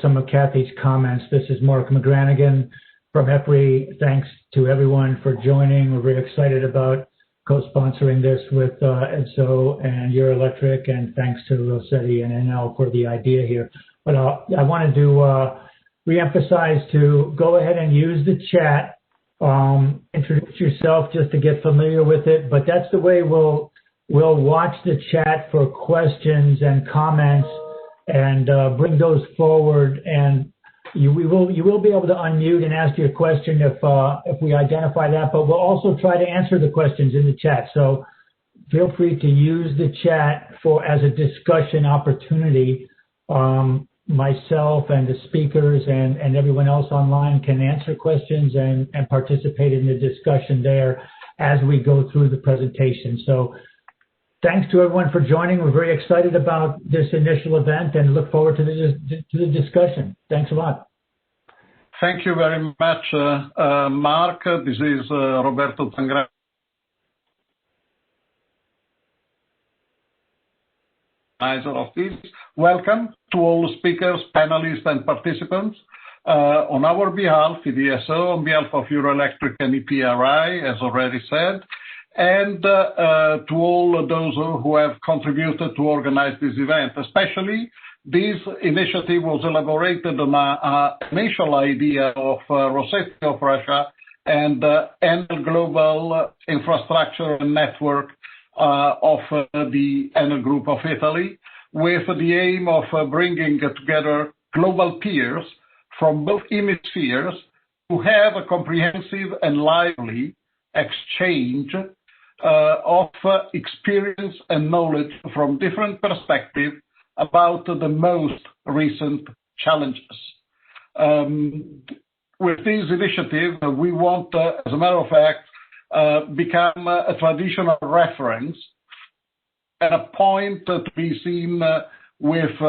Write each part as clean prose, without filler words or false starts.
some of Kathy's comments. This is Mark McGranagan from EPRI. Thanks to everyone for joining. We're very excited about co-sponsoring this with E.DSO and Eurelectric, and thanks to Rosseti and Enel for the idea here. But I wanted to reemphasize to go ahead and use the chat. Introduce yourself just to get familiar with it, but that's the way we'll watch the chat for questions and comments and bring those forward. And you will be able to unmute and ask your question if we identify that, but we'll also try to answer the questions in the chat. So feel free to use the chat as a discussion opportunity. Myself and the speakers and everyone else online can answer questions and participate in the discussion there as we go through the presentation. So thanks to everyone for joining. We're very excited about this initial event and look forward to the discussion. Thanks a lot. Thank you very much, Mark. This is Roberto Zangrani. Of this. Welcome to all speakers, panelists, and participants. On our behalf, E.DSO, on behalf of Eurelectric and EPRI, as already said, and to all those who have contributed to organize this event. Especially, this initiative was elaborated on an initial idea of Rosseti of Russia and Enel Global Infrastructure and Network of the Enel Group of Italy, with the aim of bringing together global peers from both hemispheres to have a comprehensive and lively exchange of experience and knowledge from different perspectives about the most recent challenges. With this initiative, we want, as a matter of fact, become a traditional reference and a point to be seen with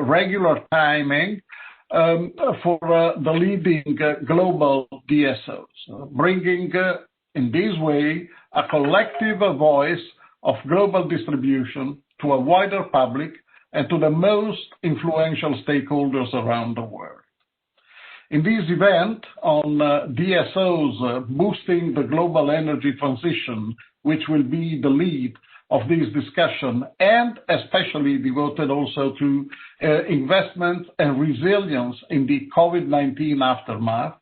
regular timing for the leading global DSOs, bringing in this way a collective voice of global distribution to a wider public and to the most influential stakeholders around the world. In this event on DSOs boosting the global energy transition, which will be the lead of this discussion, and especially devoted also to investment and resilience in the COVID-19 aftermath,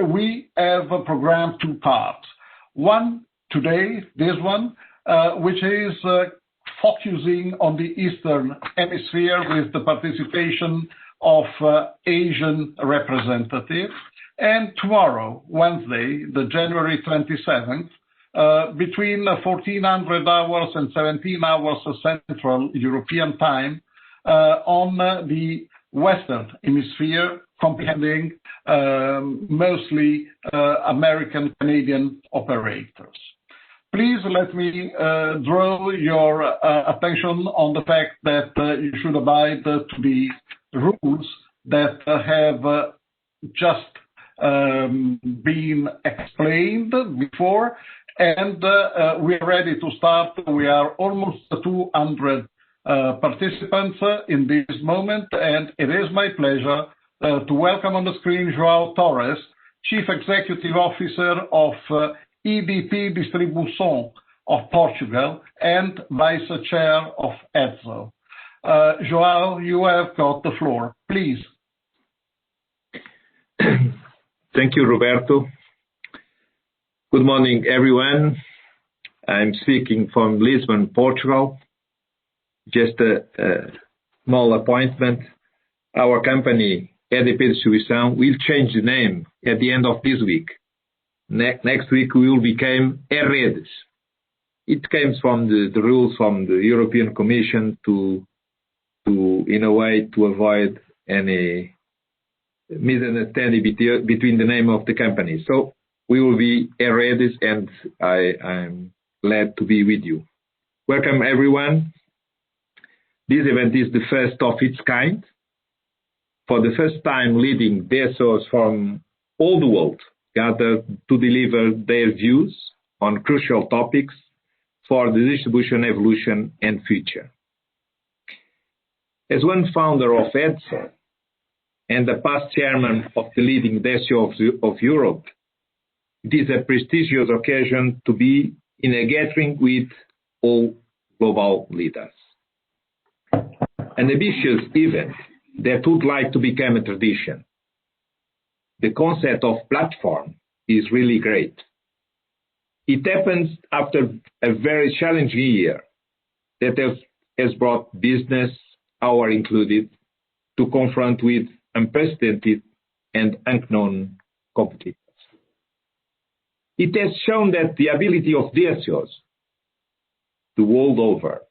we have programmed two parts. One today, this one, which is focusing on the Eastern Hemisphere with the participation of Asian representatives, and tomorrow, Wednesday, the January 27th, between 1400 hours and 17 hours of Central European time, on the Western Hemisphere, comprehending mostly American, Canadian operators. Please let me draw your attention on the fact that you should abide to the rules that have just been explained before, and we are ready to start. We are almost 200 participants in this moment, and it is my pleasure to welcome on the screen João Torres, Chief Executive Officer of EDP Distribuição of Portugal and Vice Chair of E.DSO. João, you have got the floor, please. Thank you, Roberto. Good morning, everyone. I'm speaking from Lisbon, Portugal. Just a small appointment. Our company, EDP Distribuição, will change the name at the end of this week. Next week, we will become E.Redes. It comes from the rules from the European Commission to in a way to avoid any misunderstanding between the name of the company. So we will be E.Redes, and I'm glad to be with you. Welcome, everyone. This event is the first of its kind. For the first time, leading DSOs from all the world gathered to deliver their views on crucial topics for the distribution evolution and future. As one founder of E.DSO, and the past chairman of the leading DSO of Europe, it is a prestigious occasion to be in a gathering with all global leaders. An ambitious event that would like to become a tradition. The concept of platform is really great. It happens after a very challenging year that has brought business, our included, to confront with unprecedented and unknown competitors. It has shown that the ability of DSOs the world over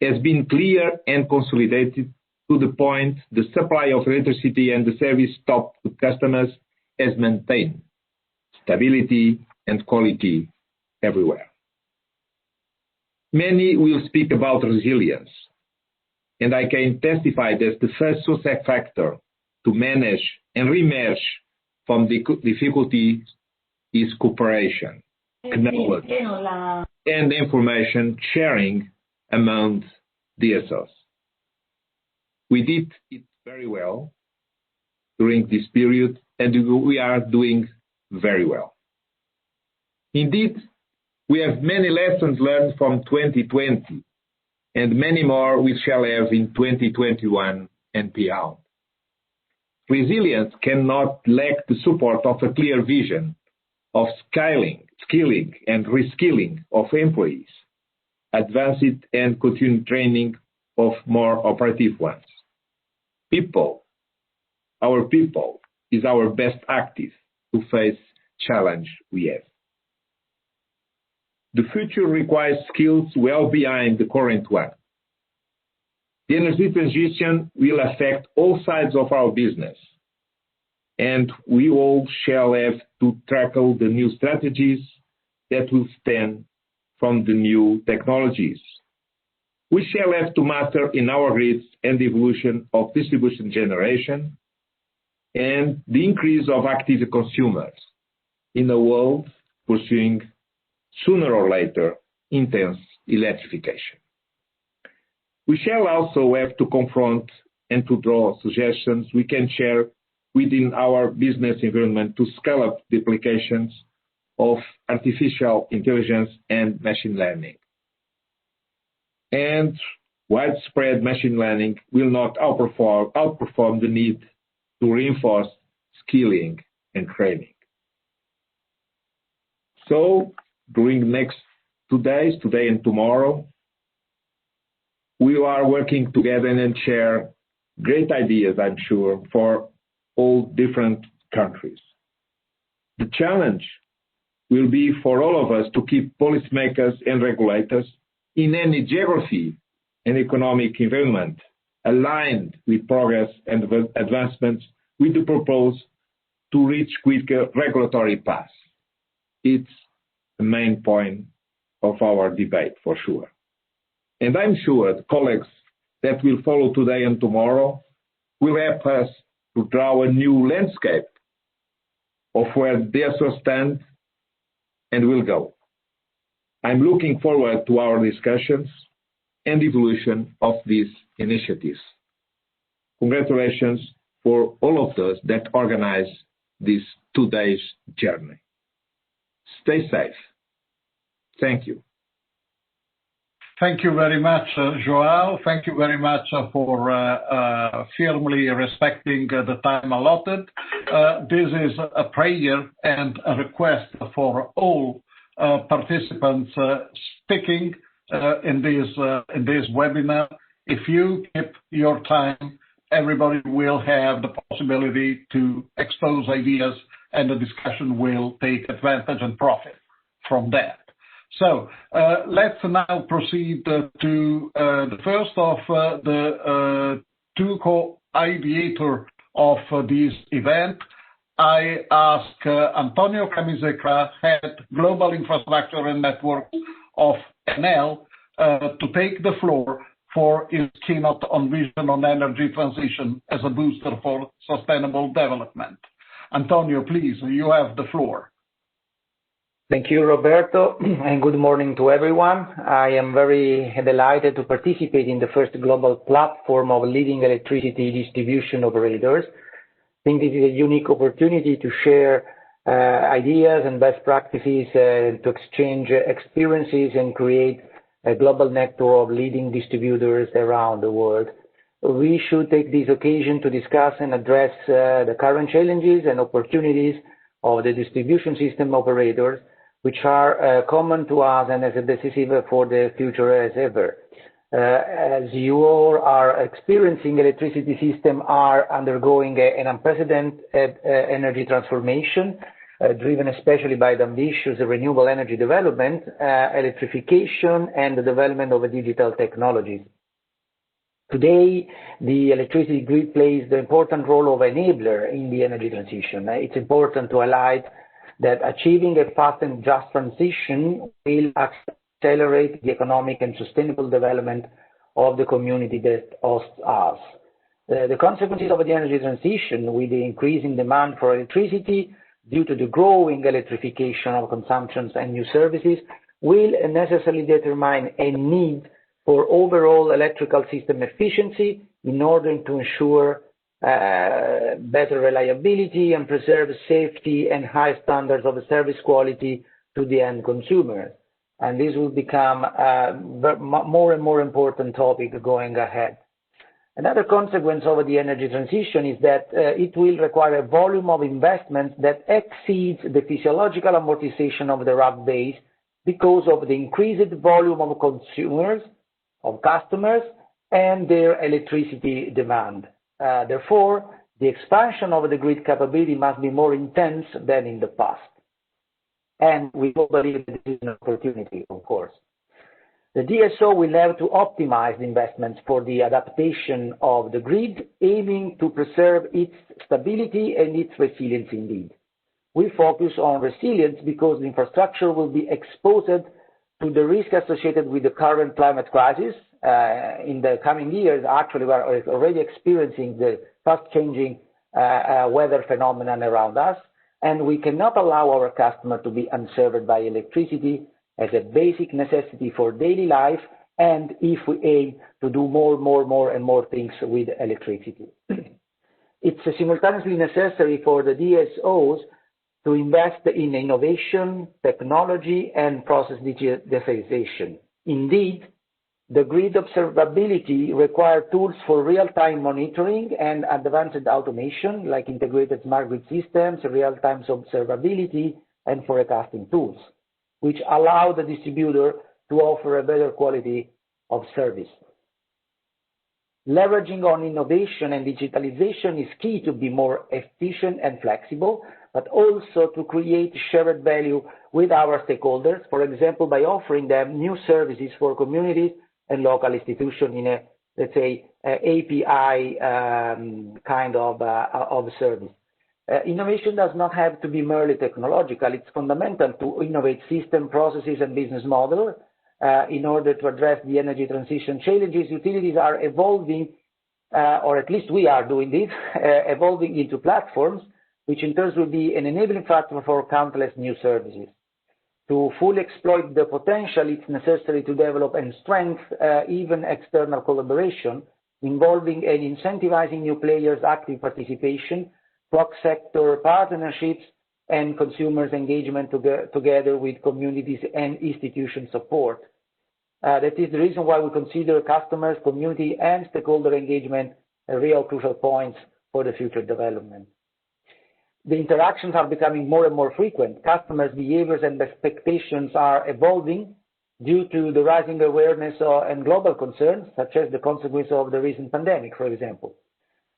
has been clear and consolidated to the point the supply of electricity and the service top to customers has maintained stability and quality everywhere. Many will speak about resilience, and I can testify that the first success factor to manage and re-emerge from the difficulty is cooperation, knowledge, and information sharing among DSOs. We did it very well during this period, and we are doing very well. Indeed, we have many lessons learned from 2020, and many more we shall have in 2021 and beyond. Resilience cannot lack the support of a clear vision of skilling and reskilling of employees, advanced and continued training of more operative ones. Our people is our best active to face challenge we have. The future requires skills well behind the current one. The energy transition will affect all sides of our business, and we all shall have to tackle the new strategies that will stem from the new technologies. We shall have to master in our grids and the evolution of distribution generation and the increase of active consumers in a world pursuing sooner or later intense electrification. We shall also have to confront and to draw suggestions we can share within our business environment to scale up the applications of artificial intelligence and machine learning. And widespread machine learning will not outperform the need to reinforce skilling and training. So during the next 2 days, today and tomorrow, we are working together and share great ideas, I'm sure, for all different countries. The challenge will be for all of us to keep policymakers and regulators in any geography and economic environment aligned with progress and advancements with the purpose to reach quicker regulatory paths. It's the main point of our debate for sure. And I'm sure the colleagues that will follow today and tomorrow will help us to draw a new landscape of where DSO stands and will go. I'm looking forward to our discussions and evolution of these initiatives. Congratulations for all of those that organize this 2 days journey. Stay safe. Thank you. Thank you very much, João. Thank you very much for firmly respecting the time allotted. This is a prayer and a request for all participants speaking in this webinar. If you keep your time, everybody will have the possibility to expose ideas, and the discussion will take advantage and profit from that. So let's now proceed to the first of the two co-ideators of this event. I ask Antonio Camiseca, Head Global Infrastructure and Networks of Enel, to take the floor for his keynote on vision on energy transition as a booster for sustainable development. Antonio, please, you have the floor. Thank you, Roberto, and good morning to everyone. I am very delighted to participate in the first global platform of leading electricity distribution operators. I think this is a unique opportunity to share ideas and best practices, to exchange experiences and create a global network of leading distributors around the world. We should take this occasion to discuss and address the current challenges and opportunities of the distribution system operators, which are common to us and as decisive for the future as ever. As you all are experiencing, electricity systems are undergoing an unprecedented energy transformation, driven especially by the ambitious renewable energy development, electrification, and the development of digital technologies. Today, the electricity grid plays the important role of enabler in the energy transition. It's important to highlight that achieving a fast and just transition will accelerate the economic and sustainable development of the community that hosts us. The consequences of the energy transition, with the increasing demand for electricity due to the growing electrification of consumptions and new services, will necessarily determine a need for overall electrical system efficiency in order to ensure better reliability and preserve safety and high standards of service quality to the end consumer. And this will become a more and more important topic going ahead. Another consequence of the energy transition is that it will require a volume of investment that exceeds the physiological amortization of the RAB base because of the increased volume of consumers, of customers, and their electricity demand. Therefore, the expansion of the grid capability must be more intense than in the past. And we all believe this is an opportunity, of course. The DSO will have to optimize the investments for the adaptation of the grid, aiming to preserve its stability and its resilience indeed. We focus on resilience because the infrastructure will be exposed to the risk associated with the current climate crisis. In the coming years, actually, we are already experiencing the fast-changing weather phenomenon around us, and we cannot allow our customer to be unserved by electricity as a basic necessity for daily life, and if we aim to do more and more things with electricity. It's simultaneously necessary for the DSOs to invest in innovation, technology, and process digitalization. Indeed, the grid observability requires tools for real-time monitoring and advanced automation, like integrated smart grid systems, real-time observability, and forecasting tools, which allow the distributor to offer a better quality of service. Leveraging on innovation and digitalization is key to be more efficient and flexible, but also to create shared value with our stakeholders, for example, by offering them new services for communities and local institutions in a, let's say, API kind of service. Innovation does not have to be merely technological. It's fundamental to innovate system, processes, and business models in order to address the energy transition challenges. Utilities are evolving, or at least we are doing this, evolving into platforms, which in turn will be an enabling factor for countless new services. To fully exploit the potential, it's necessary to develop and strengthen even external collaboration, involving and incentivizing new players' active participation, cross-sector partnerships, and consumers' engagement together with communities and institution support. That is the reason why we consider customers, community, and stakeholder engagement a real crucial points for the future development. The interactions are becoming more and more frequent. Customers' behaviors and expectations are evolving due to the rising awareness and global concerns, such as the consequence of the recent pandemic, for example.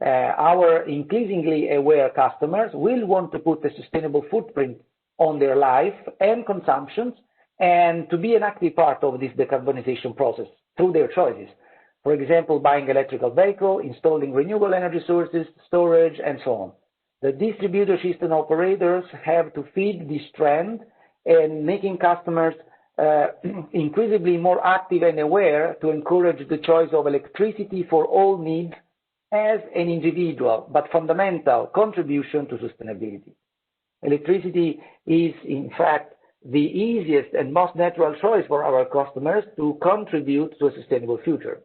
Our increasingly aware customers will want to put a sustainable footprint on their life and consumptions, and to be an active part of this decarbonization process through their choices. For example, buying electrical vehicle, installing renewable energy sources, storage, and so on. The distributor system operators have to feed this trend and making customers increasingly more active and aware to encourage the choice of electricity for all needs as an individual but fundamental contribution to sustainability. Electricity is, in fact, the easiest and most natural choice for our customers to contribute to a sustainable future.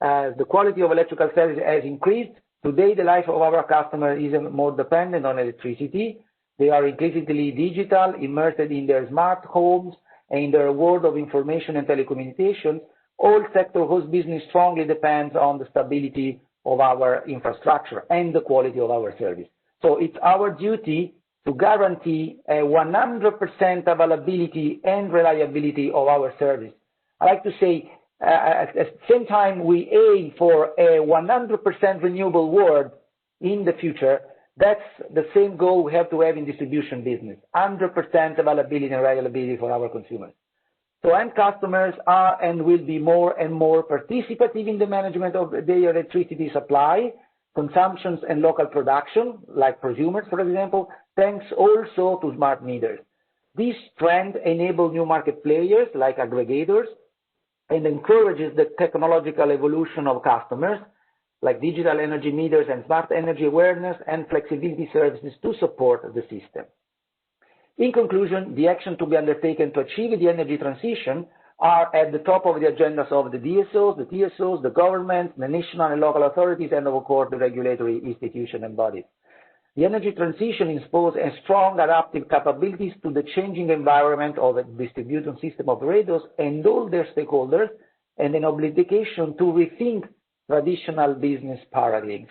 As the quality of electrical service has increased, today the life of our customers is more dependent on electricity. They are increasingly digital, immersed in their smart homes, and in their world of information and telecommunications, all sectors whose business strongly depends on the stability of our infrastructure and the quality of our service. So it's our duty to guarantee a 100% availability and reliability of our service. I like to say, at the same time, we aim for a 100% renewable world in the future. That's the same goal we have to have in distribution business, 100% availability and reliability for our consumers. So end customers are and will be more and more participative in the management of their electricity supply, consumptions and local production, like prosumers, for example, thanks also to smart meters. This trend enables new market players like aggregators and encourages the technological evolution of customers like digital energy meters and smart energy awareness and flexibility services to support the system. In conclusion, the action to be undertaken to achieve the energy transition are at the top of the agendas of the DSOs, the TSOs, the government, the national and local authorities, and of course the regulatory institutions and bodies. The energy transition imposes a strong adaptive capabilities to the changing environment of the distribution system operators and all their stakeholders, and an obligation to rethink traditional business paradigms.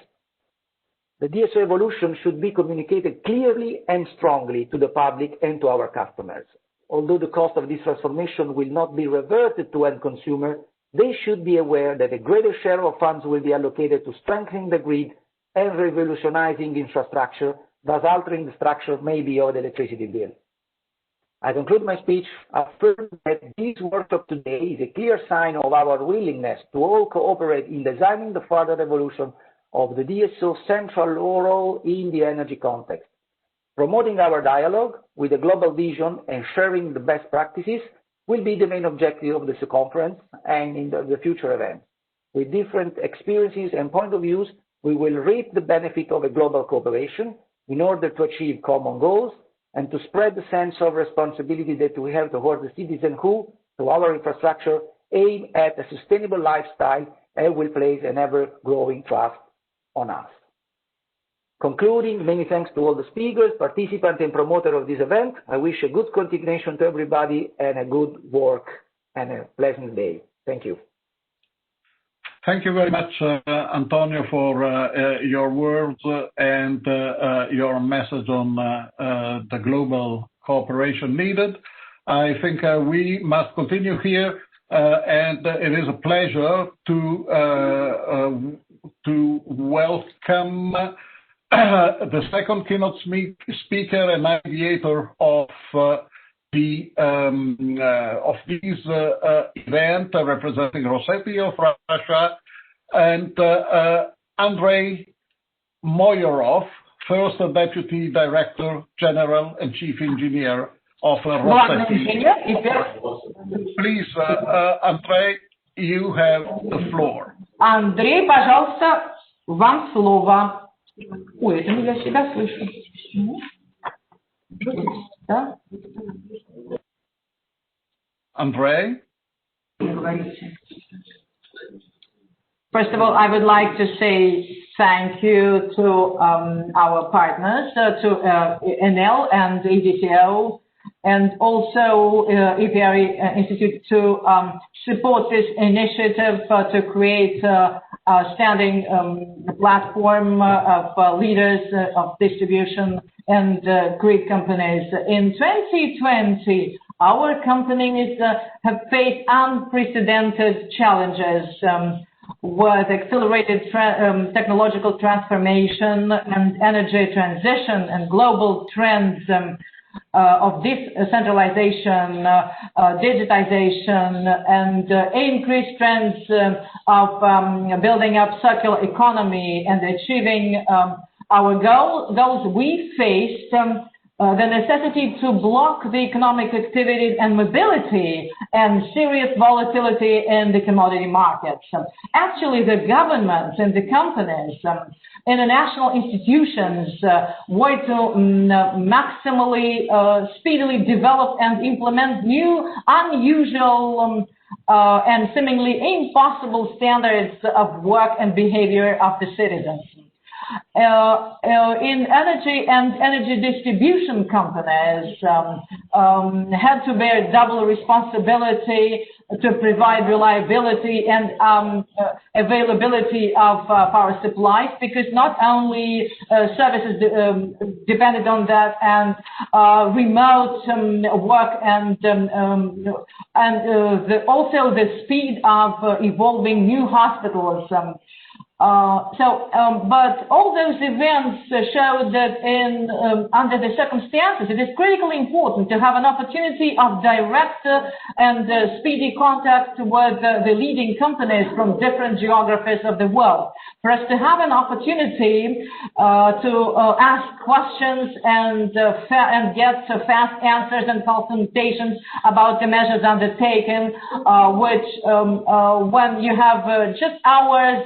The DSO evolution should be communicated clearly and strongly to the public and to our customers. Although the cost of this transformation will not be reverted to end consumer, they should be aware that a greater share of funds will be allocated to strengthening the grid and revolutionizing infrastructure, thus altering the structure maybe of the electricity bill. I conclude my speech affirming that this workshop today is a clear sign of our willingness to all cooperate in designing the further evolution of the DSO central role in the energy context. Promoting our dialogue with a global vision and sharing the best practices will be the main objective of this conference and in the future events. With different experiences and point of views, we will reap the benefit of a global cooperation in order to achieve common goals and to spread the sense of responsibility that we have towards the citizens who, through our infrastructure, aim at a sustainable lifestyle and will place an ever-growing trust on us. Concluding, many thanks to all the speakers, participants, and promoters of this event. I wish a good continuation to everybody and a good work and a pleasant day. Thank you. Thank you very much, Antonio, for your words and your message on the global cooperation needed. I think we must continue here, and it is a pleasure to welcome the second keynote speaker and mediator of this event, representing Rosseti of Russia, and Andrei Moyorov, First Deputy Director General and Chief Engineer of Rosseti. Please, Andrei, you have the floor. Андрей, пожалуйста, вам слово. Ой, это не я себя слышу. Да? Andrei? First of all, I would like to say thank you to our partners, to Enel and E.DSO, and also EPRI Institute to support this initiative to create a standing platform of leaders of distribution and grid companies. In 2020, our companies have faced unprecedented challenges with accelerated technological transformation and energy transition and global trends of decentralization, digitization, and increased trends of building up circular economy and achieving our goals. We faced the necessity to block the economic activities and mobility and serious volatility in the commodity markets. Actually, the governments and the companies international institutions were to maximally, speedily develop and implement new, unusual, and seemingly impossible standards of work and behavior of the citizens. In energy and energy distribution companies had to bear double responsibility to provide reliability and availability of power supplies, because not only services depended on that, and remote work and also the speed of evolving new hospitals. But all those events showed that under the circumstances, it is critically important to have an opportunity of direct and speedy contact with the leading companies from different geographies of the world, for us to have an opportunity to ask questions and get fast answers and consultations about the measures undertaken, which when you have just hours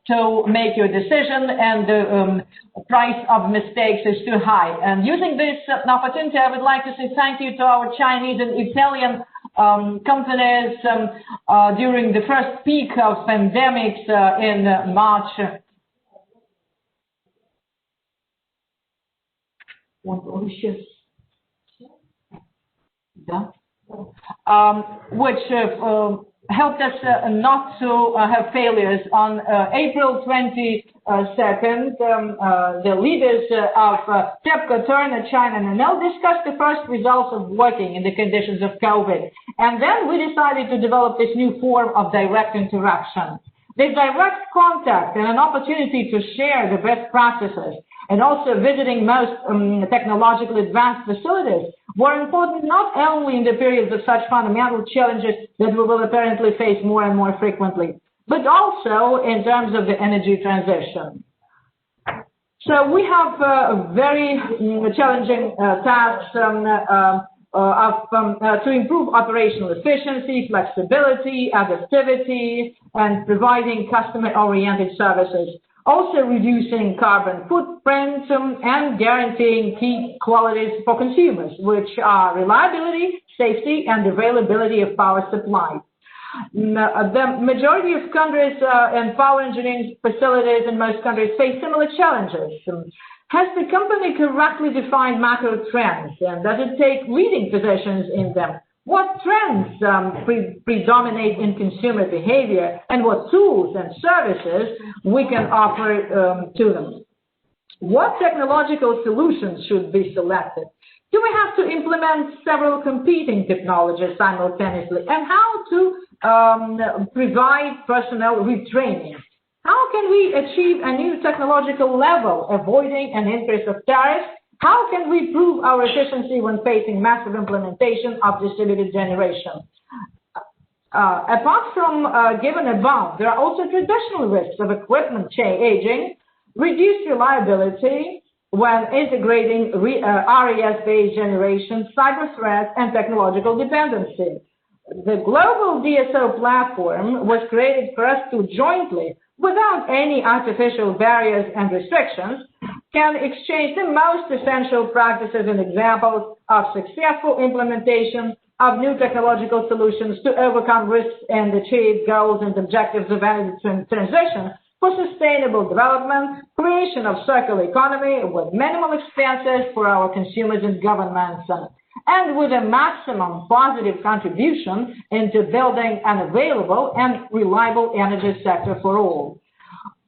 to make your decision and the price of mistakes is too high. And using this opportunity, I would like to say thank you to our Chinese and Italian companies during the first peak of pandemics in March. Which helped us not to have failures. On April 22nd, the leaders of TEPCO, Turner, China, and Enel discussed the first results of working in the conditions of COVID. And then we decided to develop this new form of direct interaction. This direct contact and an opportunity to share the best practices, and also visiting most technologically advanced facilities, were important not only in the periods of such fundamental challenges that we will apparently face more and more frequently, but also in terms of the energy transition. So we have very challenging tasks to improve operational efficiency, flexibility, adaptivity, and providing customer-oriented services. Also reducing carbon footprint and guaranteeing key qualities for consumers, which are reliability, safety, and availability of power supply. The majority of countries and power engineering facilities in most countries face similar challenges. Has the company correctly defined macro trends, and does it take leading positions in them? What trends predominate in consumer behavior, and what tools and services we can offer to them? What technological solutions should be selected? Do we have to implement several competing technologies simultaneously? And how to provide personnel retraining? How can we achieve a new technological level, avoiding an increase of tariffs? How can we prove our efficiency when facing massive implementation of distributed generation? Apart from given above, there are also traditional risks of equipment aging, reduced reliability when integrating RES-based generation, cyber threats, and technological dependency. The global DSO platform was created for us to jointly, without any artificial barriers and restrictions, can exchange the most essential practices and examples of successful implementation of new technological solutions to overcome risks and achieve goals and objectives of energy transition for sustainable development, creation of circular economy with minimal expenses for our consumers and governments, and with a maximum positive contribution into building an available and reliable energy sector for all.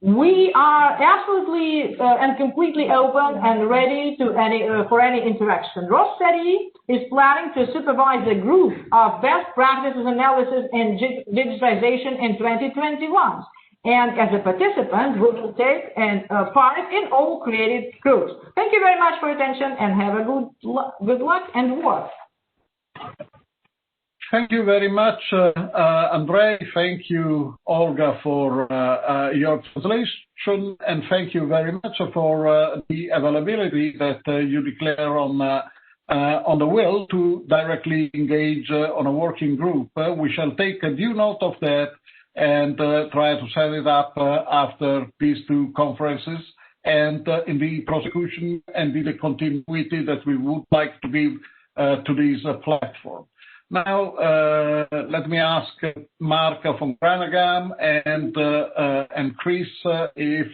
We are absolutely and completely open and ready to for any interaction. Rosseti is planning to supervise a group of best practices analysis in digitization in 2021. And as a participant, we will take part in all creative groups. Thank you very much for your attention, and have a good luck and work. Thank you very much, Andrei. Thank you, Olga, for your translation, and thank you very much for the availability that you declare on the will to directly engage on a working group. We shall take a due note of that and try to set it up after these two conferences and in the prosecution and in the continuity that we would like to give to this platform. Now, let me ask Mark von Graneghem and Chris, if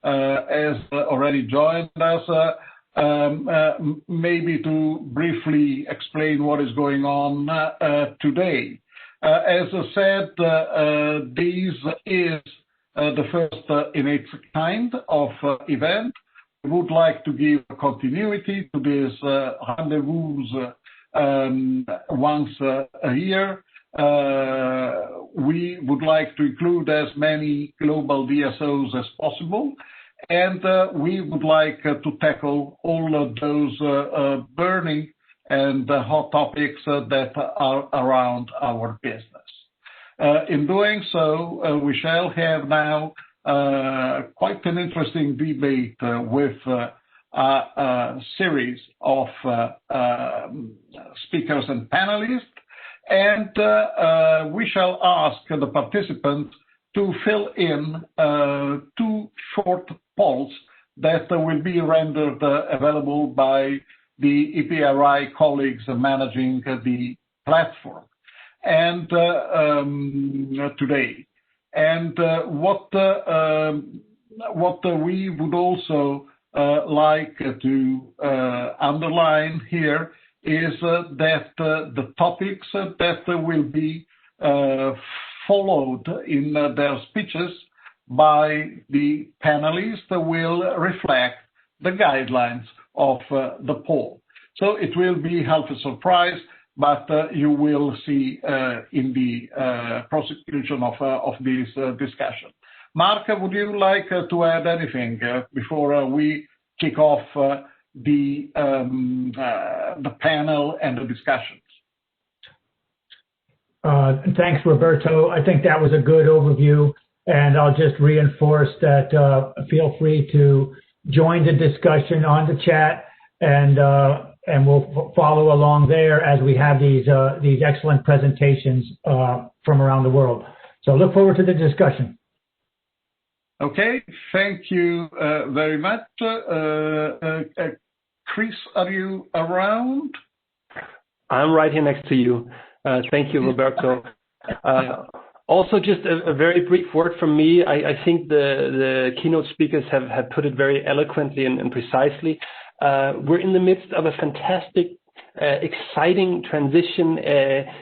has already joined us, maybe to briefly explain what is going on today. As I said, this is the first in its kind of event. We would like to give continuity to this rendezvous once a year. We would like to include as many global DSOs as possible, and we would like to tackle all of those burning and hot topics that are around our business. In doing so, we shall have now quite an interesting debate with a series of speakers and panelists, and we shall ask the participants to fill in 2 short polls that will be rendered available by the EPRI colleagues managing the platform and today. And what we would also like to underline here is that the topics that will be followed in their speeches by the panelists will reflect the guidelines of the poll. So it will be half a surprise, but you will see in the prosecution of this discussion. Mark, would you like to add anything before we kick off the panel and the discussions? Thanks, Roberto. I think that was a good overview, and I'll just reinforce that feel free to join the discussion on the chat, and we'll follow along there as we have these excellent presentations from around the world. So look forward to the discussion. Okay, thank you very much. Chris, are you around? I'm right here next to you. Thank you, Roberto. Also, just a very brief word from me. I think the keynote speakers have put it very eloquently and precisely. We're in the midst of a fantastic, exciting transition,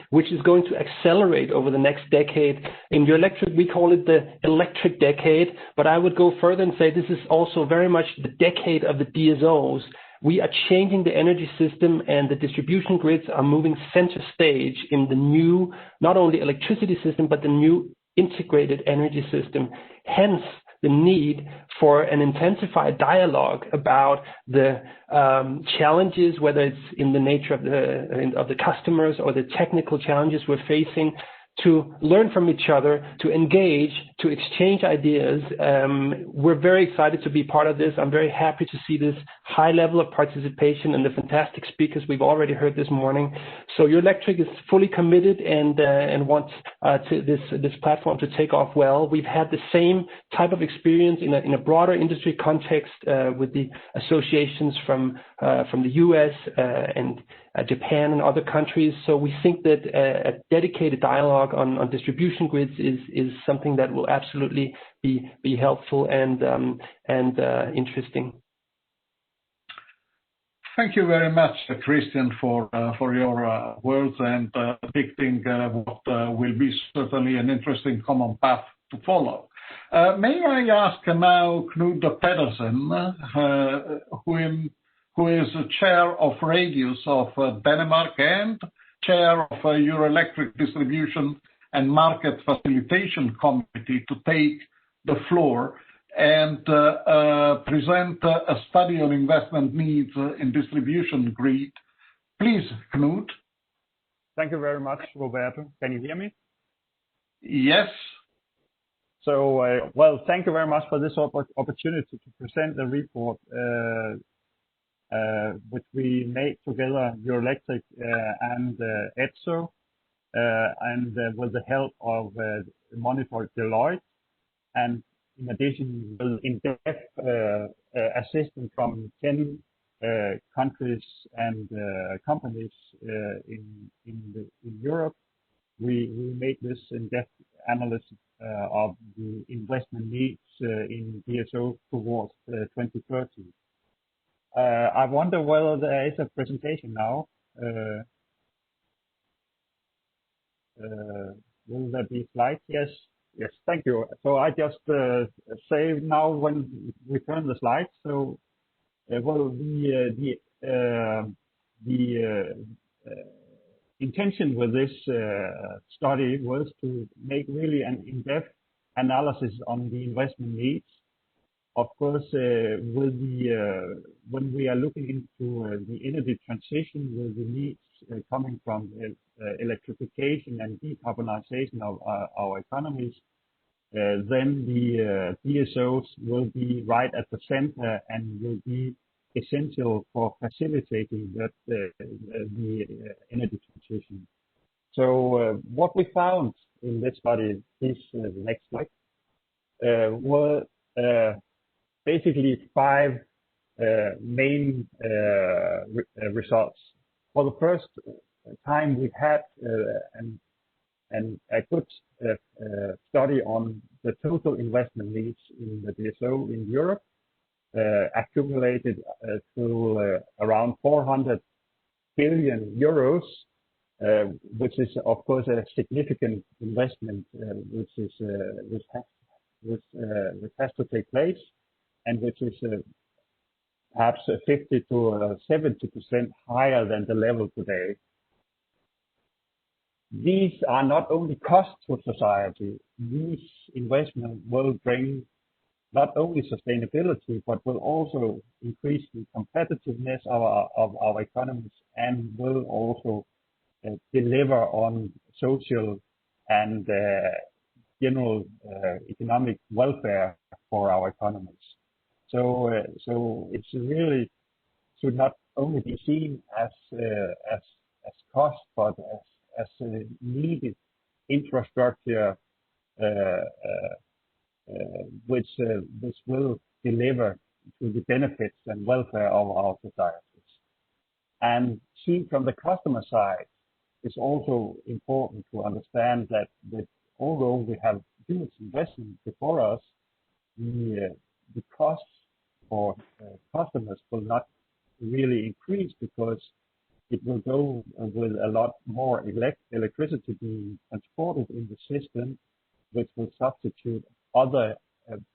which is going to accelerate over the next decade. In Eurelectric, we call it the electric decade, but I would go further and say this is also very much the decade of the DSOs. We are changing the energy system, and the distribution grids are moving center stage in the new, not only electricity system, but the new integrated energy system. Hence, the need for an intensified dialogue about the challenges, whether it's in the nature of the customers or the technical challenges we're facing, to learn from each other, to engage, to exchange ideas. We're very excited to be part of this. I'm very happy to see this high level of participation and the fantastic speakers we've already heard this morning. So Eurelectric is fully committed and wants this platform to take off well. We've had the same type of experience in a broader industry context with the associations from the US and Japan and other countries. So we think that a dedicated dialogue on distribution grids is something that will absolutely be helpful and interesting. Thank you very much, Christian, for your words and depicting what will be certainly an interesting common path to follow. May I ask now Knud Pedersen, who is chair of Radius of Denmark and chair of Eurelectric Distribution and Market Facilitation Committee, to take the floor and present a study on investment needs in distribution grid. Please, Knud. Thank you very much, Roberto. Can you hear me? Yes. So, well, thank you very much for this opportunity to present the report which we made together, Eurelectric and E.DSO, and with the help of Monitor Deloitte. And in addition, with in-depth assistance from 10 countries and companies in Europe, we made this in-depth analysis of the investment needs in DSO towards 2030. I wonder whether there is a presentation now. Will there be slides? Yes. Yes, thank you. So I just say now when we turn the slides. So, well, the intention with this study was to make really an in-depth analysis on the investment needs. Of course, with when we are looking into the energy transition, with the needs coming from electrification and decarbonization of our economies, then the DSOs will be right at the center and will be essential for facilitating that the energy transition. So what we found in this study is the next slide were basically 5 main results. For the first time, we had a good study on the total investment needs in the DSO in Europe, accumulated to around 400 billion euros, which is of course a significant investment, which has to take place, and which is perhaps 50 to 70% higher than the level today. These are not only costs to society. These investments will bring not only sustainability, but will also increase the competitiveness of our economies, and will also deliver on social and general economic welfare for our economies. So it's really should not only be seen as cost, but as needed infrastructure, which will deliver to the benefits and welfare of our societies. And seen from the customer side, it's also important to understand that although we have huge investment before us, the costs for customers will not really increase, because it will go with a lot more electricity being transported in the system, which will substitute other,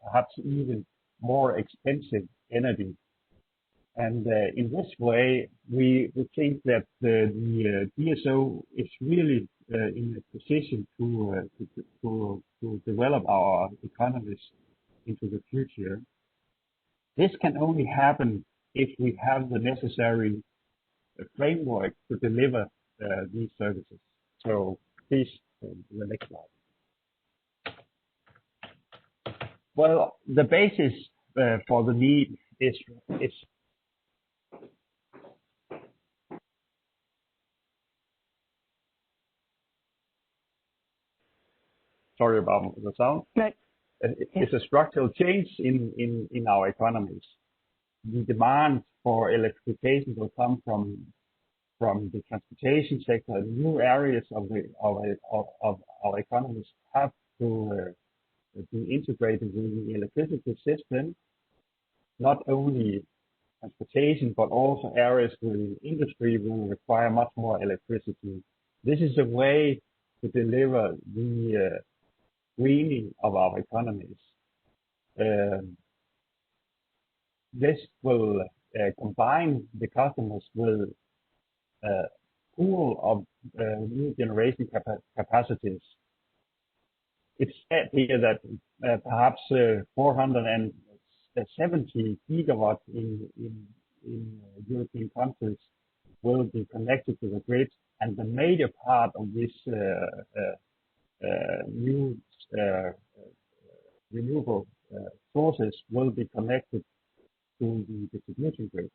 perhaps even more expensive energy. And in this way, we think that the DSO is really in a position to develop our economies into the future. This can only happen if we have the necessary framework to deliver these services. So please, the next slide. Well, the basis for the need is sorry about the sound. Right. It's a structural change in our economies. The demand for electrification will come from the transportation sector. New areas of our economies have to be integrated with the electricity system. Not only transportation, but also areas where industry will require much more electricity. This is a way to deliver the greening of our economies. This will combine the customers with a pool of new generation capacities. It's said here that perhaps 470 gigawatts in European countries will be connected to the grid, and the major part of this new renewable sources will be connected to the distribution grid.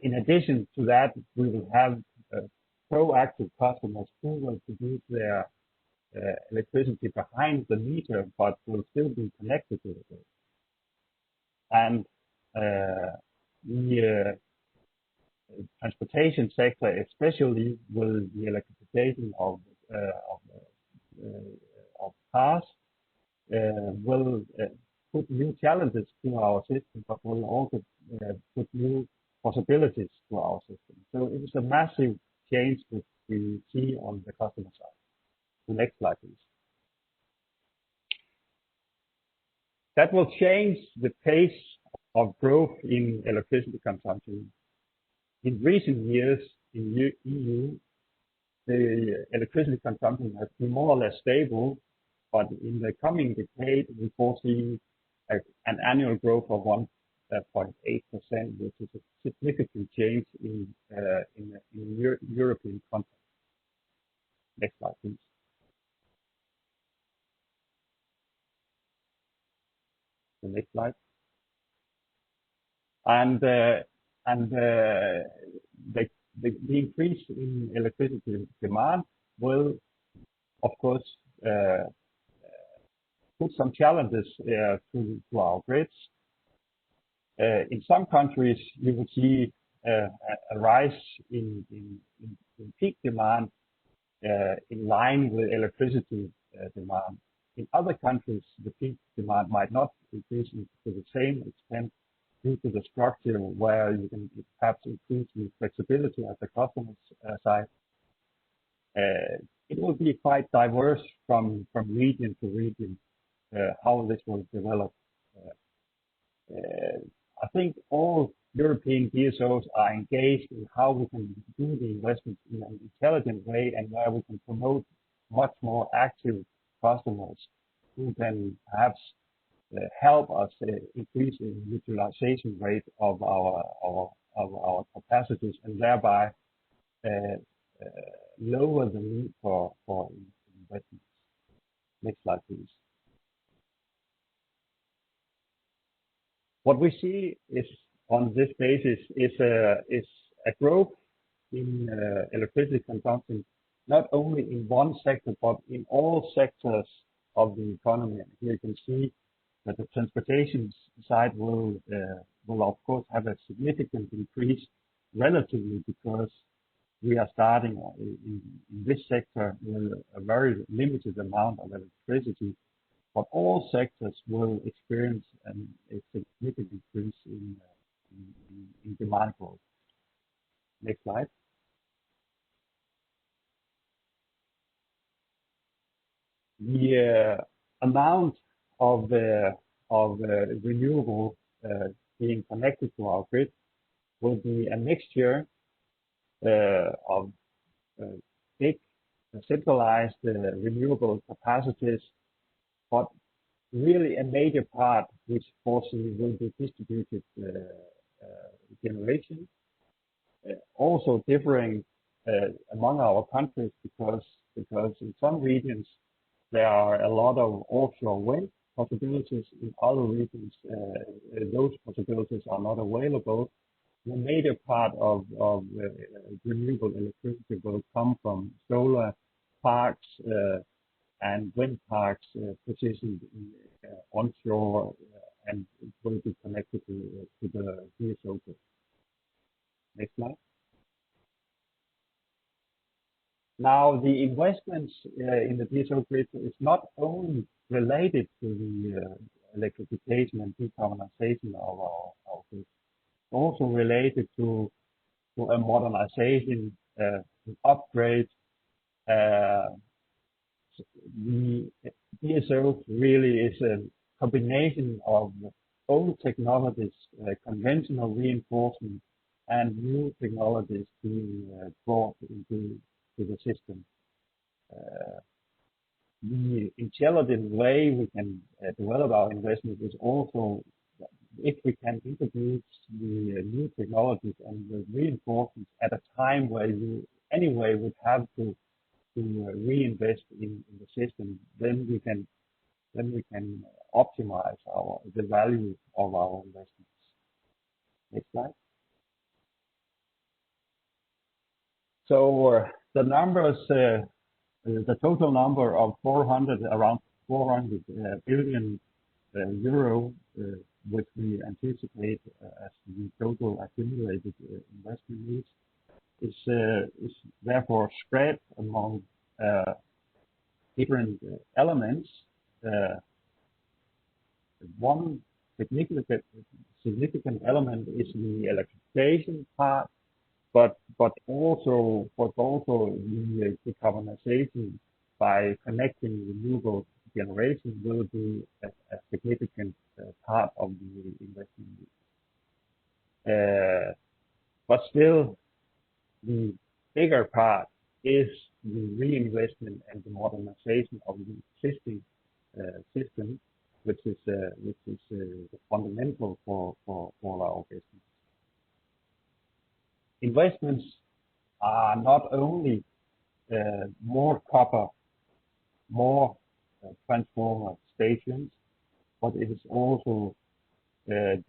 In addition to that, we will have proactive customers who will produce their electricity behind the meter, but will still be connected to the grid. And the transportation sector, especially with the electrification of cars, will put new challenges to our system, but will also put new possibilities to our system. So it is a massive change that we see on the customer side. The next slide, please. That will change the pace of growth in electricity consumption. In recent years in EU, the electricity consumption has been more or less stable, but in the coming decade, we foresee an annual growth of 1.8%, which is a significant change in European context. Next slide, please. The next slide. And the increase in electricity demand will, of course, put some challenges to our grids. In some countries, you will see a rise in peak demand in line with electricity demand. In other countries, the peak demand might not increase to the same extent due to the structure where you can perhaps increase the flexibility at the customer's side. It will be quite diverse from region to region how this will develop. I think all European DSOs are engaged in how we can do the investments in an intelligent way and where we can promote much more active customers who can perhaps help us increase the utilization rate of our capacities and thereby lower the need for investments. Next slide, please. What we see is on this basis is a growth in electricity consumption, not only in one sector, but in all sectors of the economy. And here you can see that the transportation side will of course have a significant increase relatively because we are starting in this sector with a very limited amount of electricity, but all sectors will experience a significant increase in demand growth. Next slide. The amount of renewable being connected to our grid will be a mixture of big centralized renewable capacities, but really a major part which fortunately will be distributed generation. Also differing among our countries because in some regions there are a lot of offshore wind possibilities. In other regions, those possibilities are not available. The major part of renewable electricity will come from solar parks and wind parks positioned onshore and will be connected to the DSO grid. Next slide. Now, the investments in the DSO grid is not only related to the electrification and decarbonization of our grid, also related to a modernization, upgrade. The DSO really is a combination of old technologies, conventional reinforcement, and new technologies being brought into the system. The intelligent way we can develop our investment is also if we can introduce the new technologies and the reinforcements at a time where you anyway would have to reinvest in the system, then we can optimize the value of our investments. Next slide. So the numbers the total number of around 400 billion euro, which we anticipate as the total accumulated investment needs, is therefore spread among different elements. One significant element is the electrification part, but also the decarbonization by connecting renewable generation will be a significant part of the investment. But still, the bigger part is the reinvestment and the modernization of the existing system, which is fundamental for our business. Investments are not only more copper, more transformer stations, but it is also the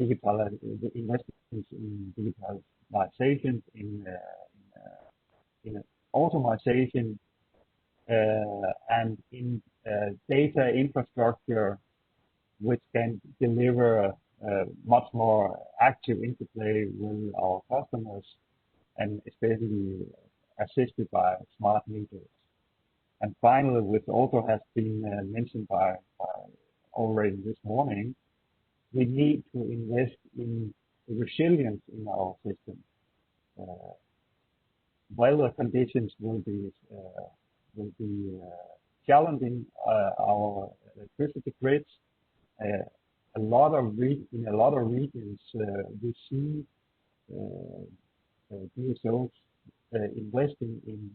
investments in digitalization, in automation, and in data infrastructure, which can deliver much more active interplay with our customers, and especially assisted by smart meters. And finally, which also has been mentioned by already this morning, we need to invest in resilience in our system. Weather conditions will be challenging our electricity grids. In a lot of regions, we see DSOs investing in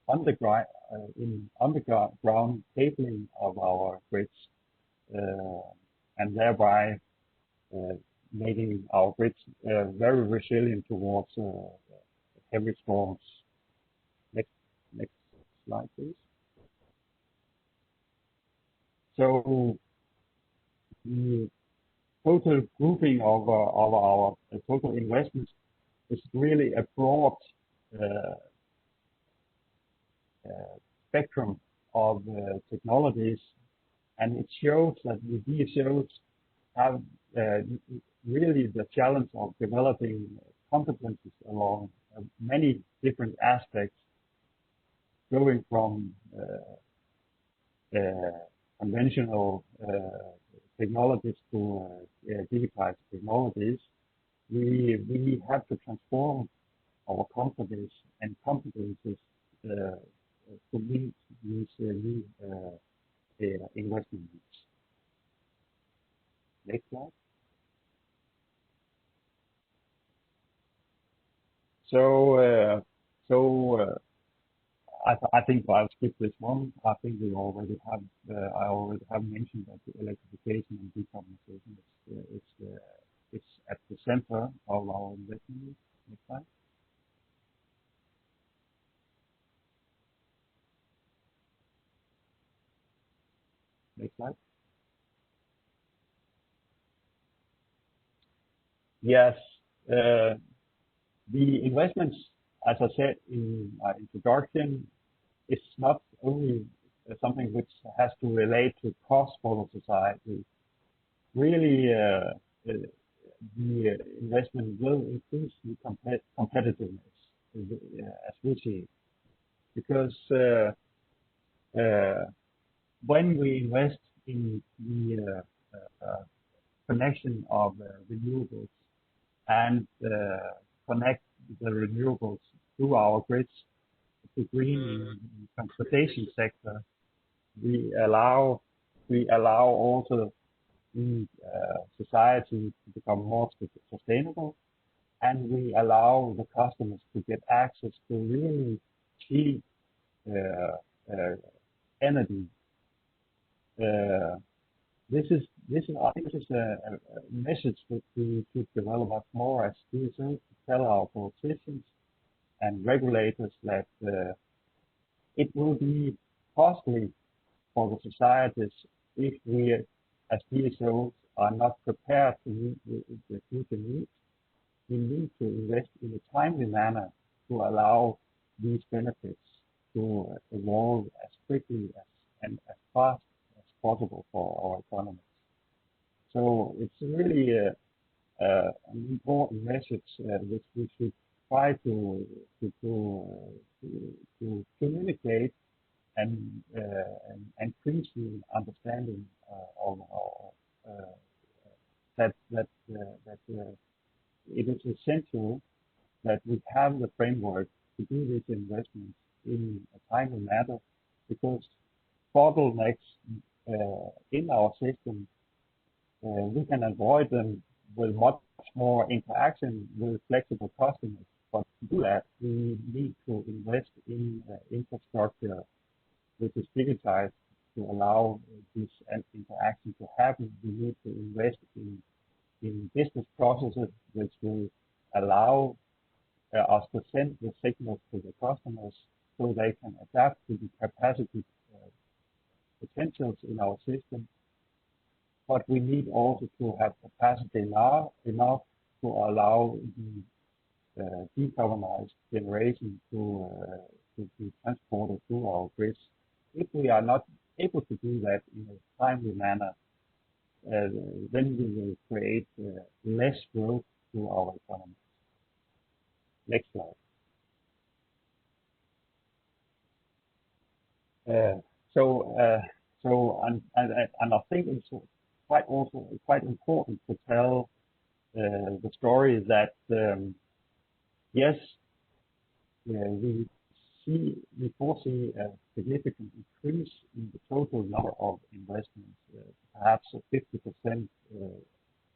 underground cabling of our grids, and thereby making our grids very resilient towards heavy storms. Next slide, please. So the total grouping of our total investments is really a broad spectrum of technologies, and it shows that the DSOs have really the challenge of developing competencies along many different aspects, going from conventional technologies to digitized technologies. We have to transform our companies and competencies to meet these new investment needs. Next slide. I think I'll skip this one. I think I already have mentioned that the electrification and decarbonization is at the center of our investment. Next slide. Next slide. Yes, the investments, as I said in my introduction, is not only something which has to relate to cost for the society. Really, the investment will increase the competitiveness, as we see, because when we invest in the connection of renewables and connect the renewables to our grids, to green transportation sector, we allow also the society to become more sustainable, and we allow the customers to get access to really cheap energy. This is I think this is a message that we should develop us more as DSOs, to tell our politicians and regulators that it will be costly for the societies if we as DSOs are not prepared to meet the future needs. We need to invest in a timely manner to allow these benefits to evolve as quickly and as fast as possible for our economy. So it's really an important message which we should try to communicate and increase the understanding of that it is essential that we have the framework to do these investments in a timely manner, because bottlenecks in our system, we can avoid them with much more interaction with flexible customers. But to do that, we need to invest in infrastructure which is digitized to allow this interaction to happen. We need to invest in business processes which will allow us to send the signals to the customers so they can adapt to the capacity potentials in our system. But we need also to have capacity enough to allow the decarbonized generation to be transported through our grids. If we are not able to do that in a timely manner, then we will create less growth to our economy. Next slide. And I think it's quite important to tell the story that yes, we foresee a significant increase in the total number of investments, perhaps 50%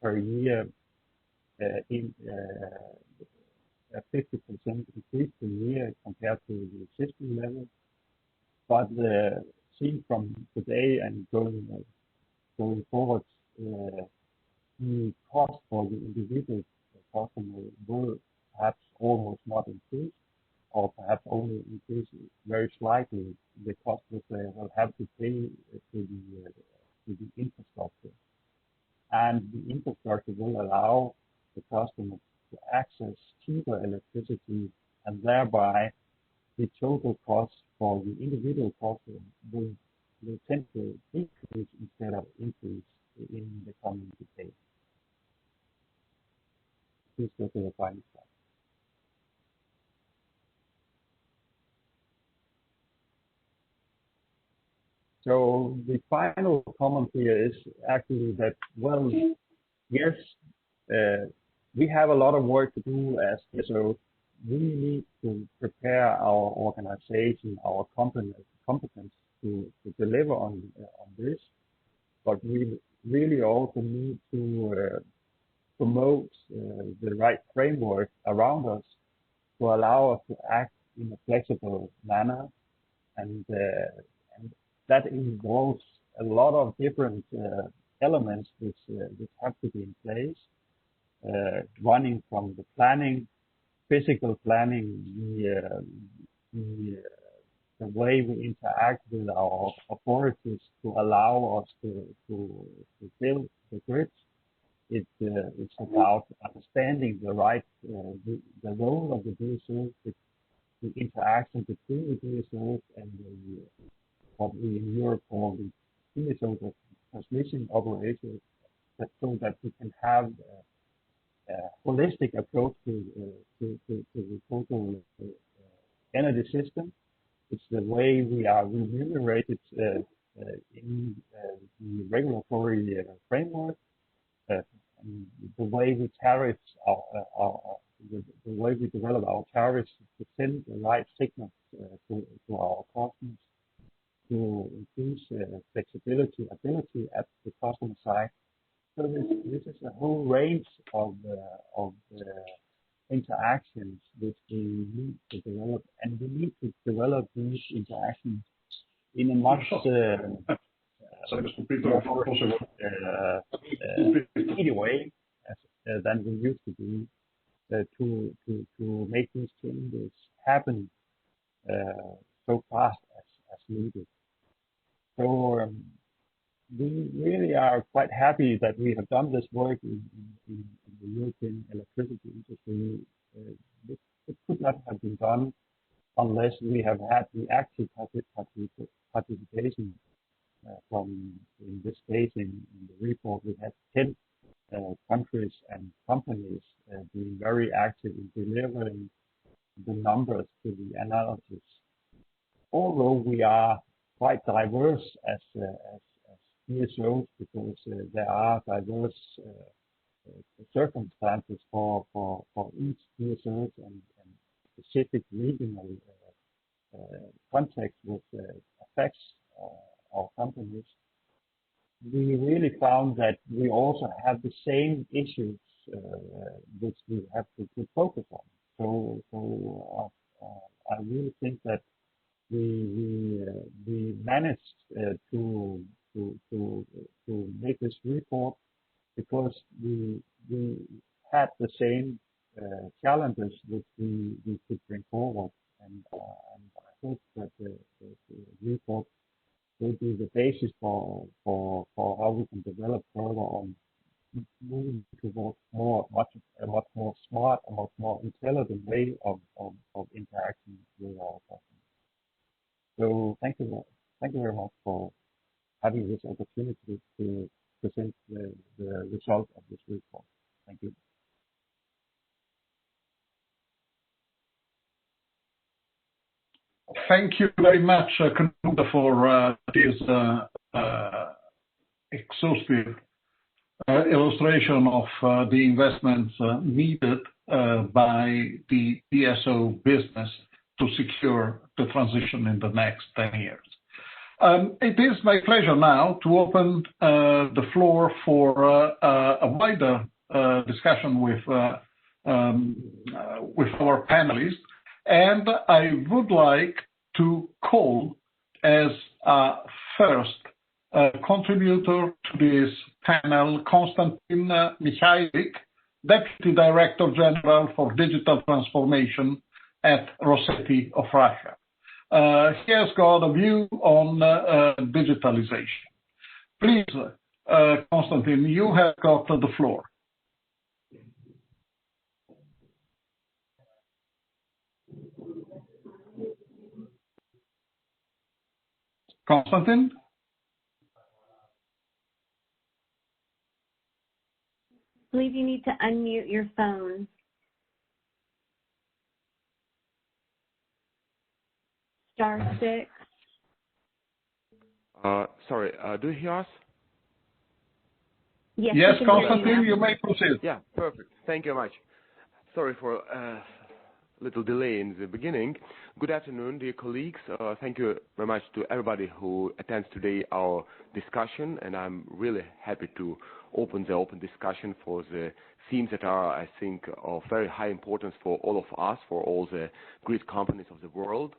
per year, in a 50% increase per year compared to the existing level. But seen from today and going forward, the cost for the individual customer will perhaps almost not increase, or perhaps only increase very slightly the cost that they will have to pay to the infrastructure. And the infrastructure will allow the customer to access cheaper electricity, and thereby the total cost for the individual customer will tend to increase instead of increase in the coming decade. Please go to the final slide. So the final comment here is actually that, well, yes, we have a lot of work to do as DSOs. We need to prepare our organization, our competence to deliver on this, but we really also need to promote the right framework around us to allow us to act in a flexible manner, and that involves a lot of different elements which have to be in place, running from the planning, physical planning, the way we interact with our authorities to allow us to build the grids. It's about understanding the role of the DSOs, the interaction between the DSOs and what we in Europe call the E.DSO, the transmission operators, so that we can have a holistic approach to the total energy system. It's the way we are remunerated in the regulatory framework, and the way we tariff the way we develop our tariffs to send the right signals to our customers, to increase flexibility, ability at the customer side. So this is a whole range of interactions which we need to develop, and we need to develop these interactions in a much speedy way than we used to do, to make these changes happen so fast as needed. So we really are quite happy that we have done this work in the European electricity industry. It could not have been done unless we have had the active participation from, in this case, in the report, we had 10 countries and companies being very active in delivering the numbers to the analysis. Although we are quite diverse as DSOs, because there are diverse circumstances for each DSOs and specific regional context which affects our companies. We really found that we also have the same issues which we have to focus on. So I really think that we managed to make this report because we had the same challenges which we could bring forward, and I hope that the report will be the basis for how we can develop further on moving towards a much more smart, a much more intelligent way of interacting with our customers. So thank you very much for having this opportunity to present the result of this report. Thank you. Thank you very much, Knut, for this exhaustive illustration of the investments needed by the DSO business to secure the transition in the next 10 years. It is my pleasure now to open the floor for a wider discussion with our panelists, and I would like to call as first contributor to this panel Konstantin Mikhailik, Deputy Director General for Digital Transformation at Rosseti of Russia. He has got a view on digitalization. Please, Konstantin, you have got the floor. Konstantin? I believe you need to unmute your phone. *6. Sorry, do you hear us? Yes, Konstantin, you may proceed. Yeah, perfect. Thank you very much. Sorry for little delay in the beginning. Good afternoon, dear colleagues. Thank you very much to everybody who attends today our discussion, and I'm really happy to open the open discussion for the themes that are, I think, of very high importance for all of us, for all the great companies of the world.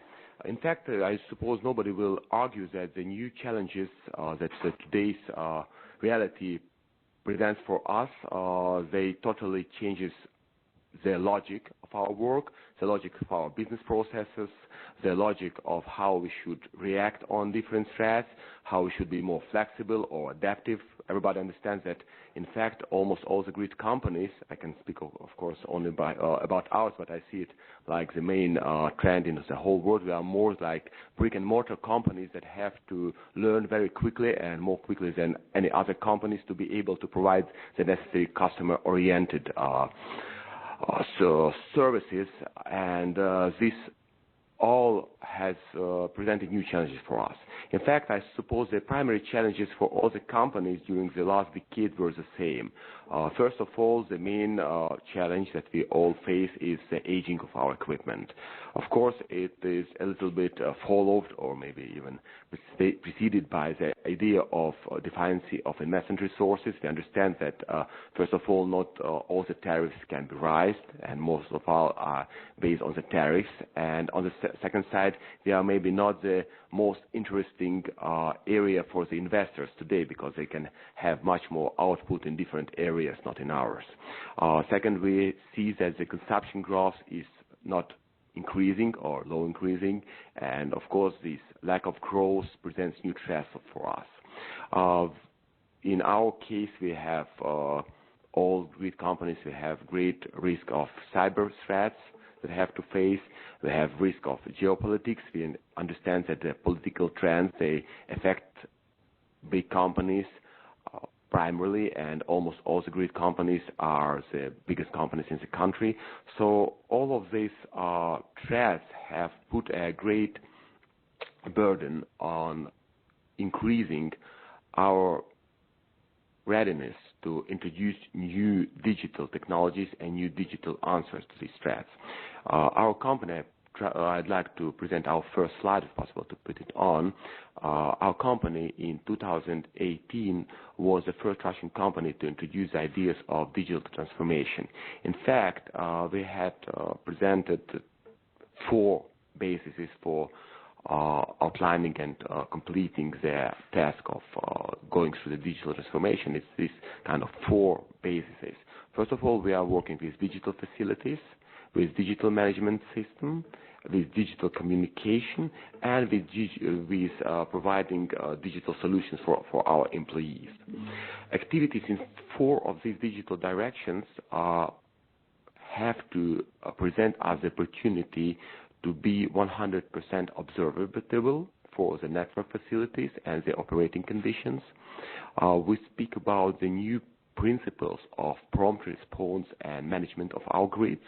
In fact, I suppose nobody will argue that the new challenges that today's reality presents for us, they totally changes the logic of our work, the logic of our business processes, the logic of how we should react on different threats, how we should be more flexible or adaptive. Everybody understands that, in fact, almost all the great companies, I can speak, of course, only about ours, but I see it like the main trend in the whole world. We are more like brick-and-mortar companies that have to learn very quickly and more quickly than any other companies to be able to provide the necessary customer-oriented services, and this all has presented new challenges for us. In fact, I suppose the primary challenges for all the companies during the last decade were the same. First of all, the main challenge that we all face is the aging of our equipment. Of course, it is a little bit followed or maybe even preceded by the idea of deficiency of investment resources. We understand that, first of all, not all the tariffs can be raised, and most of all are based on the tariffs. And on the second side, they are maybe not the most interesting area for the investors today, because they can have much more output in different areas, not in ours. Second, we see that the consumption growth is not increasing or low increasing, and of course this lack of growth presents new threats for us. In our case, we have all great companies, we have great risk of cyber threats. that have to face. We have risk of geopolitics. We understand that the political trends, they affect big companies primarily, and almost all the great companies are the biggest companies in the country. So all of these threats have put a great burden on increasing our readiness to introduce new digital technologies and new digital answers to these threats. Our company, I'd like to present our first slide, if possible, to put it on. Our company in 2018 was the first Russian company to introduce ideas of digital transformation. In fact, we had presented 4 bases for outlining and completing the task of going through the digital transformation. It's this kind of 4 bases. First of all, we are working with digital facilities, with digital management system, with digital communication, and with providing digital solutions for our employees. Activities in 4 of these digital directions have to present us the opportunity to be 100% observable for the network facilities and the operating conditions. We speak about the new principles of prompt response and management of our grids,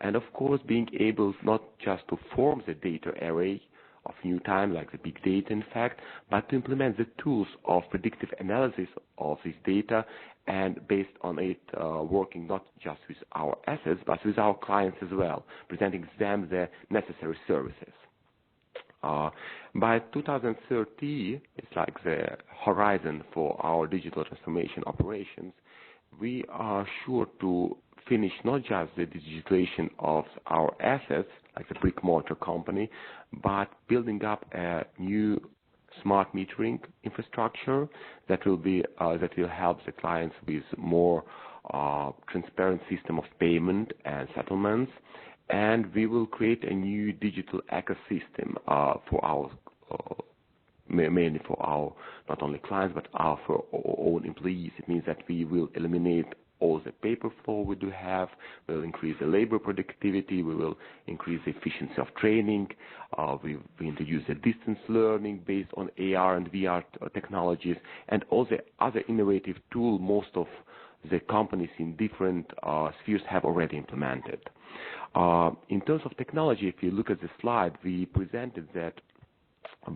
and of course being able not just to form the data array of new time, like the big data in fact, but to implement the tools of predictive analysis of this data, and based on it working not just with our assets but with our clients as well, presenting them the necessary services. By 2030, it's like the horizon for our digital transformation operations. We are sure to finish not just the digitalization of our assets, like the brick mortar company, but building up a new smart metering infrastructure that will help the clients with more transparent system of payment and settlements, and we will create a new digital ecosystem for our mainly for our not only clients but for our own employees. It means that we will eliminate all the paper flow we do have, we will increase the labor productivity, we will increase the efficiency of training, we introduce the distance learning based on AR and VR technologies, and all the other innovative tools most of the companies in different spheres have already implemented. In terms of technology, if you look at the slide, we presented that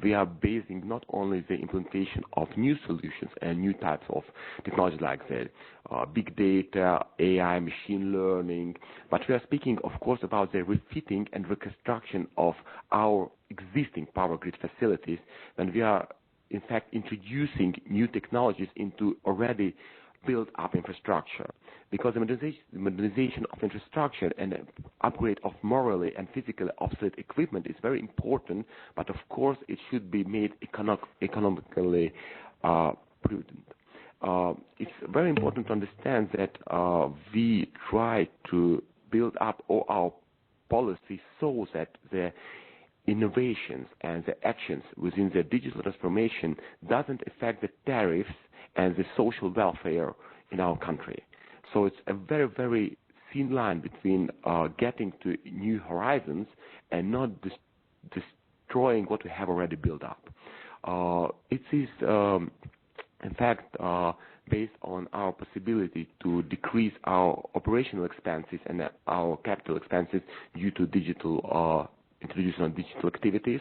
we are basing not only the implementation of new solutions and new types of technology like the big data, AI, machine learning, but we are speaking, of course, about the refitting and reconstruction of our existing power grid facilities, and we are, in fact, introducing new technologies into already built up infrastructure, because the modernization of infrastructure and upgrade of morally and physically obsolete equipment is very important, but of course it should be made economically prudent. It's very important to understand that we try to build up all our policies so that the innovations and the actions within the digital transformation doesn't affect the tariffs and the social welfare in our country. So it's a very, very thin line between getting to new horizons and not destroying what we have already built up. It is, in fact, based on our possibility to decrease our operational expenses and our capital expenses due to digital introducing of digital activities,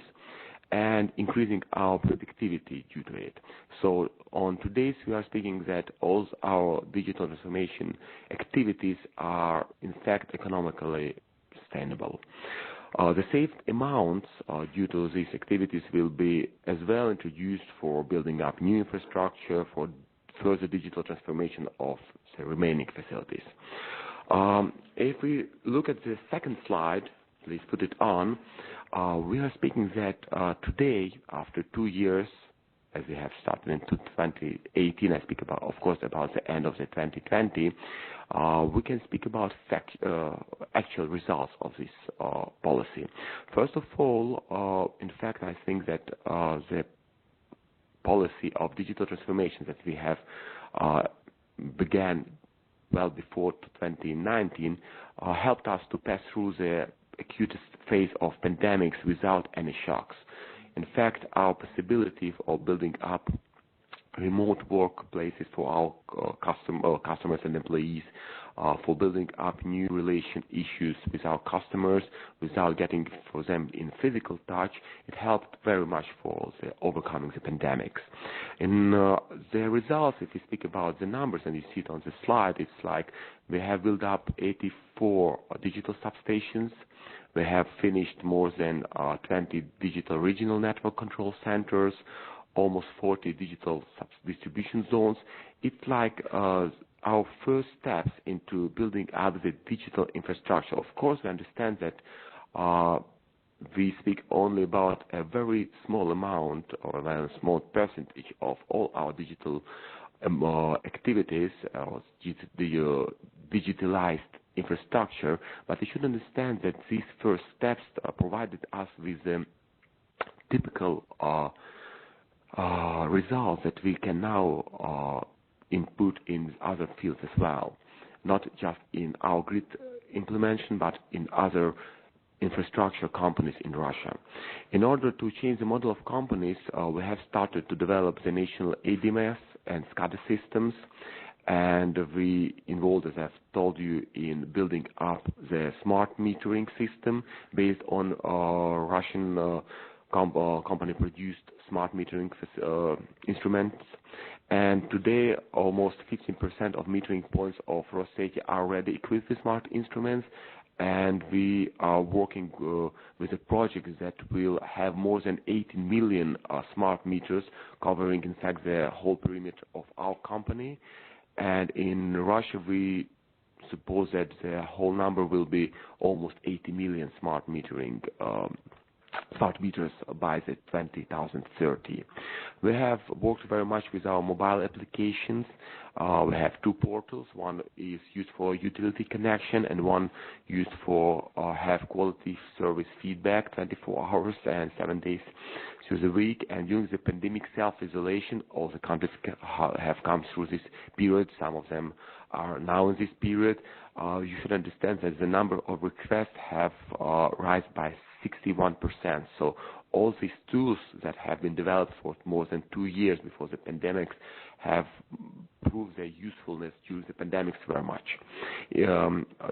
and increasing our productivity due to it. So on today's, we are speaking that all our digital transformation activities are in fact economically sustainable. The saved amounts due to these activities will be as well introduced for building up new infrastructure for further digital transformation of the remaining facilities. If we look at the second slide, please put it on. We are speaking that today, after 2 years, as we have started in 2018, I speak about, of course, about the end of the 2020, we can speak about actual results of this policy. First of all, in fact, I think that the policy of digital transformation that we have began well before 2019 helped us to pass through the acutest phase of pandemics without any shocks. In fact, our possibility of building up remote workplaces for our customers and employees, for building up new relation issues with our customers without getting for them in physical touch, it helped very much for the overcoming the pandemics. In the results, if you speak about the numbers and you see it on the slide, it's like we have built up 84 digital substations. We have finished more than 20 digital regional network control centers, almost 40 digital distribution zones. It's like our first steps into building up the digital infrastructure. Of course, we understand that we speak only about a very small amount or a small percentage of all our digital activities, the digitalized infrastructure, but we should understand that these first steps provided us with typical results that we can now input in other fields as well, not just in our grid implementation, but in other infrastructure companies in Russia. In order to change the model of companies, we have started to develop the national ADMS and SCADA systems, and we involved, as I've told you, in building up the smart metering system based on Russian company-produced smart metering instruments. And today, almost 15% of metering points of Rosseti are already equipped with smart instruments, and we are working with a project that will have more than 18 million smart meters covering, in fact, the whole perimeter of our company. And in Russia, we suppose that the whole number will be almost 80 million smart meters by the 2030. We have worked very much with our mobile applications. We have two portals. One is used for utility connection, and one used for have quality service feedback 24 hours and 7 days through the week. And during the pandemic self-isolation, all the countries have come through this period. Some of them are now in this period. You should understand that the number of requests have risen by 61%. So all these tools that have been developed for more than 2 years before the pandemic have proved their usefulness during the pandemics very much.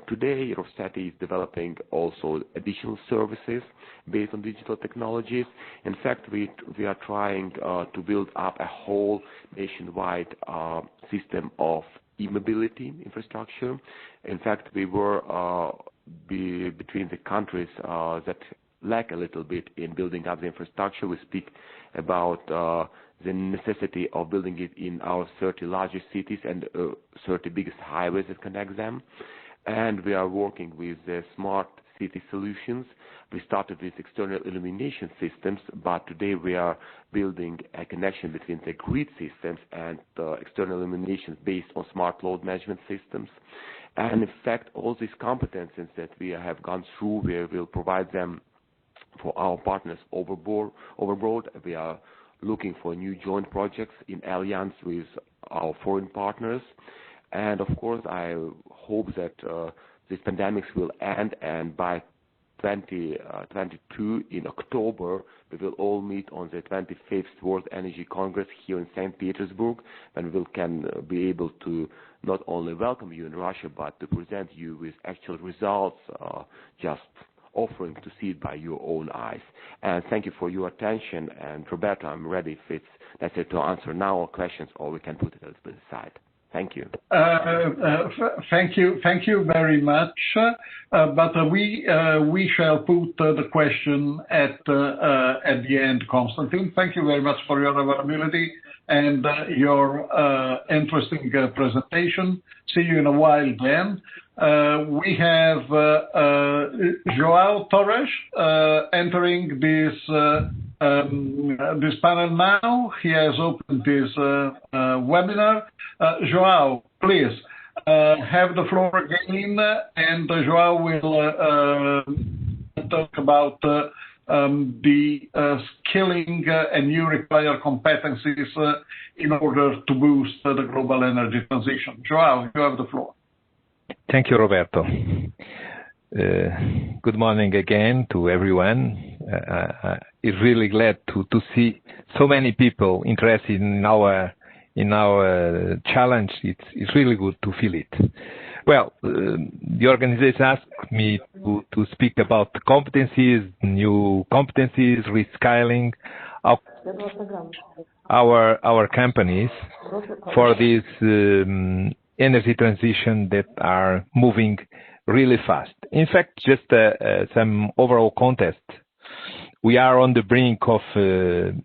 Today, Rosseti is developing also additional services based on digital technologies. In fact, we are trying to build up a whole nationwide system of e-mobility infrastructure. In fact, we were between the countries that lack a little bit in building up the infrastructure. We speak about the necessity of building it in our 30 largest cities and 30 biggest highways that connect them. And we are working with the smart city solutions. We started with external illumination systems, but today we are building a connection between the grid systems and external illumination based on smart load management systems. And in fact, all these competencies that we have gone through, we will provide them for our partners overboard. We are looking for new joint projects in alliance with our foreign partners. And of course, I hope that this pandemic will end, and by 2022 in October, we will all meet on the 25th World Energy Congress here in St. Petersburg, and we can be able to not only welcome you in Russia, but to present you with actual results, just offering to see it by your own eyes. And thank you for your attention. And Roberto, I'm ready if it's necessary to answer now or questions, or we can put it a little bit aside. Thank you. Thank you very much. But we shall put the question at the end, Konstantin. Thank you very much for your availability and your interesting presentation. See you in a while then. We have João Torres entering this panel now. He has opened this webinar. João, please have the floor again, and João will talk about the skilling and new required competencies in order to boost the global energy transition. João, you have the floor. Thank you, Roberto. Good morning again to everyone. I'm really glad to see so many people interested in our challenge. It's really good to feel it. Well, the organization asked me to speak about competencies, new competencies, reskilling our companies for this energy transition that are moving really fast. In fact, just some overall context. We are on the brink of an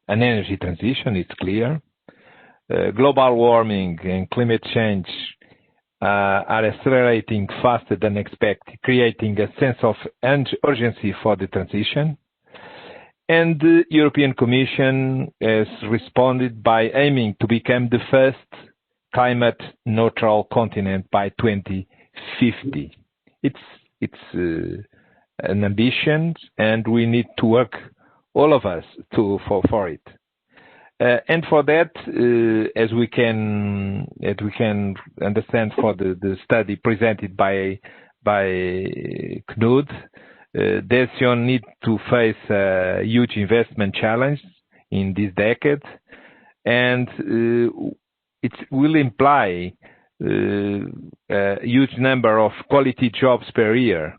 energy transition, it's clear. Global warming and climate change are accelerating faster than expected, creating a sense of urgency for the transition. And the European Commission has responded by aiming to become the first climate neutral continent by 2050. It's an ambition, and we need to work, all of us, for it. And for that, as we can understand for the study presented by Knud, DSO need to face a huge investment challenge in this decade, and it will imply a huge number of quality jobs per year,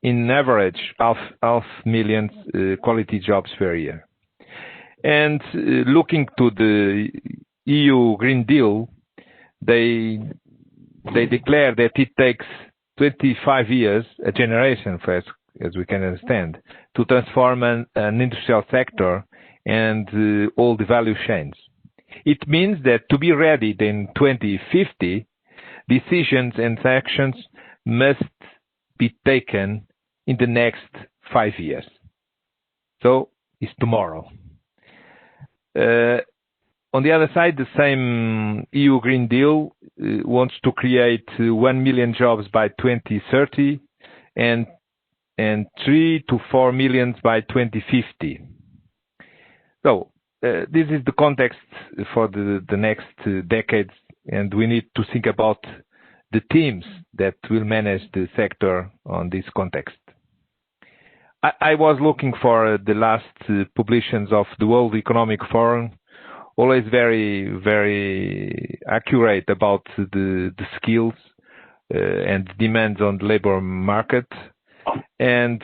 in average half million quality jobs per year. And looking to the EU Green Deal, they declare that it takes 25 years, a generation first, as we can understand, to transform an industrial sector and all the value chains. It means that to be ready in 2050, decisions and actions must be taken in the next 5 years. So it's tomorrow. On the other side, the same EU Green Deal wants to create 1 million jobs by 2030 and 3 to 4 million by 2050. So this is the context for the next decades, and we need to think about the teams that will manage the sector on this context. I was looking for the last publications of the World Economic Forum, always very, very accurate about the skills and demands on the labor market. And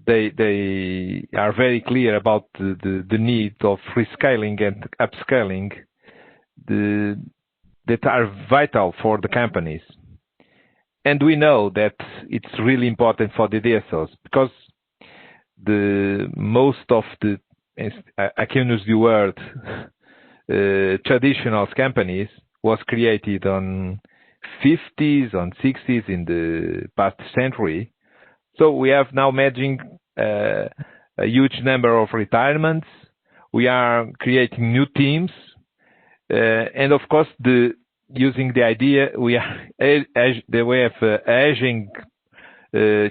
they are very clear about the need of reskilling and upskilling that are vital for the companies. And we know that it's really important for the DSOs because most of the, I can use the word, traditional companies was created on 50s, on 60s in the past century. So we have now managing a huge number of retirements. We are creating new teams. And of course, using the idea, we have aging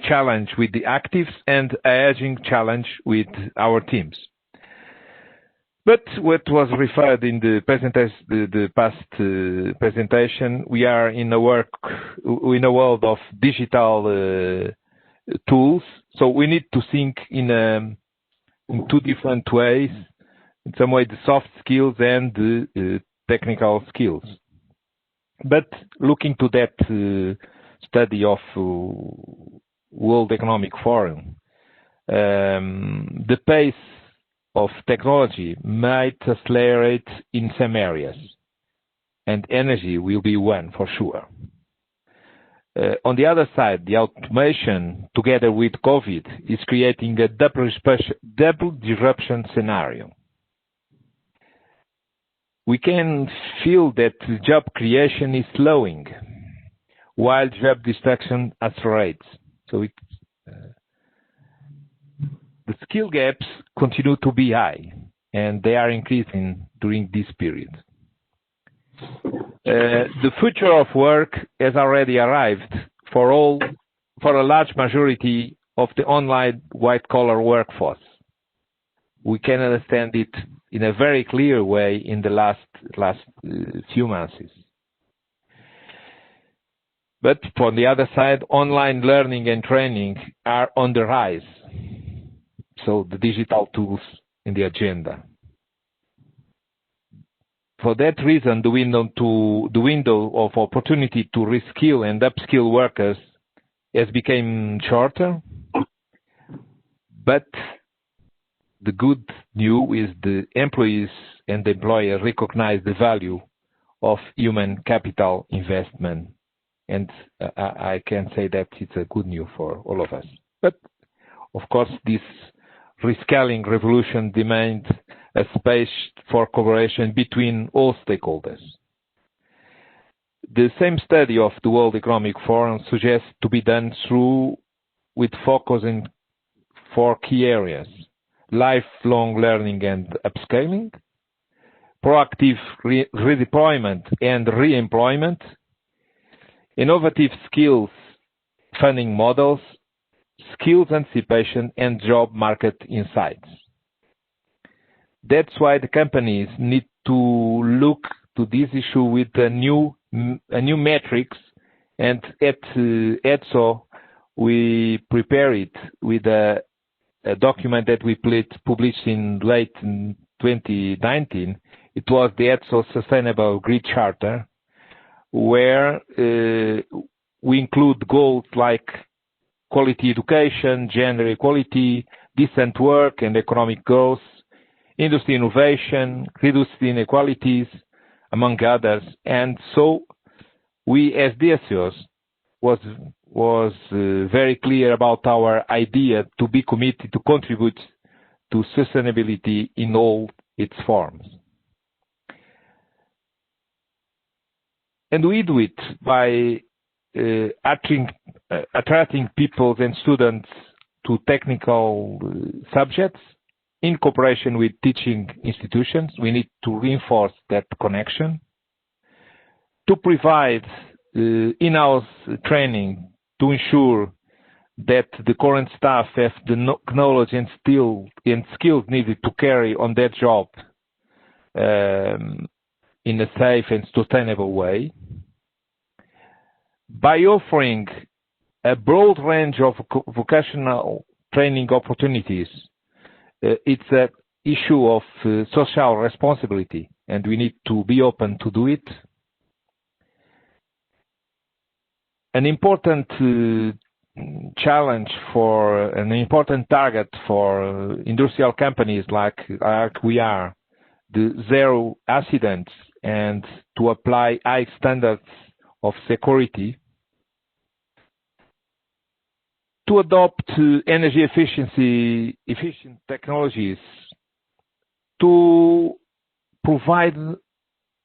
challenge with the actives and aging challenge with our teams. But what was referred in the past presentation, we are in a world of digital tools. So we need to think in two different ways. In some way, the soft skills and the technical skills. But looking to that study of World Economic Forum, the pace of technology might accelerate in some areas, and energy will be one for sure. On the other side, the automation, together with COVID, is creating a double disruption scenario. We can feel that job creation is slowing, while job destruction accelerates. So the skill gaps continue to be high, and they are increasing during this period. The future of work has already arrived for a large majority of the online white-collar workforce. We can understand it in a very clear way in the last few months. But from the other side, online learning and training are on the rise. So the digital tools in the agenda. For that reason, the window of opportunity to reskill and upskill workers has become shorter. But the good news is the employees and the employer recognize the value of human capital investment. And I can say that it's a good news for all of us. But of course, this reskilling revolution demands a space for cooperation between all stakeholders. The same study of the World Economic Forum suggests to be done with focus in 4 key areas: lifelong learning and upscaling, proactive redeployment and re-employment, innovative skills funding models, skills anticipation, and job market insights. That's why the companies need to look to this issue with a new metrics, and at E.DSO we prepare it with a document that we published in late 2019. It was the E.DSO Sustainable Grid Charter, where we include goals like quality education, gender equality, decent work and economic growth, industry innovation, reduced inequalities, among others. And so we as DSOs was very clear about our idea to be committed to contribute to sustainability in all its forms. And we do it by attracting people and students to technical subjects in cooperation with teaching institutions. We need to reinforce that connection, to provide in-house training to ensure that the current staff have the knowledge and skills needed to carry on their job in a safe and sustainable way, by offering a broad range of vocational training opportunities. It's an issue of social responsibility, and we need to be open to do it. An important challenge for an important target for industrial companies like we are, the zero accidents, and to apply high standards of security, to adopt energy efficient technologies, to provide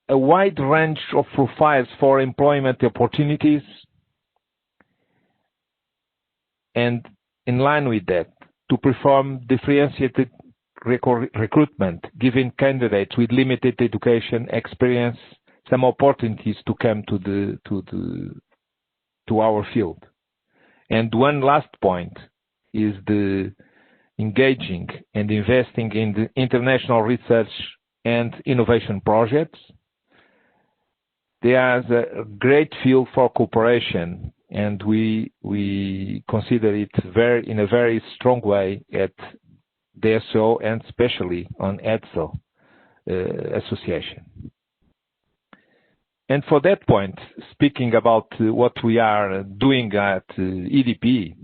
a wide range of profiles for employment opportunities, and in line with that, to perform differentiated recruitment, giving candidates with limited education experience some opportunities to come to our field. And one last point is the engaging and investing in the international research and innovation projects. There's a great field for cooperation, and we consider it in a very strong way at DSO and especially on E.DSO association. And for that point, speaking about what we are doing at EDP,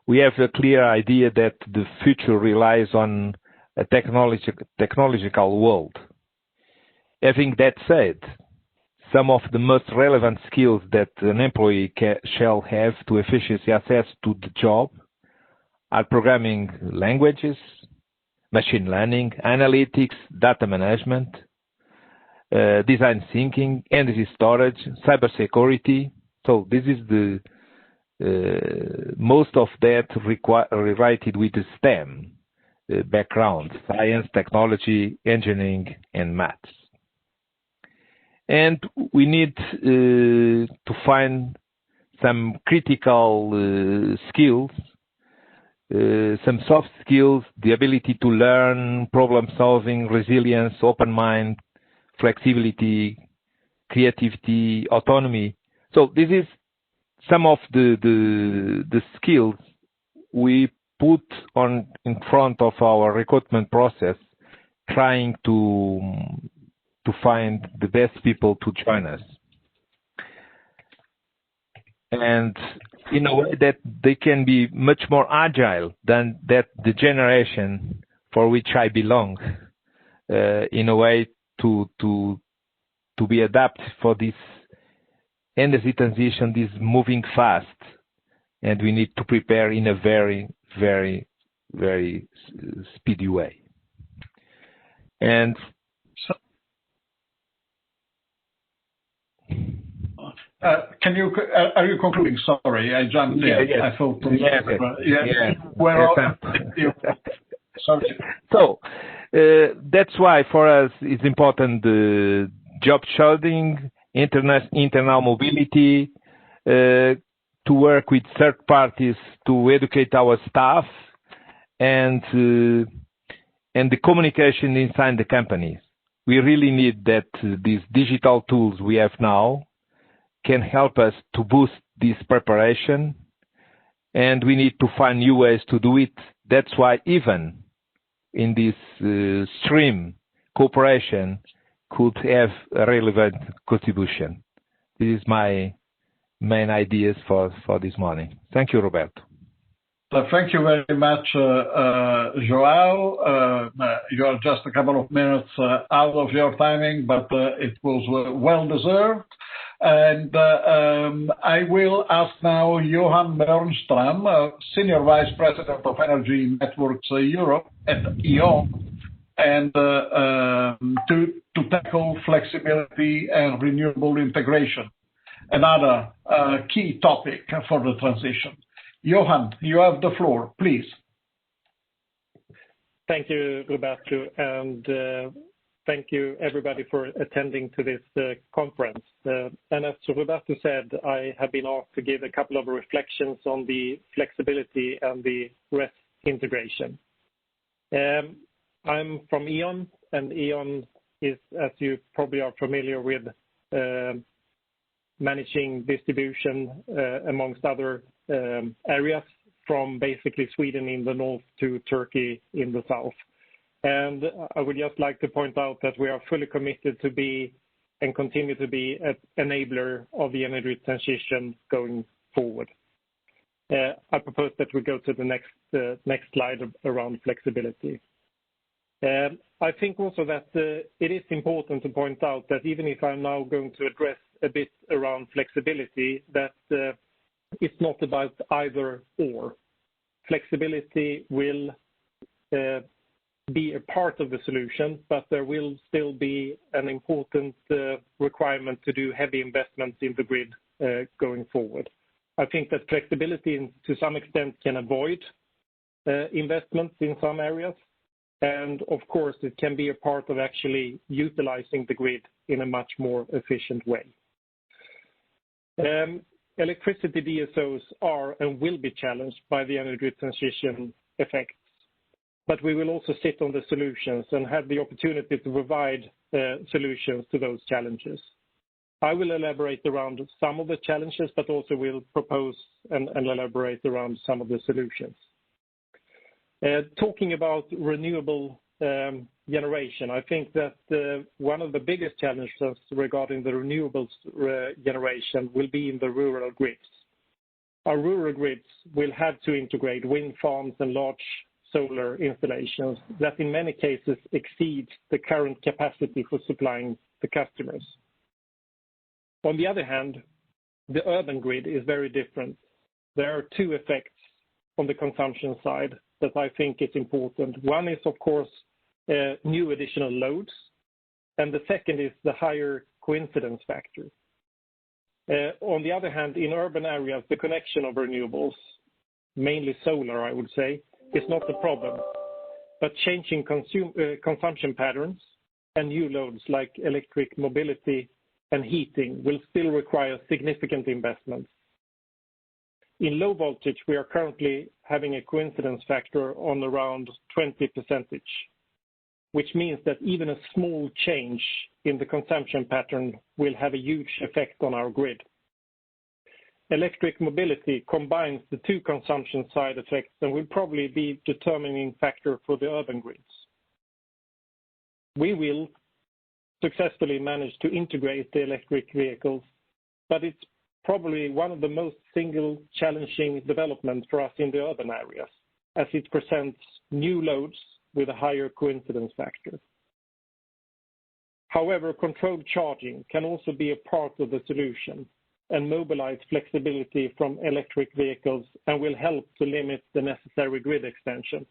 we have a clear idea that the future relies on a technological world. Having that said, some of the most relevant skills that an employee shall have to efficiently access to the job are programming languages, machine learning, analytics, data management, design thinking, energy storage, cybersecurity. So this is the most of that related with the STEM background: science, technology, engineering, and maths. And we need to find some critical skills, some soft skills, the ability to learn, problem solving, resilience, open mind, flexibility, creativity, autonomy. So this is some of the skills we put on in front of our recruitment process, trying to find the best people to join us, and in a way that they can be much more agile than that the generation for which I belong, in a way to be adapted for this energy transition, this moving fast, and we need to prepare in a very, very, very speedy way. And are you concluding? Sorry, I jumped in. Yes. I thought. Yes. Sorry. So that's why for us it's important the job shadowing, internal mobility, to work with third parties to educate our staff, and the communication inside the companies. We really need that these digital tools we have now can help us to boost this preparation, and we need to find new ways to do it. That's why even in this stream, cooperation could have a relevant contribution. This is my main ideas for this morning. Thank you, Roberto. Thank you very much, Joao. You are just a couple of minutes out of your timing, but it was well deserved. And I will ask now Johan Bernström, Senior Vice President of Energy Networks Europe at E.ON, and to tackle flexibility and renewable integration, another key topic for the transition. Johan, you have the floor, please. Thank you, Roberto, and thank you everybody for attending to this conference. And as Roberto said, I have been asked to give a couple of reflections on the flexibility and the RES integration. I'm from E.ON, and E.ON is, as you probably are familiar with, managing distribution amongst other areas from basically Sweden in the north to Turkey in the south. And I would just like to point out that we are fully committed to be and continue to be an enabler of the energy transition going forward. I propose that we go to the next slide around flexibility. I think also that it is important to point out that even if I'm now going to address a bit around flexibility, that it's not about either or. Flexibility will be a part of the solution, but there will still be an important requirement to do heavy investments in the grid going forward. I think that flexibility to some extent can avoid investments in some areas, and of course it can be a part of actually utilizing the grid in a much more efficient way. Electricity DSOs are and will be challenged by the energy transition effects, but we will also sit on the solutions and have the opportunity to provide solutions to those challenges. I will elaborate around some of the challenges, but also will propose and elaborate around some of the solutions. Talking about renewable generation, I think that one of the biggest challenges regarding the renewables generation will be in the rural grids. Our rural grids will have to integrate wind farms and large solar installations that in many cases exceed the current capacity for supplying the customers. On the other hand, the urban grid is very different. There are two effects on the consumption side that I think is important. One is, of course, new additional loads, and the second is the higher coincidence factor. On the other hand, in urban areas, the connection of renewables, mainly solar, I would say, is not the problem, but changing consumption patterns and new loads like electric mobility and heating will still require significant investments. In low voltage, we are currently having a coincidence factor on around 20%, which means that even a small change in the consumption pattern will have a huge effect on our grid. electric mobility combines the two consumption side effects and will probably be determining factor for the urban grids. We will successfully manage to integrate the electric vehicles, but it's probably one of the most single challenging developments for us in the urban areas, as it presents new loads with a higher coincidence factor. However, controlled charging can also be a part of the solution and mobilize flexibility from electric vehicles and will help to limit the necessary grid extension.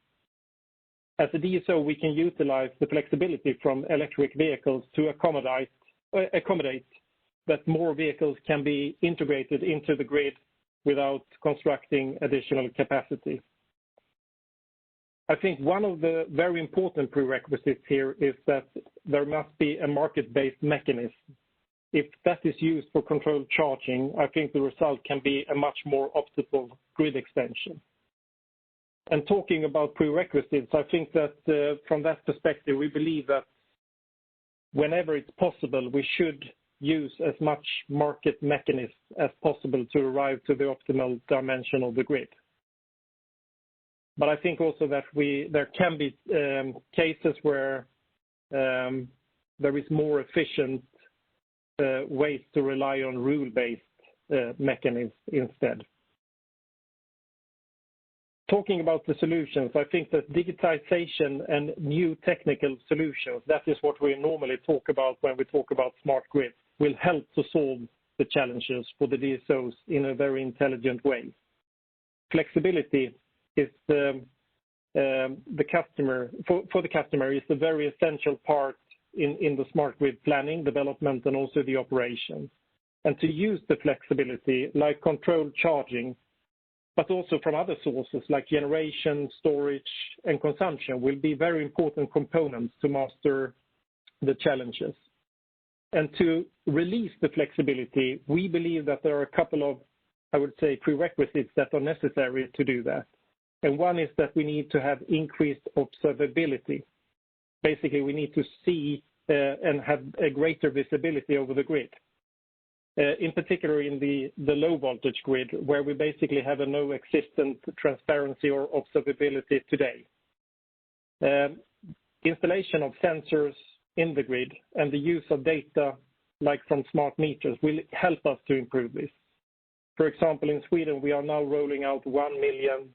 As a DSO, we can utilize the flexibility from electric vehicles to accommodate that more vehicles can be integrated into the grid without constructing additional capacity. I think one of the very important prerequisites here is that there must be a market-based mechanism. If that is used for controlled charging, I think the result can be a much more optimal grid extension. And talking about prerequisites, I think that from that perspective, we believe that whenever it's possible, we should use as much market mechanism as possible to arrive to the optimal dimension of the grid. But I think also that there can be cases where there is more efficient ways to rely on rule-based mechanisms instead. Talking about the solutions, I think that digitization and new technical solutions, that is what we normally talk about when we talk about smart grids, will help to solve the challenges for the DSOs in a very intelligent way. Flexibility is the customer, for the customer, is a very essential part in the smart grid planning, development, and also the operations. And to use the flexibility like controlled charging, but also from other sources like generation, storage, and consumption will be very important components to master the challenges. And to release the flexibility, we believe that there are a couple of, I would say, prerequisites that are necessary to do that. And one is that we need to have increased observability. Basically, we need to see and have a greater visibility over the grid. In particular in the low voltage grid, where we basically have a no existent transparency or observability today. Installation of sensors in the grid and the use of data like from smart meters will help us to improve this. For example, in Sweden, we are now rolling out 1 million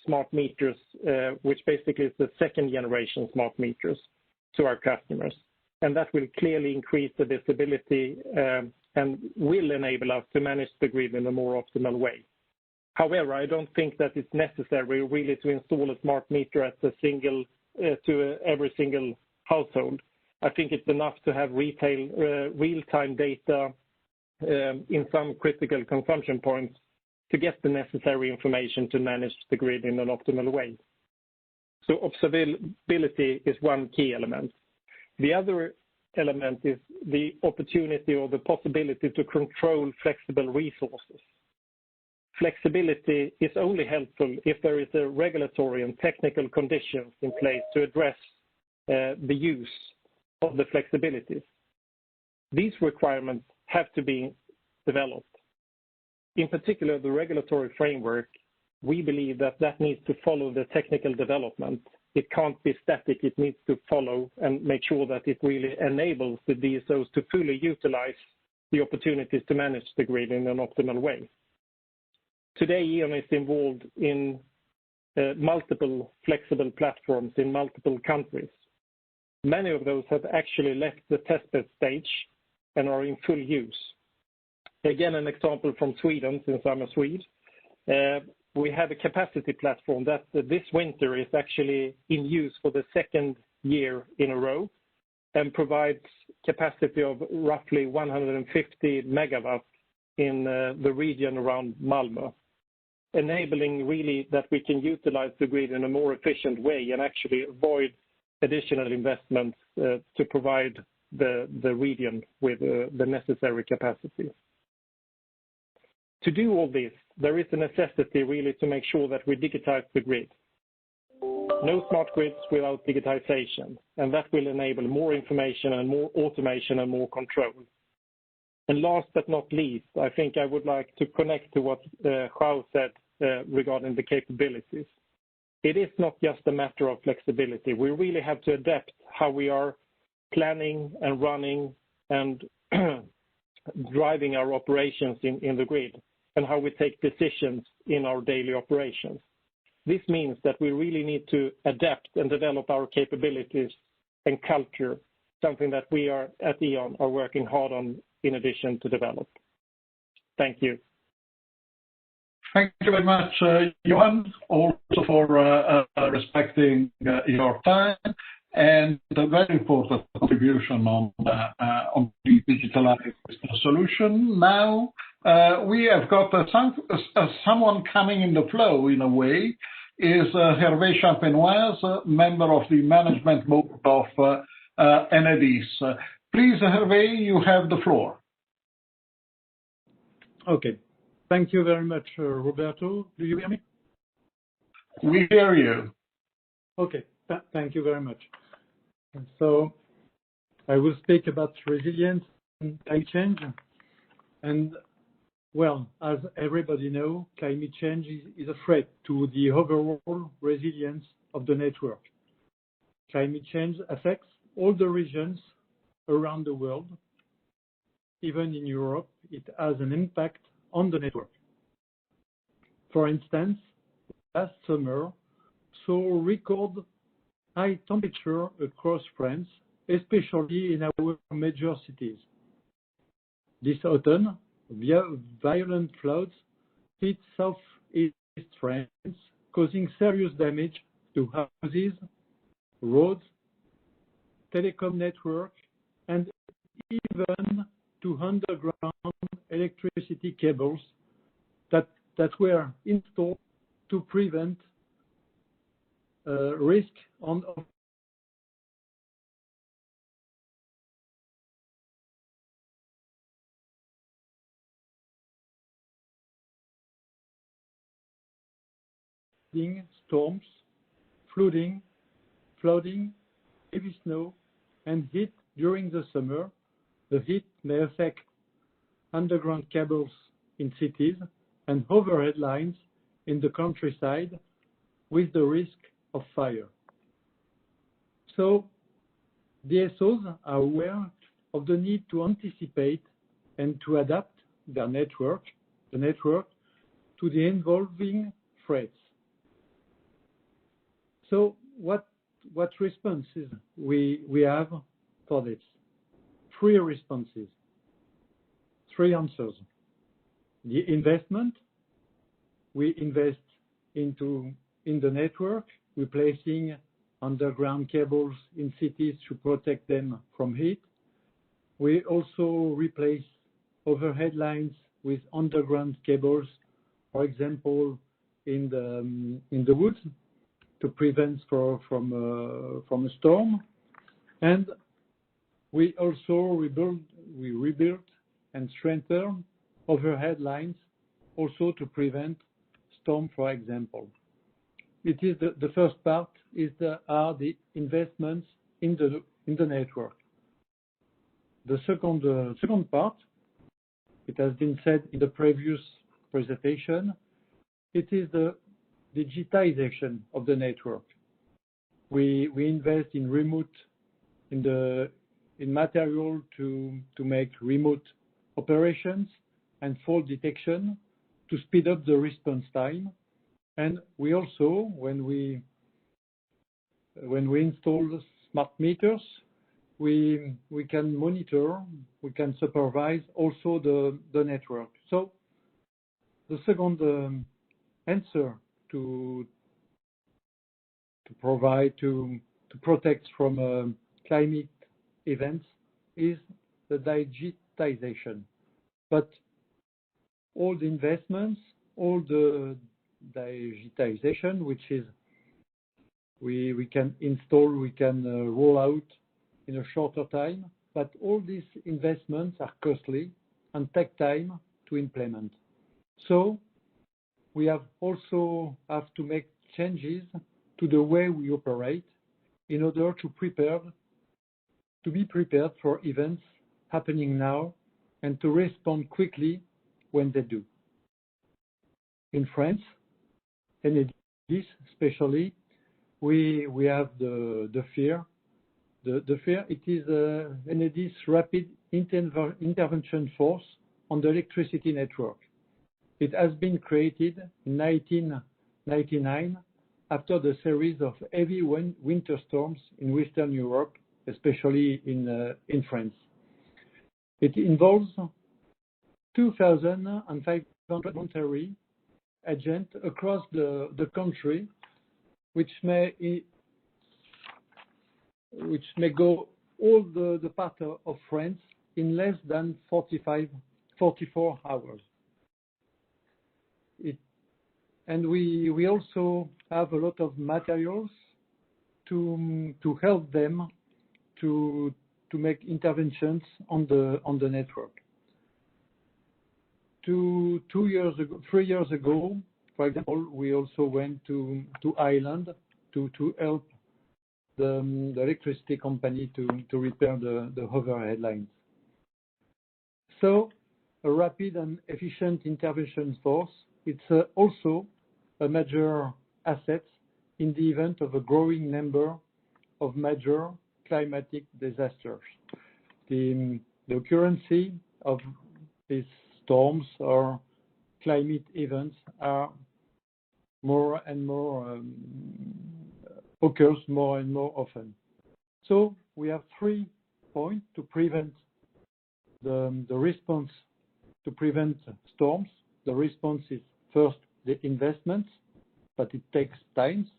smart meters, which basically is the second generation smart meters to our customers. And that will clearly increase the visibility and will enable us to manage the grid in a more optimal way. However, I don't think that it's necessary really to install a smart meter at a single to every single household. I think it's enough to have real-time data in some critical consumption points to get the necessary information to manage the grid in an optimal way. So observability is one key element. The other element is the opportunity or the possibility to control flexible resources. Flexibility is only helpful if there is a regulatory and technical conditions in place to address the use of the flexibilities. These requirements have to be developed. In particular, the regulatory framework, we believe that that needs to follow the technical development. It can't be static. It needs to follow and make sure that it really enables the DSOs to fully utilize the opportunities to manage the grid in an optimal way. Today, E.ON is involved in multiple flexible platforms in multiple countries. Many of those have actually left the testbed stage and are in full use. Again, an example from Sweden, since I'm a Swede. We have a capacity platform that this winter is actually in use for the second year in a row and provides capacity of roughly 150 megawatts in the region around Malmö, enabling really that we can utilize the grid in a more efficient way and actually avoid additional investments to provide the region with the necessary capacity. To do all this, there is a necessity really to make sure that we digitize the grid. No smart grids without digitization, and that will enable more information and more automation and more control. And last but not least, I think I would like to connect to what João said regarding the capabilities. It is not just a matter of flexibility. We really have to adapt how we are planning and running and driving our operations in the grid and how we take decisions in our daily operations. This means that we really need to adapt and develop our capabilities and culture, something that we are at E.ON are working hard on in addition to develop. Thank you. Thank you very much, Johan, also for respecting your time and a very important contribution on the digitalized solution. Now, we have got someone coming in the flow in a way, is Hervé Champenoise, member of the management board of Enedis. Please, Hervé, you have the floor. Okay. Thank you very much, Roberto. Do you hear me? We hear you. Okay. Thank you very much. So I will speak about resilience and climate change. And, well, as everybody knows, climate change is a threat to the overall resilience of the network. Climate change affects all the regions around the world. Even in Europe, it has an impact on the network. For instance, last summer saw record high temperature across France, especially in our major cities. This autumn, violent floods hit southeast France, causing serious damage to houses, roads, telecom network, and even to underground electricity cables that were installed to prevent risk on storms, flooding, heavy snow, and heat during the summer. The heat may affect underground cables in cities and overhead lines in the countryside with the risk of fire. So DSOs are aware of the need to anticipate and to adapt the network to the evolving threats. So what responses we have for this? 3 responses, 3 answers. The investment, we invest in the network, replacing underground cables in cities to protect them from heat. We also replace overhead lines with underground cables, for example, in the woods, to prevent from a storm. And we also rebuild and strengthen overhead lines, also to prevent storm, for example. It is the first part are the investments in the network. The second part, it has been said in the previous presentation, it is the digitization of the network. We invest in material to make remote operations and fault detection to speed up the response time. And we also, when we install smart meters, we can monitor, we can supervise also the network. So the second answer to provide to protect from climate events is the digitization. But all the investments, all the digitization, which is we can install, we can roll out in a shorter time, but all these investments are costly and take time to implement. So we also have to make changes to the way we operate in order to be prepared for events happening now and to respond quickly when they do. In France, Enedis especially, we have the FEAR. The FEAR, it is Enedis Rapid Intervention Force on the electricity network. It has been created in 1999 after the series of heavy winter storms in Western Europe, especially in France. It involves 2,500 voluntary agents across the country, which may go all the part of France in less than 44 hours. And we also have a lot of materials to help them to make interventions on the network. 3 years ago, for example, we also went to Ireland to help the electricity company to repair the overhead lines. So a rapid and efficient intervention force, it's also a major asset in the event of a growing number of major climatic disasters. The occurrence of these storms or climate events are more and more occurs more and more often. So we have 3 points to prevent the response to prevent storms. The response is first the investments, but it takes time,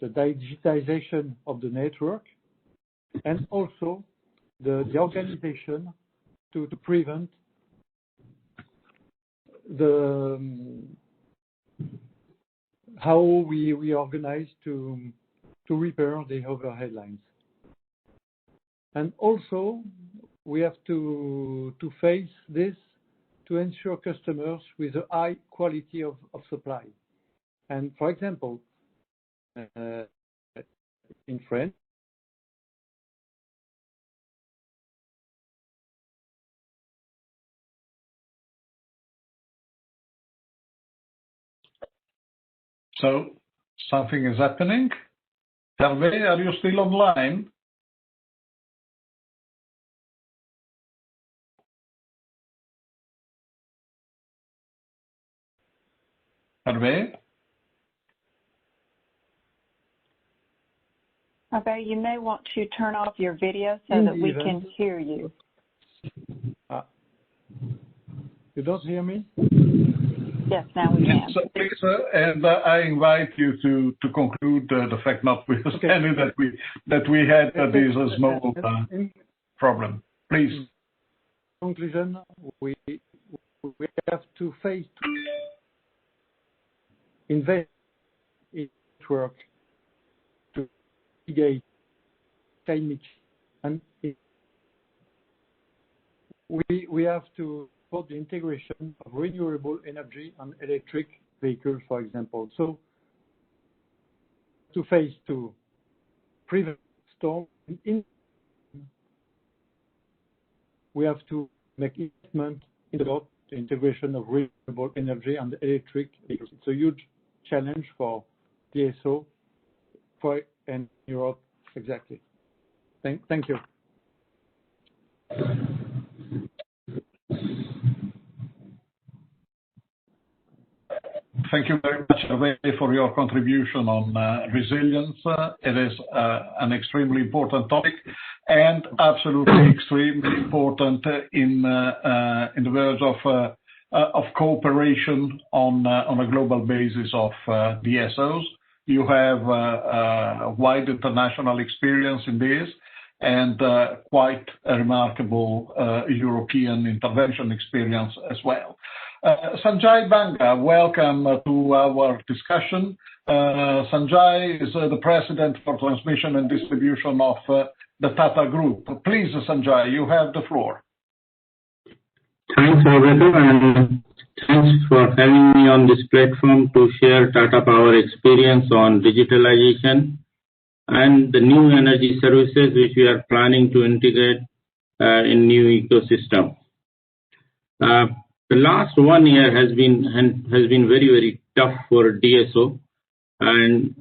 the digitization of the network, and also the organization to prevent how we organize to repair the overhead lines. And also we have to face this to ensure customers with a high quality of supply. And for example, in France, So something is happening. Hervé, are you still online? Hervé? Hervé, you may want to turn off your video so that we can hear you. You don't hear me? Yes, now we can. So please, and I invite you to conclude the fact, notwithstanding that we had this small problem. Please. Conclusion: we have to face invest in network to mitigate climate change, and we have to support the integration of renewable energy and electric vehicles, for example. So to prevent storm, we have to make investment in the integration of renewable energy and electric vehicles. It's a huge challenge for DSO and Europe exactly. Thank you. Thank you very much, Hervé, for your contribution on resilience. It is an extremely important topic and absolutely extremely important in the words of cooperation on a global basis of DSOs. You have wide international experience in this and quite a remarkable European intervention experience as well. Sanjay Banga, welcome to our discussion. Sanjay is the President for Transmission and Distribution of the Tata Group. Please, Sanjay, you have the floor. Thanks, Roberto, and thanks for having me on this platform to share Tata Power experience on digitalization and the new energy services which we are planning to integrate in new ecosystem. The last 1 year has been very, very tough for DSO. And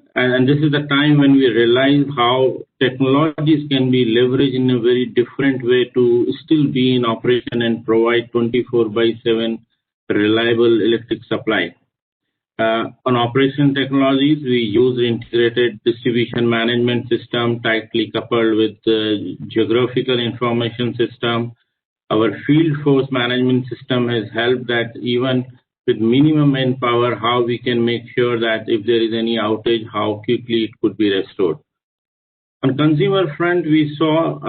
this is the time when we realize how technologies can be leveraged in a very different way to still be in operation and provide 24/7 reliable electric supply. On operation technologies, we use integrated distribution management system tightly coupled with the geographical information system. Our field force management system has helped that even with minimum manpower, how we can make sure that if there is any outage, how quickly it could be restored. On consumer front, we saw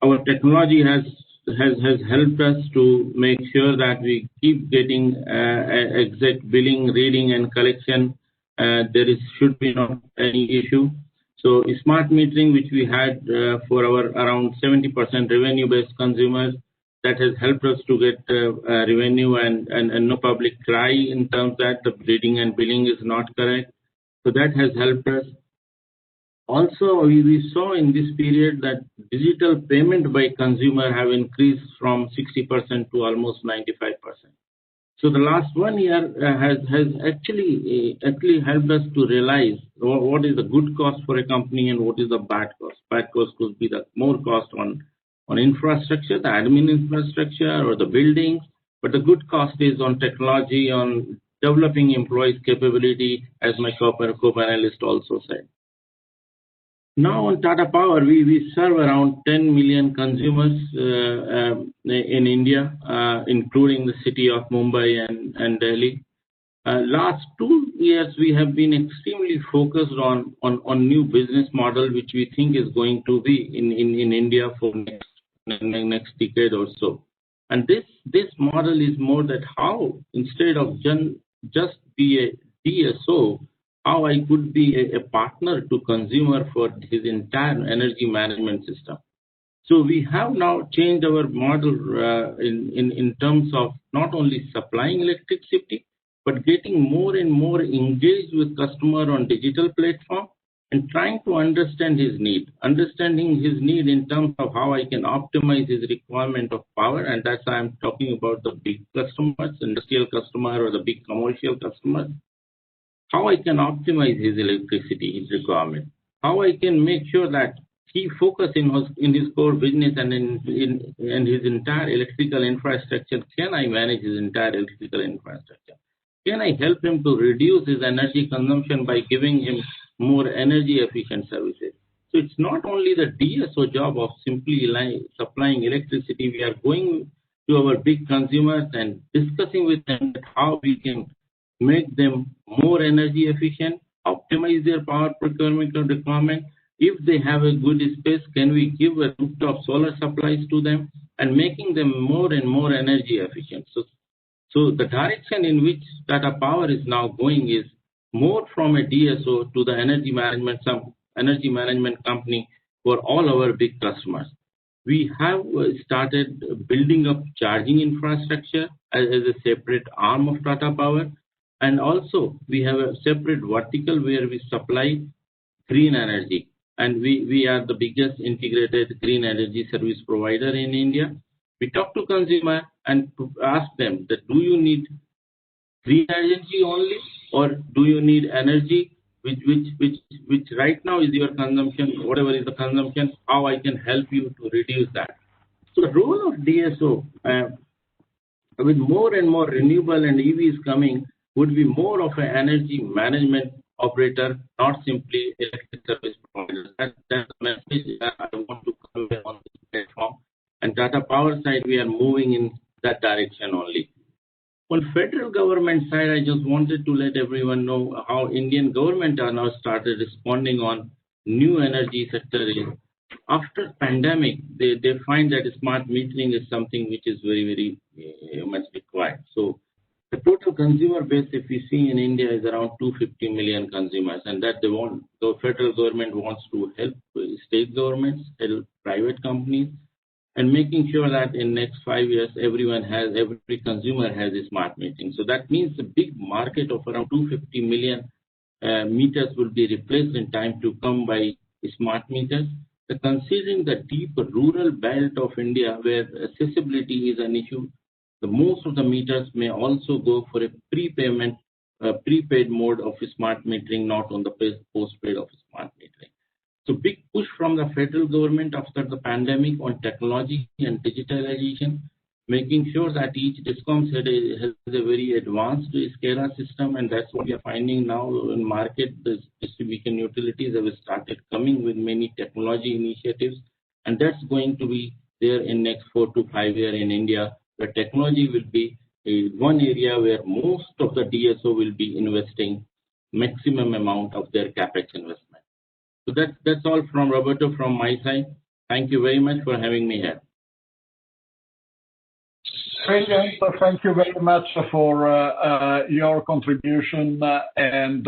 our technology has helped us to make sure that we keep getting exact billing, reading, and collection. Should be not any issue. So smart metering, which we had for our around 70% revenue-based consumers, that has helped us to get revenue and no public cry in terms that the reading and billing is not correct. So that has helped us. Also, we saw in this period that digital payment by consumer have increased from 60% to almost 95%. So the last 1 year has actually helped us to realize what is the good cost for a company and what is the bad cost. Bad cost could be the more cost on infrastructure, the admin infrastructure or the buildings, but the good cost is on technology, on developing employees' capability, as my co-panelist also said. Now on Tata Power, we serve around 10 million consumers in India, including the city of Mumbai and Delhi. Last 2 years, we have been extremely focused on new business model, which we think is going to be in India for next decade or so. And this model is more that how, instead of just be a DSO, how I could be a partner to consumer for his entire energy management system. So we have now changed our model in terms of not only supplying electricity, but getting more and more engaged with customer on digital platform and trying to understand his need, understanding his need in terms of how I can optimize his requirement of power. And that's why I'm talking about the big customers, industrial customer or the big commercial customers. How I can optimize his electricity, his requirement. How I can make sure that he focus in his core business and in his entire electrical infrastructure. Can I manage his entire electrical infrastructure? Can I help him to reduce his energy consumption by giving him more energy efficient services? So it's not only the DSO job of simply supplying electricity. We are going to our big consumers and discussing with them how we can make them more energy efficient, optimize their power procurement requirement. If they have a good space, can we give a rooftop solar supplies to them and making them more and more energy efficient? So the direction in which Tata Power is now going is more from a DSO to the energy management company for all our big customers. We have started building up charging infrastructure as a separate arm of Tata Power. And also we have a separate vertical where we supply green energy. And we are the biggest integrated green energy service provider in India. We talk to consumer and to ask them that do you need green energy only or do you need energy which right now is your consumption, whatever is the consumption, how I can help you to reduce that. So the role of DSO with more and more renewable and EVs coming would be more of an energy management operator, not simply electric service provider. That's the message I want to convey on this platform. And Tata Power side, we are moving in that direction only. On federal government side, I just wanted to let everyone know how Indian government are now started responding on new energy sector. After pandemic, they find that smart metering is something which is very, very much required. So the total consumer base, if we see in India, is around 250 million consumers, and that the federal government wants to help state governments, help private companies, and making sure that in next 5 years, every consumer has a smart metering. So that means a big market of around 250 million meters will be replaced in time to come by smart meters. Considering the deep rural belt of India, where accessibility is an issue, the most of the meters may also go for a prepaid mode of smart metering, not on the postpaid of smart metering. So big push from the federal government after the pandemic on technology and digitalization, making sure that each DISCOM has a very advanced SCADA system, and that's what we are finding now in market. The distribution utilities have started coming with many technology initiatives, and that's going to be there in next 4 to 5 years in India, where technology will be one area where most of the DSO will be investing maximum amount of their capex investment. So that's all from Roberto from my side. Thank you very much for having me here. Brilliant. Thank you very much for your contribution and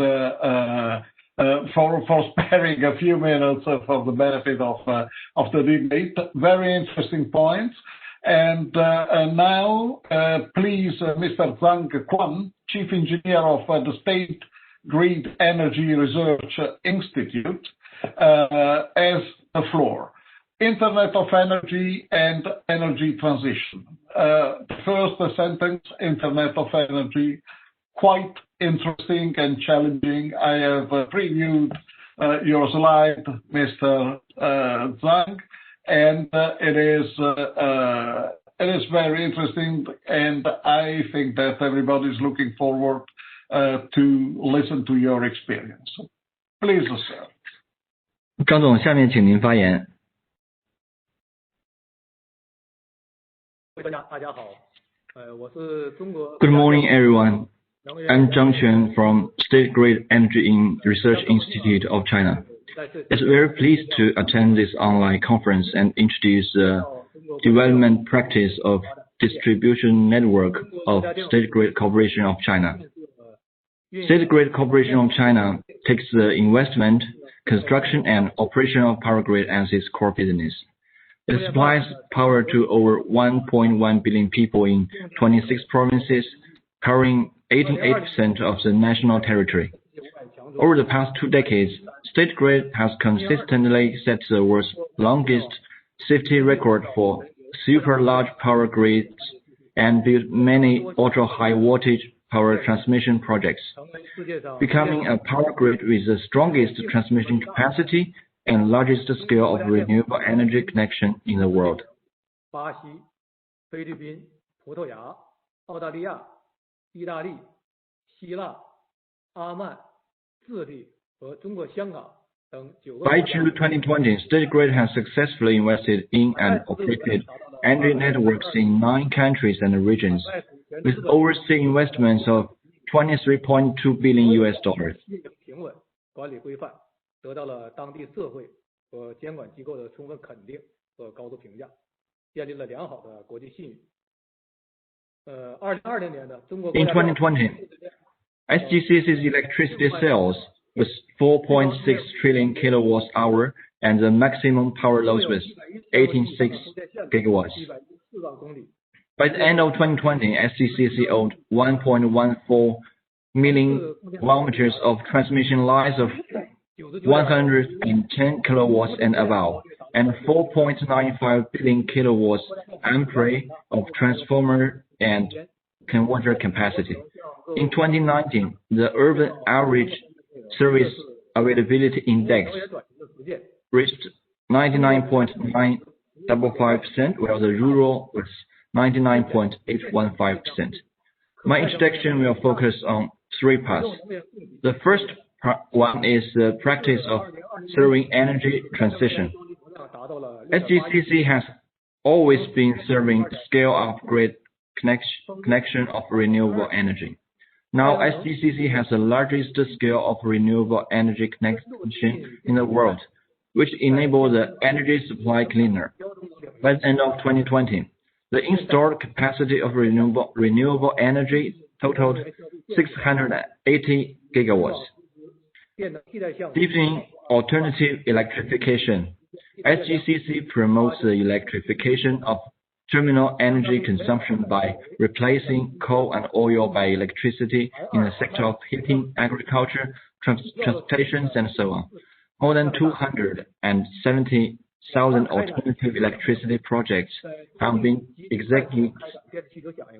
for sparing a few minutes for the benefit of the debate. Very interesting points. And now, please, Mr. Zhang Quan, Chief Engineer of the State Grid Energy Research Institute, has the floor. Internet of Energy and Energy Transition. The first sentence, Internet of Energy, quite interesting and challenging. I have previewed your slide, Mr. Zhang, and it is very interesting, and I think that everybody is looking forward to listen to your experience. Please, sir. 张总，下面请您发言。Good morning, everyone. I'm Zhang Quan from State Grid Energy Research Institute of China. It's very pleased to attend this online conference and introduce the development practice of distribution network of State Grid Corporation of China. State Grid Corporation of China takes the investment, construction, and operation of power grid as its core business. It supplies power to over 1.1 billion people in 26 provinces, covering 88% of the national territory. Over the past 2 decades, State Grid has consistently set the world's longest safety record for super large power grids and built many ultra-high voltage power transmission projects, becoming a power grid with the strongest transmission capacity and largest scale of renewable energy connection in the world. By June 2020, State Grid has successfully invested in and operated energy networks in 9 countries and regions, with overseas investments of $23.2 billion. In 2020, SGCC's electricity sales was 4.6 trillion kilowatts hour, and the maximum power load was 86 gigawatts. By the end of 2020, SGCC owned 1.14 million kilometers of transmission lines of 110 kilowatts and above, and 4.95 billion kilowatts ampere of transformer and converter capacity. In 2019, the urban average service availability index reached 99.955%, while the rural was 99.815%. My introduction will focus on 3 parts. The first one is the practice of serving energy transition. SGCC has always been serving scale-up grid connection of renewable energy. Now, SGCC has the largest scale of renewable energy connection in the world, which enables the energy supply cleaner. By the end of 2020, the installed capacity of renewable energy totaled 680 gigawatts. Deepening alternative electrification, SGCC promotes the electrification of terminal energy consumption by replacing coal and oil by electricity in the sector of heating, agriculture, transportation, and so on. More than 270 alternative electricity projects have been executed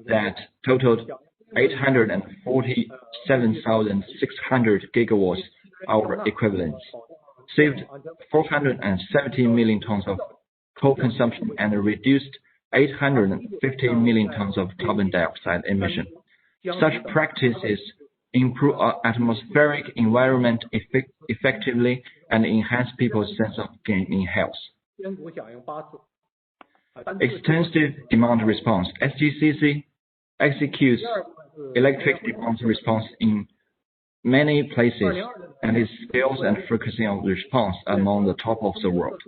that totaled 847,600 gigawatts hour equivalents, saved 470 million tons of coal consumption, and reduced 850 million tons of carbon dioxide emission. Such practices improve our atmospheric environment effectively and enhance people's sense of gain in health. Extensive demand response. SGCC executes electric demand response in many places, and its skills and frequency of response are among the top of the world.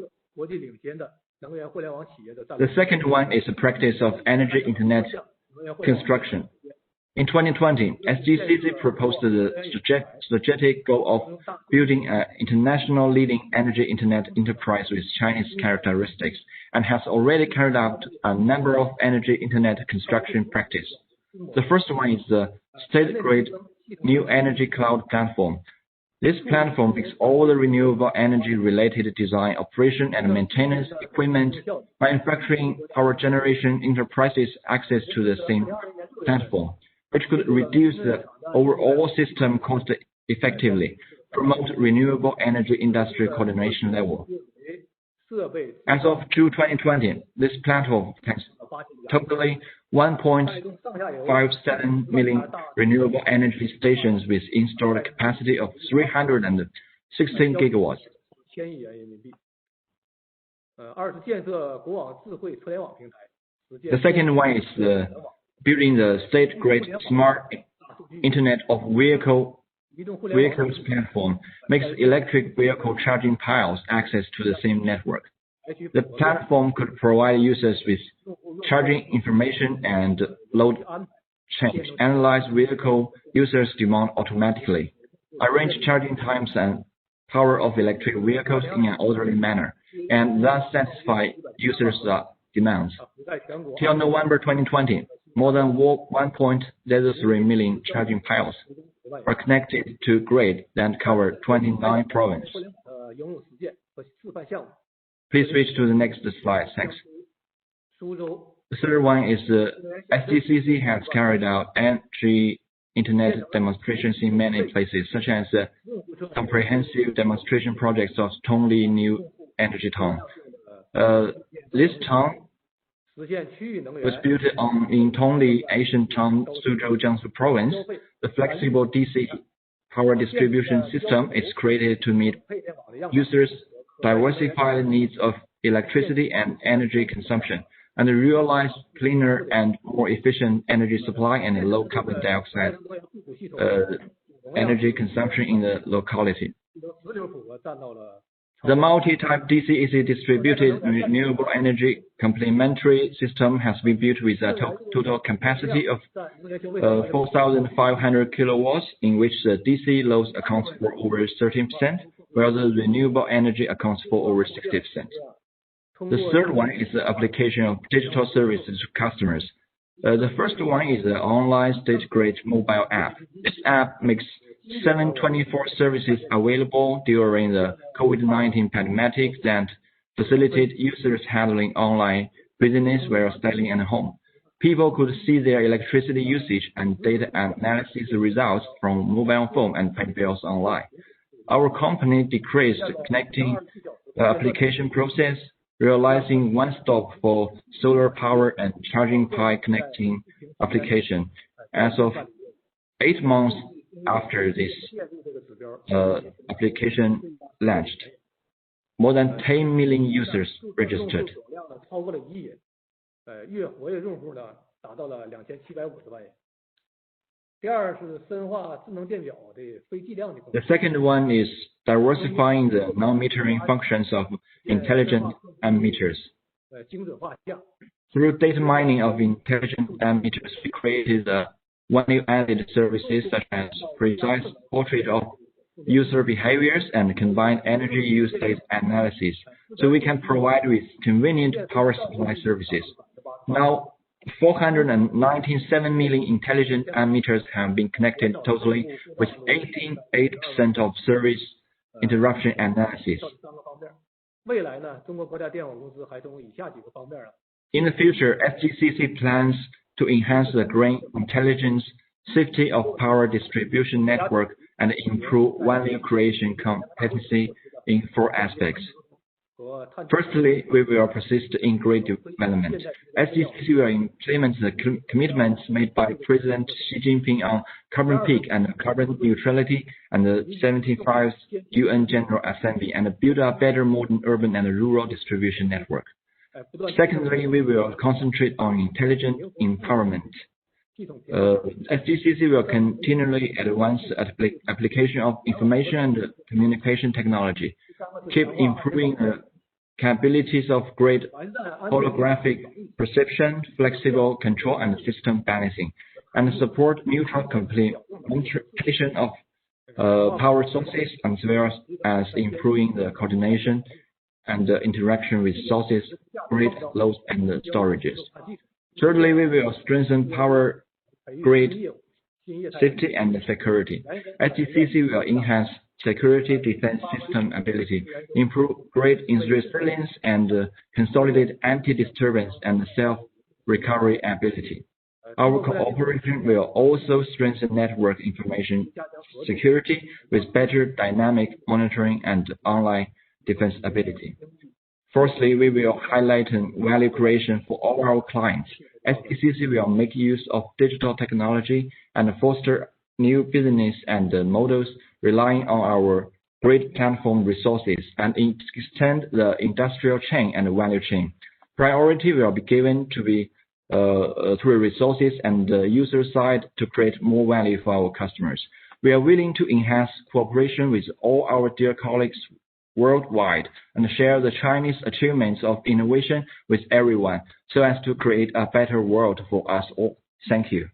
The second one is the practice of energy internet construction. In 2020, SGCC proposed the strategic goal of building an international leading energy internet enterprise with Chinese characteristics, and has already carried out a number of energy internet construction practice. The first one is the state-grade new energy cloud platform. This platform makes all the renewable energy-related design, operation, and maintenance equipment, manufacturing, power generation enterprises access to the same platform, which could reduce the overall system cost effectively, promote renewable energy industry coordination level. As of June 2020, this platform has totally 1.57 million renewable energy stations with installed capacity of 316 gigawatts. The second one is building the state-grade smart Internet of Vehicles platform, makes electric vehicle charging piles access to the same network. The platform could provide users with charging information and load change, analyze vehicle users' demand automatically, arrange charging times and power of electric vehicles in an orderly manner, and thus satisfy users' demands. Till November 2020, more than 1.03 million charging piles are connected to grid that cover 29 provinces. Please switch to the next slide. Thanks. The third one is SGCC has carried out energy internet demonstrations in many places, such as comprehensive demonstration projects of Tongli New Energy Town. This town was built in Tongli Asian Town, Suzhou, Jiangsu Province. The flexible DC power distribution system is created to meet users' diversified needs of electricity and energy consumption, and realize cleaner and more efficient energy supply and low carbon dioxide energy consumption in the locality. The multi-type DC-AC distributed renewable energy complementary system has been built with a total capacity of 4,500 kilowatts, in which the DC loads accounts for over 13%, while the renewable energy accounts for over 60%. The third one is the application of digital services to customers. The first one is the online state-grade mobile app. This app makes 724 services available during the COVID-19 pandemic that facilitate users handling online business while staying at home. People could see their electricity usage and data analysis results from mobile phone and pay bills online. Our company decreased connecting the application process, realizing one-stop for solar power and charging pi connecting application. As of 8 months after this application launched, more than 10 million users registered. The second one is diversifying the non-metering functions of intelligent ammeters. Through data mining of intelligent ammeters, we created value-added services such as precise portrait of user behaviors and combined energy use data analysis, so we can provide with convenient power supply services. Now, 497 million intelligent ammeters have been connected totally, with 88% of service interruption analysis. In the future, SDCC plans to enhance the green intelligence, safety of power distribution network, and improve value creation competency in 4 aspects. Firstly, we will persist in great development. SDCC will implement the commitments made by President Xi Jinping on carbon peak and carbon neutrality and the 75th UN General Assembly and build a better modern urban and rural distribution network. Secondly, we will concentrate on intelligent empowerment. SDCC will continually advance the application of information and communication technology, keep improving the capabilities of great holographic perception, flexible control, and system balancing, and support mutual complementation of power sources, as well as improving the coordination and interaction with sources, grid, loads, and storages. Thirdly, we will strengthen power grid safety and security. SDCC will enhance security defense system ability, improve grid resilience, and consolidate anti-disturbance and self-recovery ability. Our cooperation will also strengthen network information security with better dynamic monitoring and online defense ability. Fourthly, we will highlight value creation for all our clients. SDCC will make use of digital technology and foster new business and models relying on our great platform resources and extend the industrial chain and value chain. Priority will be given to the through resources and the user side to create more value for our customers. We are willing to enhance cooperation with all our dear colleagues worldwide and share the Chinese achievements of innovation with everyone so as to create a better world for us all. Thank you.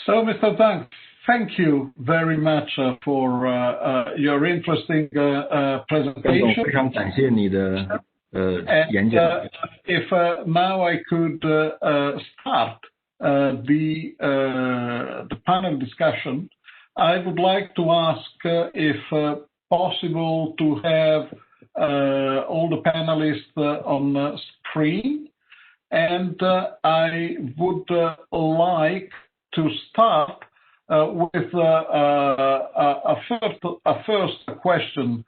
So, Mr. Zhang, thank you very much for your interesting presentation. If now I could start the panel discussion, I would like to ask if possible to have all the panelists on screen, and I would like to start with a first question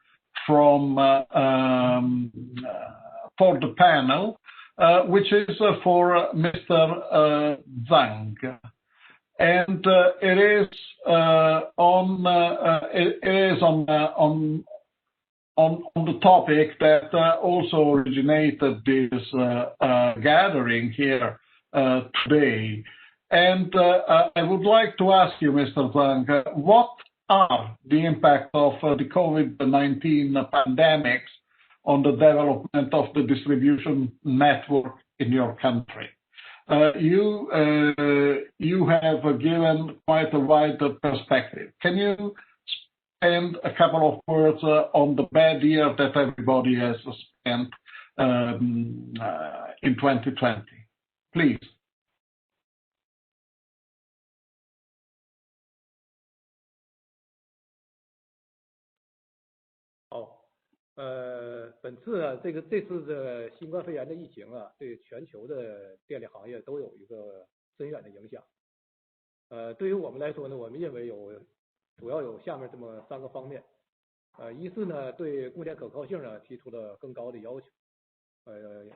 from for the panel, which is for Mr. Zhang. And it is on the topic that also originated this gathering here today. And I would like to ask you, Mr. Zhang, what are the impact of the COVID-19 pandemics on the development of the distribution network in your country? You have given quite a wide perspective. Can you spend a couple of words on the bad year that everybody has spent in 2020? Please.本次呢，这次的新冠肺炎的疫情啊，对全球的电力行业都有一个深远的影响。对于我们来说呢，我们认为主要有下面这么3个方面。一是呢，对供电可靠性呢提出了更高的要求。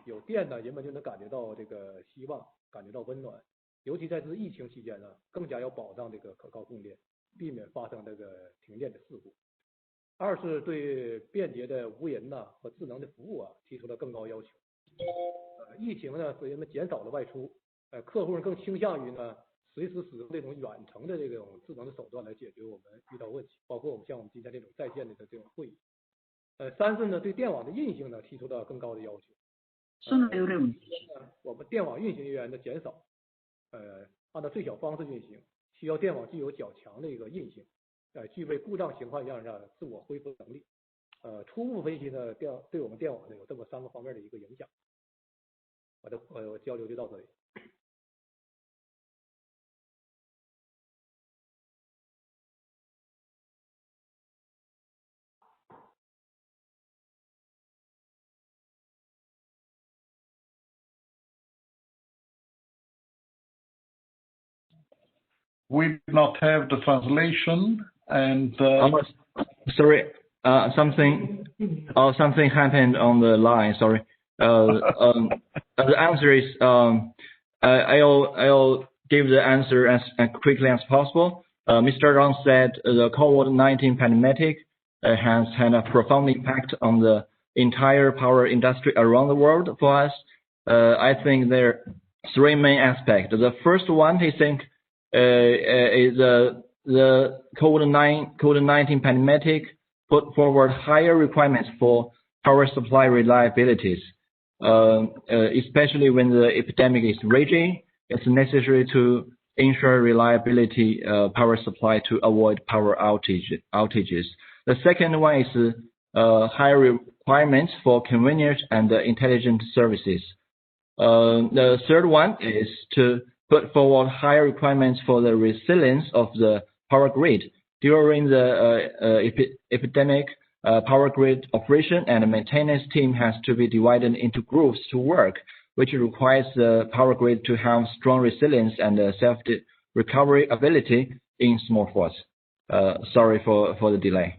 有电呢，人们就能感觉到这个希望，感觉到温暖。尤其在这疫情期间呢，更加要保障这个可靠供电，避免发生这个停电的事故。二是对便捷的无人和智能的服务提出了更高要求。疫情呢使人们减少了外出，客户更倾向于呢随时使用这种远程的这种智能的手段来解决我们遇到问题，包括像我们今天这种在线的这种会议。三是呢对电网的运行呢提出了更高的要求。我们电网运行人员的减少，按照最小方式运行，需要电网具有较强的一个韧性。具备故障情况下的自我恢复能力。初步分析呢，对我们电网呢有这么3个方面的一个影响。我交流就到这里。We did not have the translation, and sorry, something happened on the line. Sorry. The answer is I'll give the answer as quickly as possible. Mr. Rang said the COVID-19 pandemic has had a profound impact on the entire power industry around the world. For us, I think there are three main aspects. The first one, I think, is the COVID-19 pandemic put forward higher requirements for power supply reliabilities, especially when the epidemic is raging. It's necessary to ensure reliability power supply to avoid power outages. The second one is higher requirements for convenient and intelligent services. The third one is to put forward higher requirements for the resilience of the power grid. During the epidemic, power grid operation and maintenance team has to be divided into groups to work, which requires the power grid to have strong resilience and self-recovery ability in small faults. Sorry for the delay.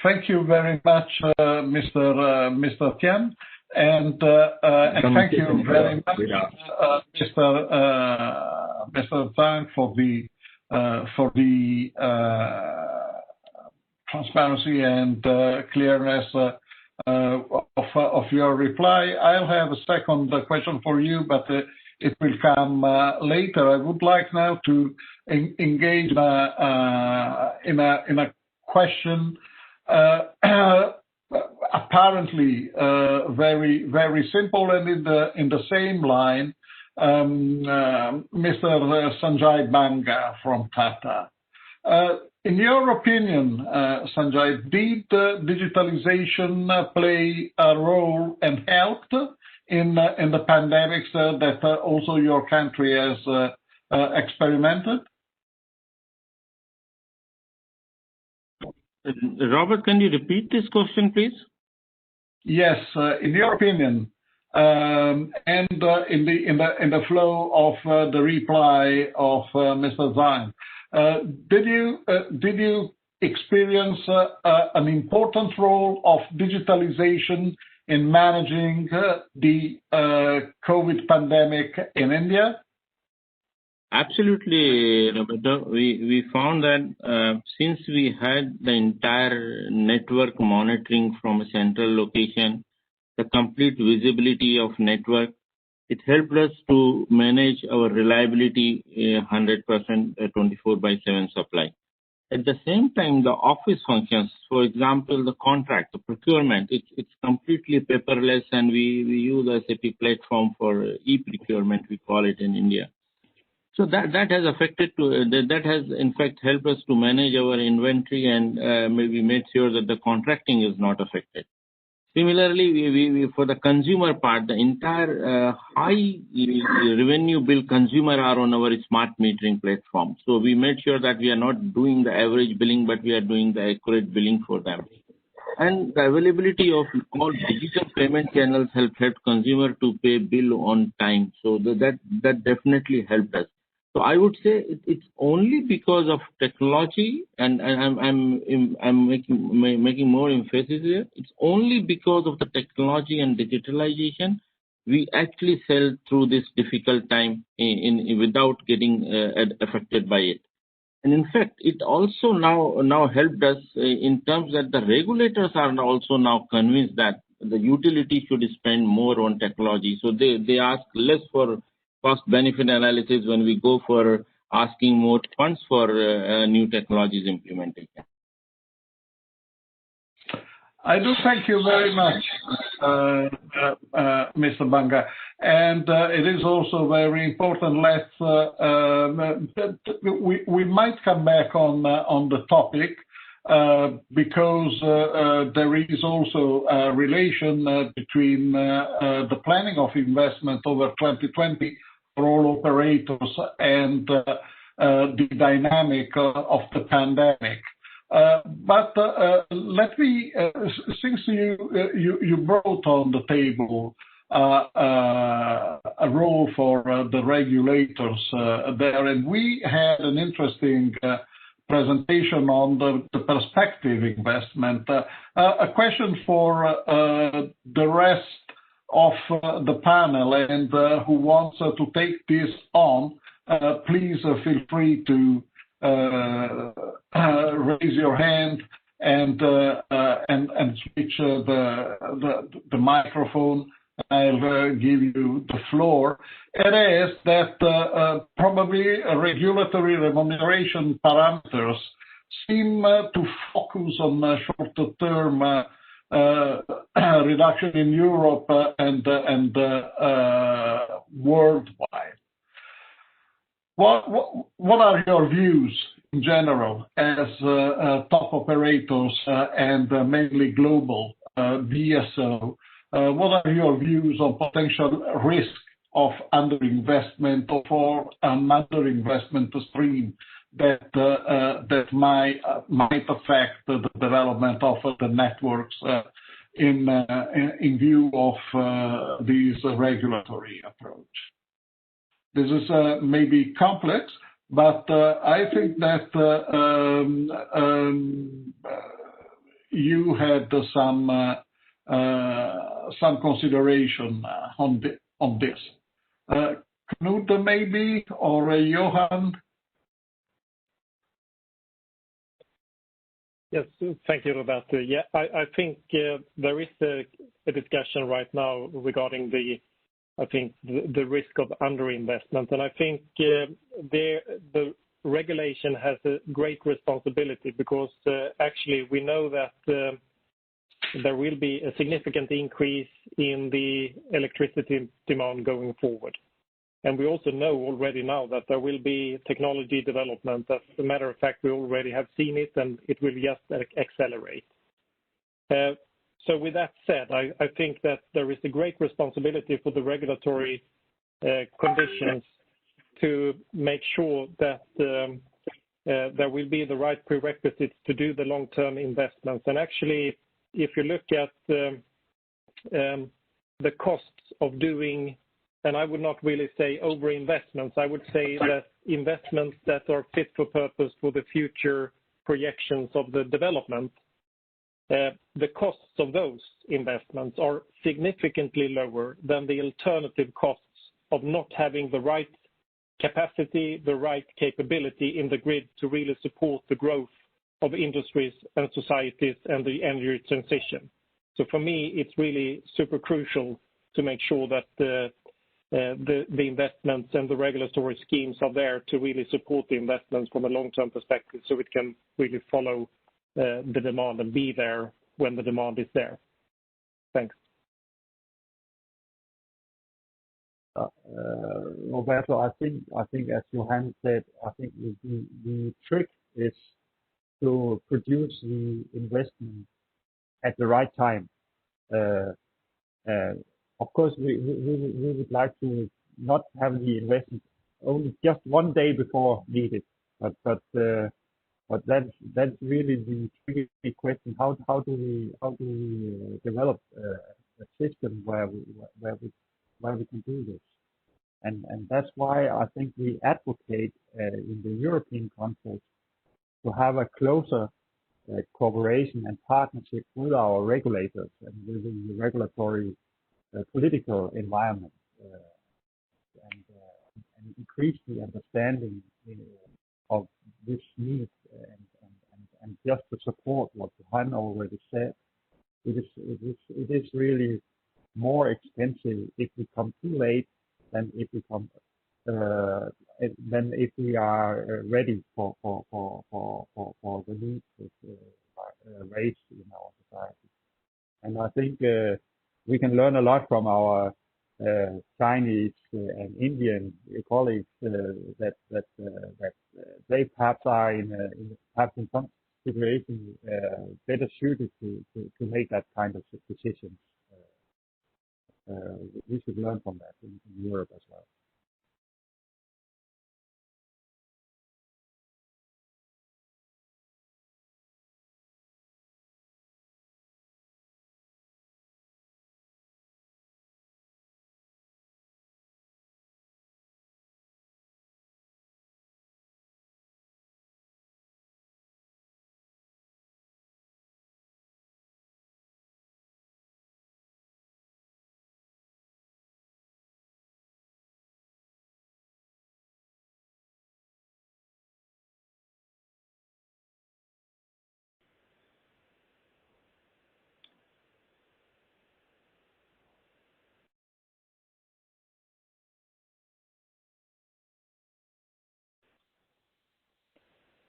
Thank you very much, Mr. Tian, and thank you very much, Mr. Zhang, for the transparency and clearness of your reply. I'll have a second question for you, but it will come later. I would like now to engage in a question apparently very simple, and in the same line, Mr. Sanjay Banga from Tata. In your opinion, Sanjay, did digitalization play a role and helped in the pandemics that also your country has experimented? Robert, can you repeat this question, please? Yes. In your opinion, and in the flow of the reply of Mr. Zhang, did you experience an important role of digitalization in managing the COVID pandemic in India? Absolutely, Roberto. We found that since we had the entire network monitoring from a central location, the complete visibility of network, it helped us to manage our reliability 100% 24/7 supply. At the same time, the office functions, for example, the contract, the procurement, it's completely paperless, and we use a SAP platform for e-procurement, we call it in India. So that has that has in fact helped us to manage our inventory and maybe made sure that the contracting is not affected. Similarly, we for the consumer part, the entire high revenue bill consumer are on our smart metering platform. So we made sure that we are not doing the average billing, but we are doing the accurate billing for them. And the availability of all digital payment channels helped consumer to pay bill on time. So that definitely helped us. So I would say it's only because of technology, and I'm making more emphasis here. It's only because of the technology and digitalization we actually sailed through this difficult time without getting affected by it. And in fact, it also now helped us in terms that the regulators are also now convinced that the utility should spend more on technology. So they ask less for cost-benefit analysis when we go for asking more funds for new technologies implementation. I do thank you very much, Mr. Banga. And it is also very important. We might come back on the topic because there is also a relation between the planning of investment over 2020 for all operators and the dynamic of the pandemic. But let me, since you brought on the table a role for the regulators there. And we had an interesting presentation on the perspective investment. A question for the rest of the panel, and who wants to take this on, please feel free to raise your hand and switch the microphone. I'll give you the floor. It is that probably regulatory remuneration parameters seem to focus on shorter-term reduction in Europe and worldwide. What are your views in general as top operators and mainly global DSO? What are your views on potential risk of underinvestment or an underinvestment stream that might affect the development of the networks in view of this regulatory approach? This is maybe complex, but I think that you had some consideration on this. Knut maybe, or Johan? Yes, thank you, Roberto. Yeah, I think there is a discussion right now regarding the risk of underinvestment, and I think the regulation has a great responsibility because actually we know that there will be a significant increase in the electricity demand going forward. And we also know already now that there will be technology development. As a matter of fact, we already have seen it, and it will just accelerate. So with that said, I think that there is a great responsibility for the regulatory conditions to make sure that there will be the right prerequisites to do the long-term investments. And actually, if you look at the costs of doing, and I would not really say over-investments, I would say that investments that are fit for purpose for the future projections of the development, the costs of those investments are significantly lower than the alternative costs of not having the right capacity, the right capability in the grid to really support the growth of industries and societies and the energy transition. So for me, it's really super crucial to make sure that the investments and the regulatory schemes are there to really support the investments from a long-term perspective, so it can really follow the demand and be there when the demand is there. Thanks. Roberto, I think as Johan said, I think the trick is to produce the investment at the right time. Of course, we would like to not have the investment only just one day before needed, but that's really the tricky question. How do we develop a system where we can do this? And that's why I think we advocate in the European context to have a closer cooperation and partnership with our regulators and within the regulatory political environment, and increase the understanding of this need, and just to support what Johan already said, it is really more expensive if we come too late than if we come than if we are ready for the needs raised in our society. And I think we can learn a lot from our Chinese and Indian colleagues that they perhaps are perhaps in some situations better suited to make that kind of decisions. We should learn from that in Europe as well.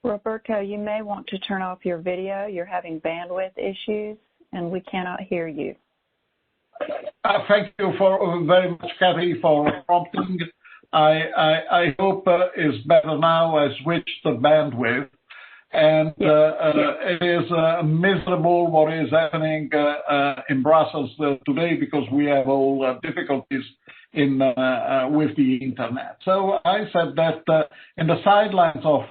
Roberto, you may want to turn off your video. You're having bandwidth issues, and we cannot hear you. Thank you very much, Kathy, for prompting. I hope it's better now. I switched the bandwidth. And it is miserable what is happening in Brussels today because we have all difficulties with the internet. So I said that in the sidelines of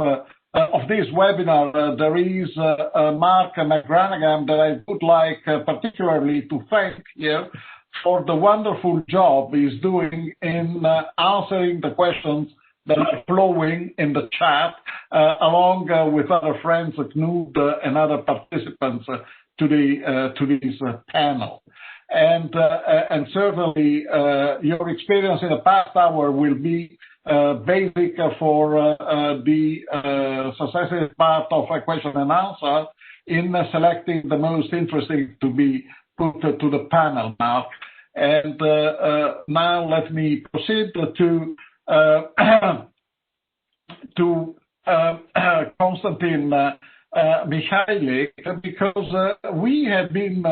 this webinar, there is Mark McGranagan that I would like particularly to thank here for the wonderful job he's doing in answering the questions that are flowing in the chat, along with other friends, Knud and other participants to this panel. And certainly your experience in the past hour will be basic for the successive part of a question and answer in selecting the most interesting to be put to the panel now. And now let me proceed to Konstantin Mikhailik, because we have been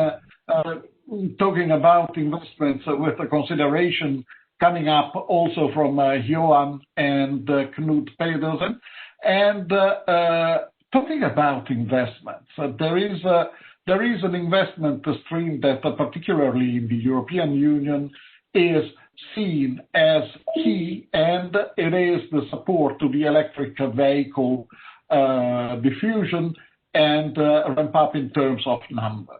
talking about investments with the consideration coming up also from Johan and Knut Pedersen. And talking about investments, there is an investment stream that particularly in the European Union is seen as key, and it is the support to the electric vehicle diffusion and ramp up in terms of numbers.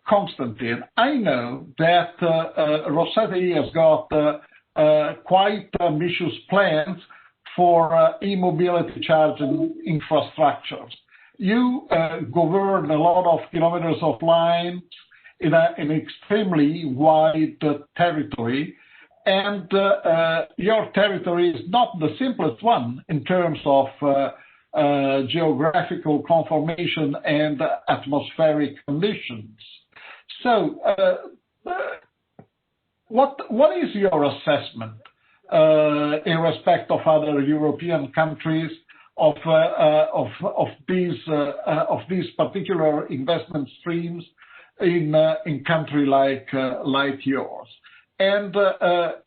Konstantin, I know that Rosseti has got quite ambitious plans for e-mobility charging infrastructures. You govern a lot of kilometers of lines in an extremely wide territory, and your territory is not the simplest one in terms of geographical conformation and atmospheric conditions. So, what is your assessment in respect of other European countries of these particular investment streams in country like yours? And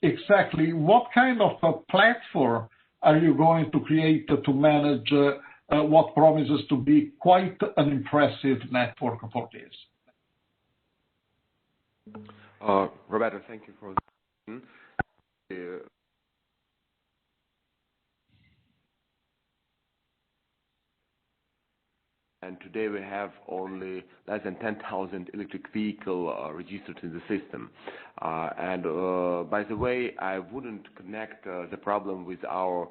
exactly what kind of a platform are you going to create to manage what promises to be quite an impressive network for this? Roberto, thank you for the and today we have only less than 10,000 electric vehicles registered in the system. By the way, I wouldn't connect the problem with our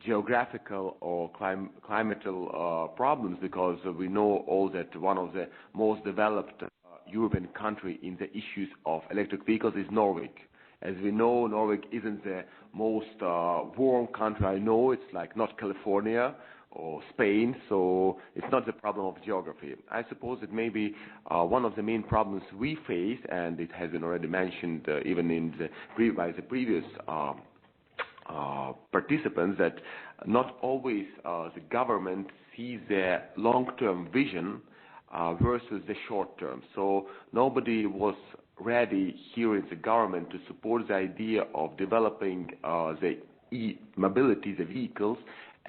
geographical or climatal problems, because we know all that one of the most developed European country in the issues of electric vehicles is Norway. As we know, Norway isn't the most warm country. I know it's like not California or Spain, so it's not the problem of geography. I suppose it may be one of the main problems we face, and it has been already mentioned even in by the previous participants, that not always the government sees the long-term vision versus the short-term. So nobody was ready here in the government to support the idea of developing the e-mobility, the vehicles,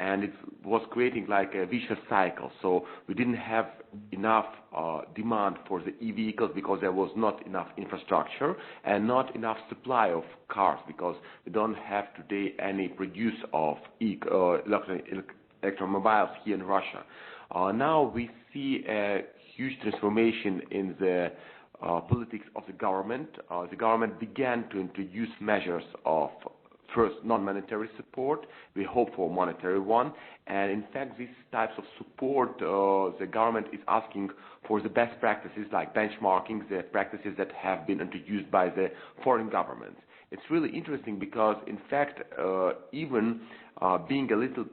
and it was creating like a vicious cycle. So we didn't have enough demand for the e-vehicles because there was not enough infrastructure and not enough supply of cars, because we don't have today any produce of electromobiles here in Russia. Now we see a huge transformation in the politics of the government. The government began to introduce measures of first non-monetary support. We hope for a monetary one, and in fact these types of support the government is asking for the best practices, like benchmarking the practices that have been introduced by the foreign governments. It's really interesting because in fact even being a little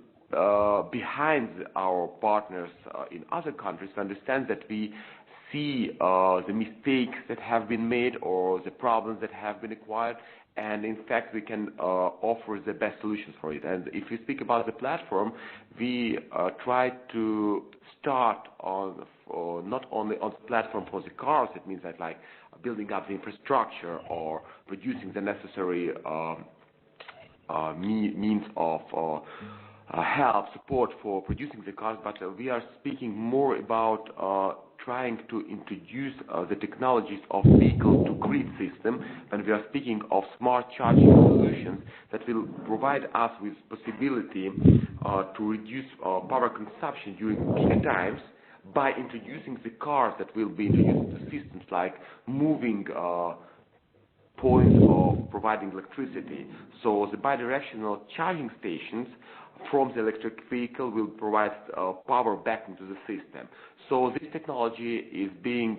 behind our partners in other countries, we understand that we see the mistakes that have been made or the problems that have been acquired, and in fact we can offer the best solutions for it. And if we speak about the platform, we try to start on not only on the platform for the cars. It means that like building up the infrastructure or producing the necessary means of help, support for producing the cars, but we are speaking more about trying to introduce the technologies of vehicle-to-grid system, and we are speaking of smart charging solutions that will provide us with possibility to reduce power consumption during peak times by introducing the cars that will be introduced to systems like moving points of providing electricity. So the bidirectional charging stations from the electric vehicle will provide power back into the system. So this technology is being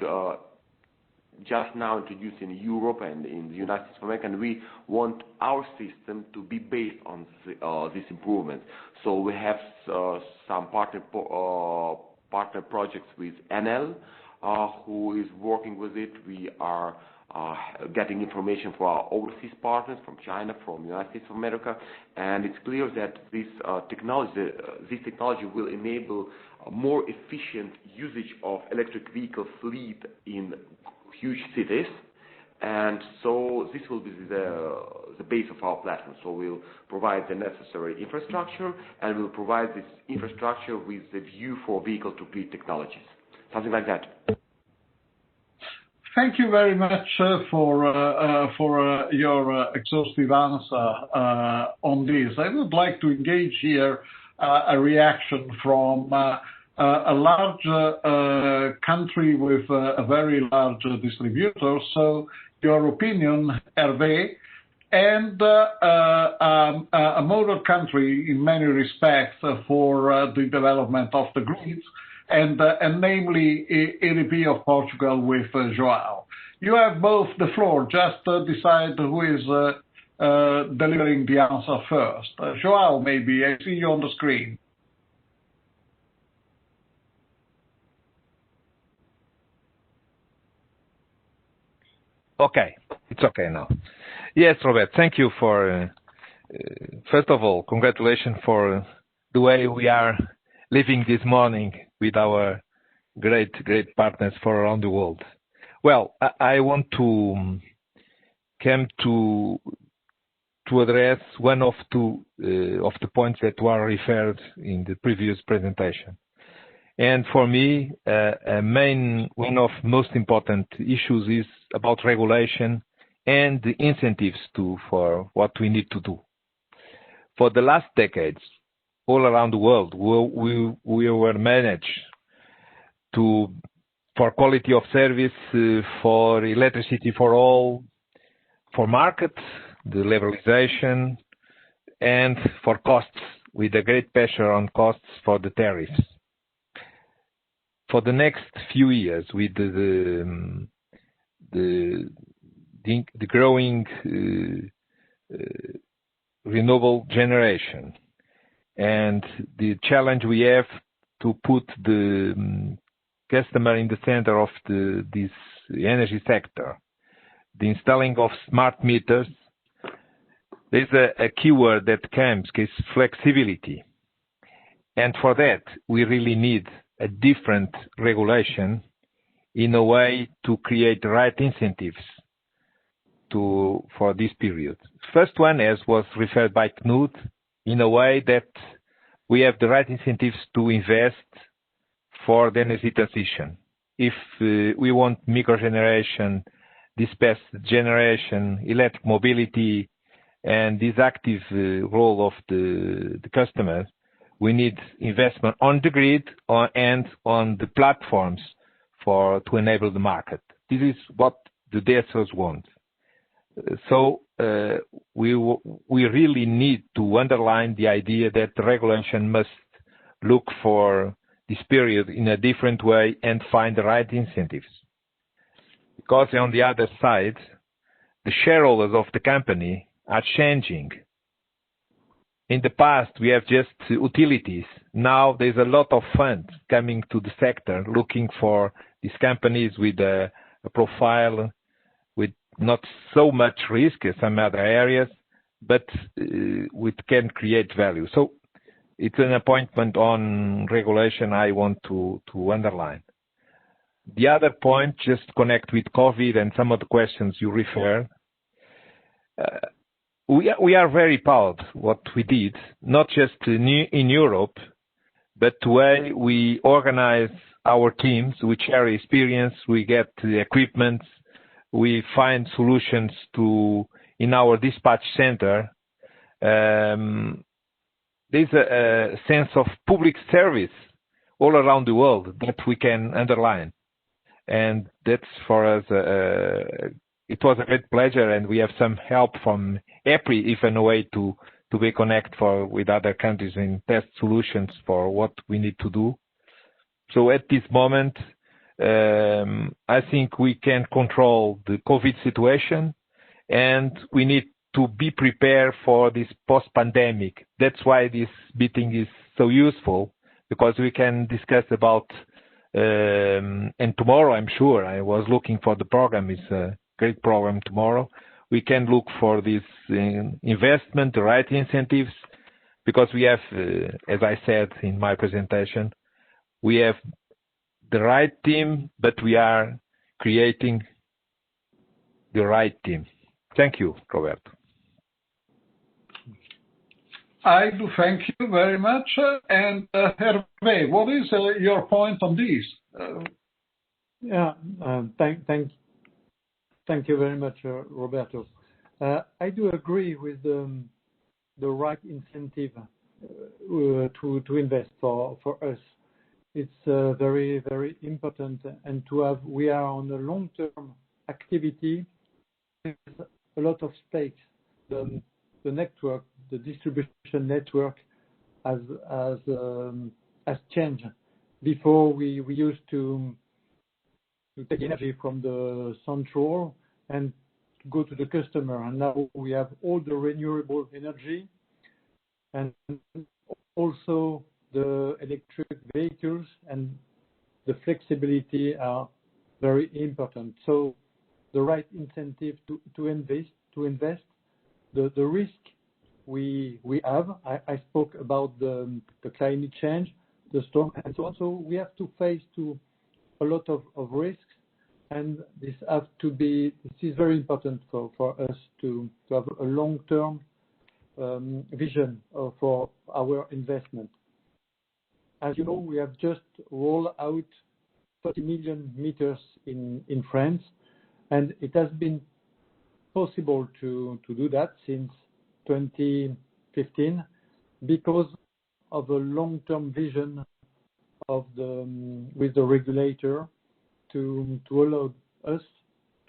just now introduced in Europe and in the United States of America, and we want our system to be based on this improvement. So we have some partner projects with Enel, who is working with it. We are getting information for our overseas partners from China, from the United States of America, and it's clear that this technology will enable a more efficient usage of electric vehicle fleet in huge cities, and so this will be the base of our platform. So we'll provide the necessary infrastructure, and we'll provide this infrastructure with the view for vehicle-to-grid technologies, something like that. Thank you very much for your exhaustive answer on this. I would like to engage here a reaction from a large country with a very large distributor. So your opinion, Hervé, and a model country in many respects for the development of the grids, and namely EPRI of Portugal with João. You have both the floor. Just decide who is delivering the answer first. João, maybe. I see you on the screen. Okay, it's okay now. Yes, Robert, thank you for, first of all, congratulations for the way we are living this morning with our great partners for around the world. Well, I want to come to address one of the points that were referred in the previous presentation. And for me, one of most important issues is about regulation and the incentives for what we need to do. For the last decades, all around the world, we were managed for quality of service, for electricity for all, for markets, the liberalization, and for costs, with a great pressure on costs for the tariffs. For the next few years, with the growing renewable generation, and the challenge we have to put the customer in the center of this energy sector, the installing of smart meters, there's a keyword that comes, is flexibility. And for that, we really need a different regulation in a way to create the right incentives for this period. First one, as was referred by Knut, in a way that we have the right incentives to invest for the energy transition. If we want microgeneration, dispatched generation, electric mobility, and this active role of the customers, we need investment on the grid and on the platforms to enable the market. This is what the DSOs want. So we really need to underline the idea that the regulation must look for this period in a different way and find the right incentives. Because on the other side, the shareholders of the company are changing. In the past, we have just utilities. Now there's a lot of funds coming to the sector looking for these companies with a profile with not so much risk as some other areas, but which can create value. So it's an appointment on regulation I want to underline. The other point, just connect with COVID and some of the questions you referred. We are very proud what we did, not just in Europe, but the way we organize our teams, we share experience, we get the equipment, we find solutions in our dispatch center. There's a sense of public service all around the world that we can underline. And that's for us, it was a great pleasure, and we have some help from EPRI, if in a way to be connect with other countries in test solutions for what we need to do. So at this moment, I think we can control the COVID situation, and we need to be prepared for this post-pandemic. That's why this meeting is so useful, because we can discuss about, and tomorrow, I'm sure, I was looking for the program, it's a great program tomorrow. We can look for this investment, the right incentives, because we have, as I said in my presentation, we have the right team, but we are creating the right team. Thank you, Roberto. I do thank you very much. And Hervé, what is your point on this? Thank you very much, Roberto. I do agree with the right incentive to invest for us. It's very, very important, and we are on a long-term activity with a lot of stakes. The network, the distribution network has changed. Before we used to take energy from the central and go to the customer, and now we have all the renewable energy and also the electric vehicles, and the flexibility are very important. So the right incentive to invest, the risk we have. I spoke about the climate change, the storm, and so on. So we have to face a lot of risks, and this is very important for us to have a long-term vision for our investment. As you know, we have just rolled out 30 million meters in France, and it has been possible to do that since 2015 because of a long-term vision with the regulator to allow us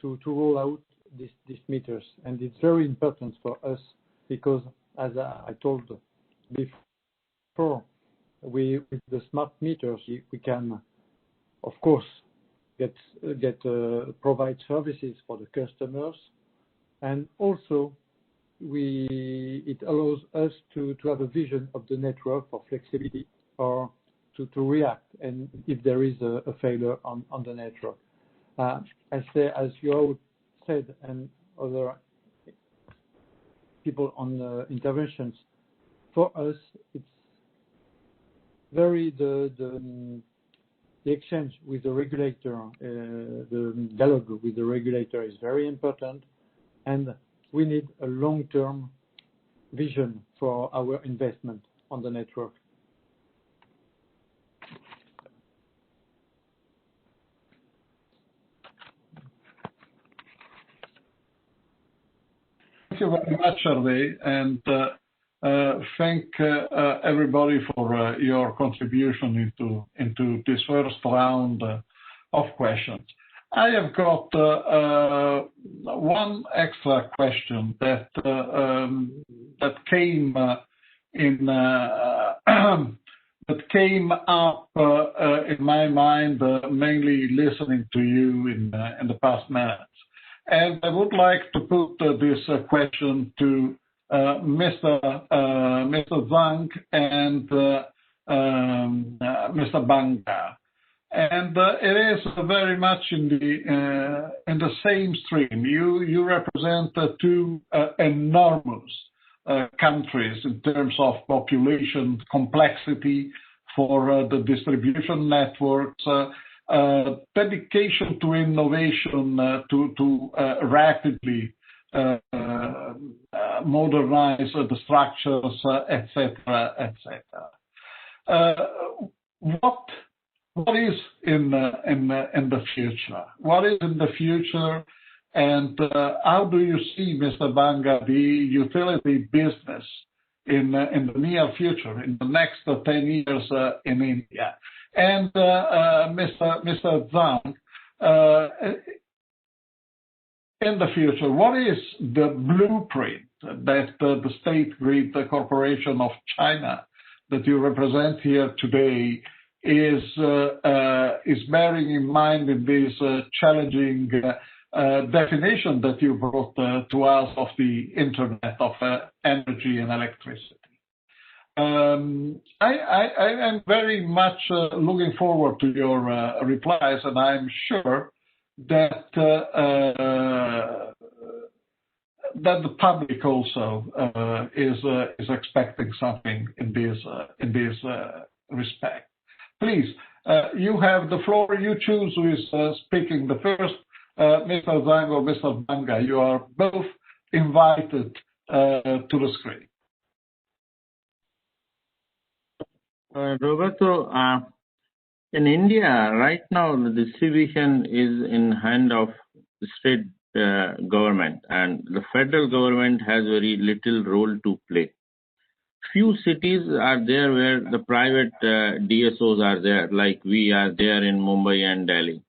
to roll out these meters. And it's very important for us because, as I told before, with the smart meters, we can, of course, provide services for the customers, and also it allows us to have a vision of the network for flexibility or to react, and if there is a failure on the network. As you all said, and other people on the interventions, for us, it's very the exchange with the regulator, the dialogue with the regulator is very important, and we need a long-term vision for our investment on the network. Thank you very much, Hervé, and thank everybody for your contribution into this first round of questions. I have got one extra question that came came up in my mind, mainly listening to you in the past minutes. And I would like to put this question to Mr. Zhang and Mr. Banga. And it is very much in the same stream. You represent two enormous countries in terms of population complexity for the distribution networks, dedication to innovation to rapidly modernize the structures, etc., etc. What is in the future? What is in the future, and how do you see, Mr. Banga, the utility business in the near future, in the next 10 years in India? And Mr. Zhang, in the future, what is the blueprint that the State Grid Corporation of China that you represent here today is bearing in mind in this challenging definition that you brought to us of the Internet of Energy and Electricity? I am very much looking forward to your replies, and I'm sure that that the public also is expecting something in this respect. Please, you have the floor. You choose who is speaking the first, Mr. Zhang or Mr. Banga. You are both invited to the screen. Roberto, in India, right now, the distribution is in hand of the state government, and the federal government has very little role to play. Few cities are there where the private DSOs are there, like we are there in Mumbai and Delhi.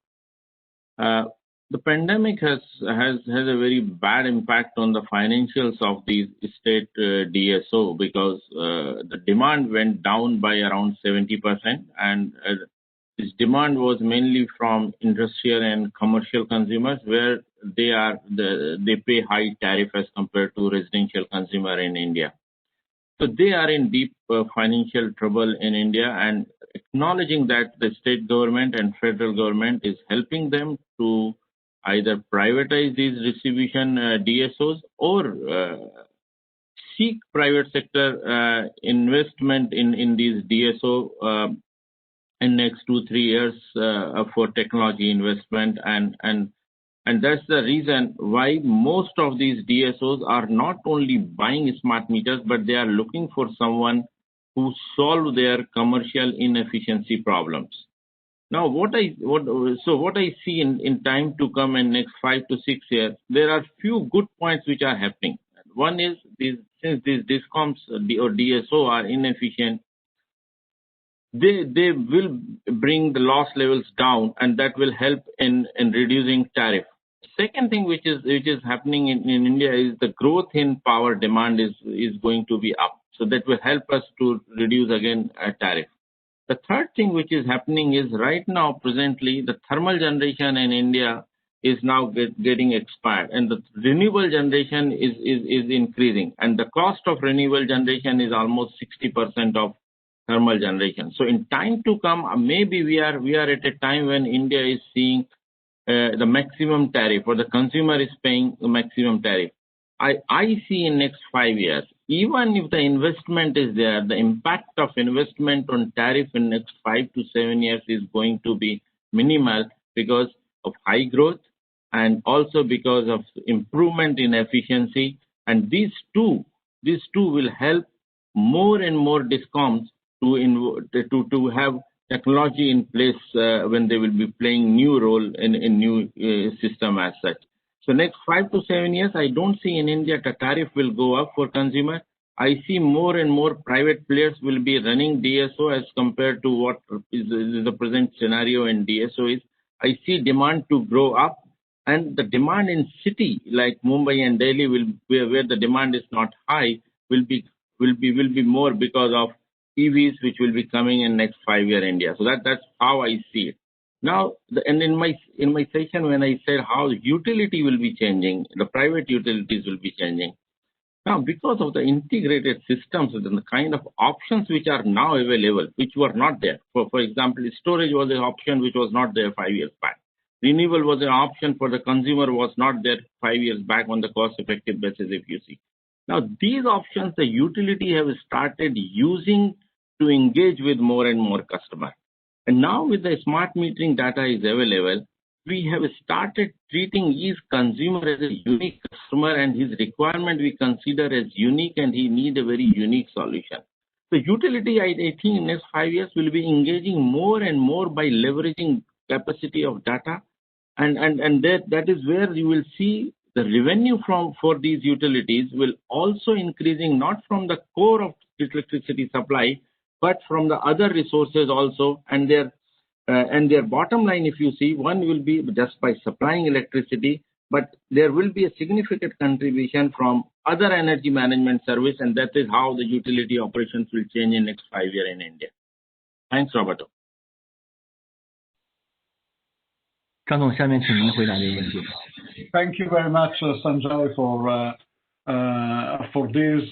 The pandemic has a very bad impact on the financials of these state DSO because the demand went down by around 70%, and this demand was mainly from industrial and commercial consumers, where they pay high tariff as compared to residential consumer in India. So they are in deep financial trouble in India, and acknowledging that the state government and federal government is helping them to either privatize these distribution DSOs or seek private sector investment in these DSO in next 2-3 years for technology investment, and that's the reason why most of these DSOs are not only buying smart meters, but they are looking for someone who solve their commercial inefficiency problems. Now, what I see in time to come in next 5 to 6 years, there are few good points which are happening. One is since these DISCOMs or DSO are inefficient, they will bring the loss levels down, and that will help in reducing tariff. Second thing which is happening in India is the growth in power demand is going to be up. So that will help us to reduce again tariff. The third thing which is happening is right now presently the thermal generation in India is now getting expired, and the renewable generation is increasing, and the cost of renewable generation is almost 60% of thermal generation. So in time to come, maybe we are at a time when India is seeing the maximum tariff, or the consumer is paying the maximum tariff. I see in next 5 years, even if the investment is there, the impact of investment on tariff in next 5 to 7 years is going to be minimal because of high growth and also because of improvement in efficiency. And these two will help more and more DISCOMs to have technology in place when they will be playing new role in new system as such. So next 5 to 7 years, I don't see in India the tariff will go up for consumer. I see more and more private players will be running DSO as compared to what is the present scenario in DSO is. I see demand to grow up, and the demand in city like Mumbai and Delhi where the demand is not high will be more because of EVs, which will be coming in next 5 year India. So that's how I see it. Now, and in my session when I said how utility will be changing, the private utilities will be changing. Now, because of the integrated systems and the kind of options which are now available, which were not there. For example, storage was an option which was not there 5 years back. Renewable was an option for the consumer was not there 5 years back on the cost-effective basis, if you see. Now, these options the utility have started using to engage with more and more customers. And now with the smart metering data is available, we have started treating each consumer as a unique customer and his requirement we consider as unique and he need a very unique solution. The utility, I think in next 5 years will be engaging more and more by leveraging capacity of data. And that is where you will see the revenue for these utilities will also increasing not from the core of electricity supply, but from the other resources also, and their bottom line, if you see, one will be just by supplying electricity, but there will be a significant contribution from other energy management service, and that is how the utility operations will change in next 5 years in India. Thanks, Roberto. 张总，下面请您回答这个问题。 Thank you very much, Sanjay, for this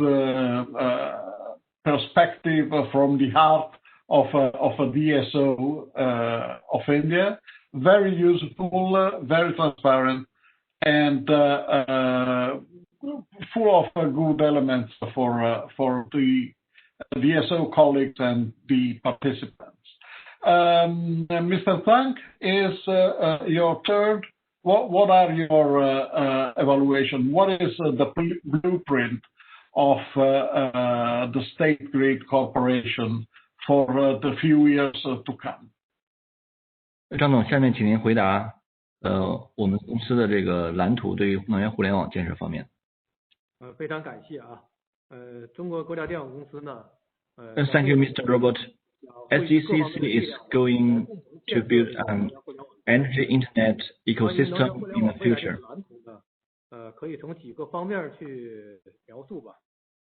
perspective from the heart of a DSO of India. Very useful, very transparent, and full of good elements for the DSO colleagues and the participants. Mr. Tang, is your turn. What are your evaluation? What is the blueprint of the State Grid Corporation for the few years to come? 张总，下面请您回答我们公司的这个蓝图对于能源互联网建设方面。非常感谢啊。中国国家电网公司呢。Thank you, Mr. Robert. SGCC is going to build an energy internet ecosystem in the future. 可以从几个方面去描述吧。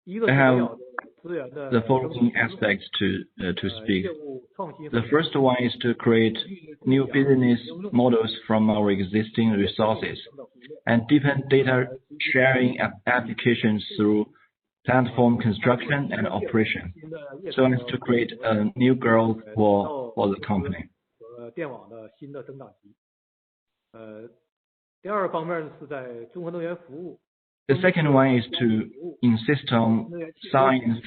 I have the following aspects to speak. The first one is to create new business models from our existing resources and deepen data sharing applications through platform construction and operation, so as to create a new growth for the company. 电网的新的增长期。第二方面是在综合能源服务。 The second one is to insist on science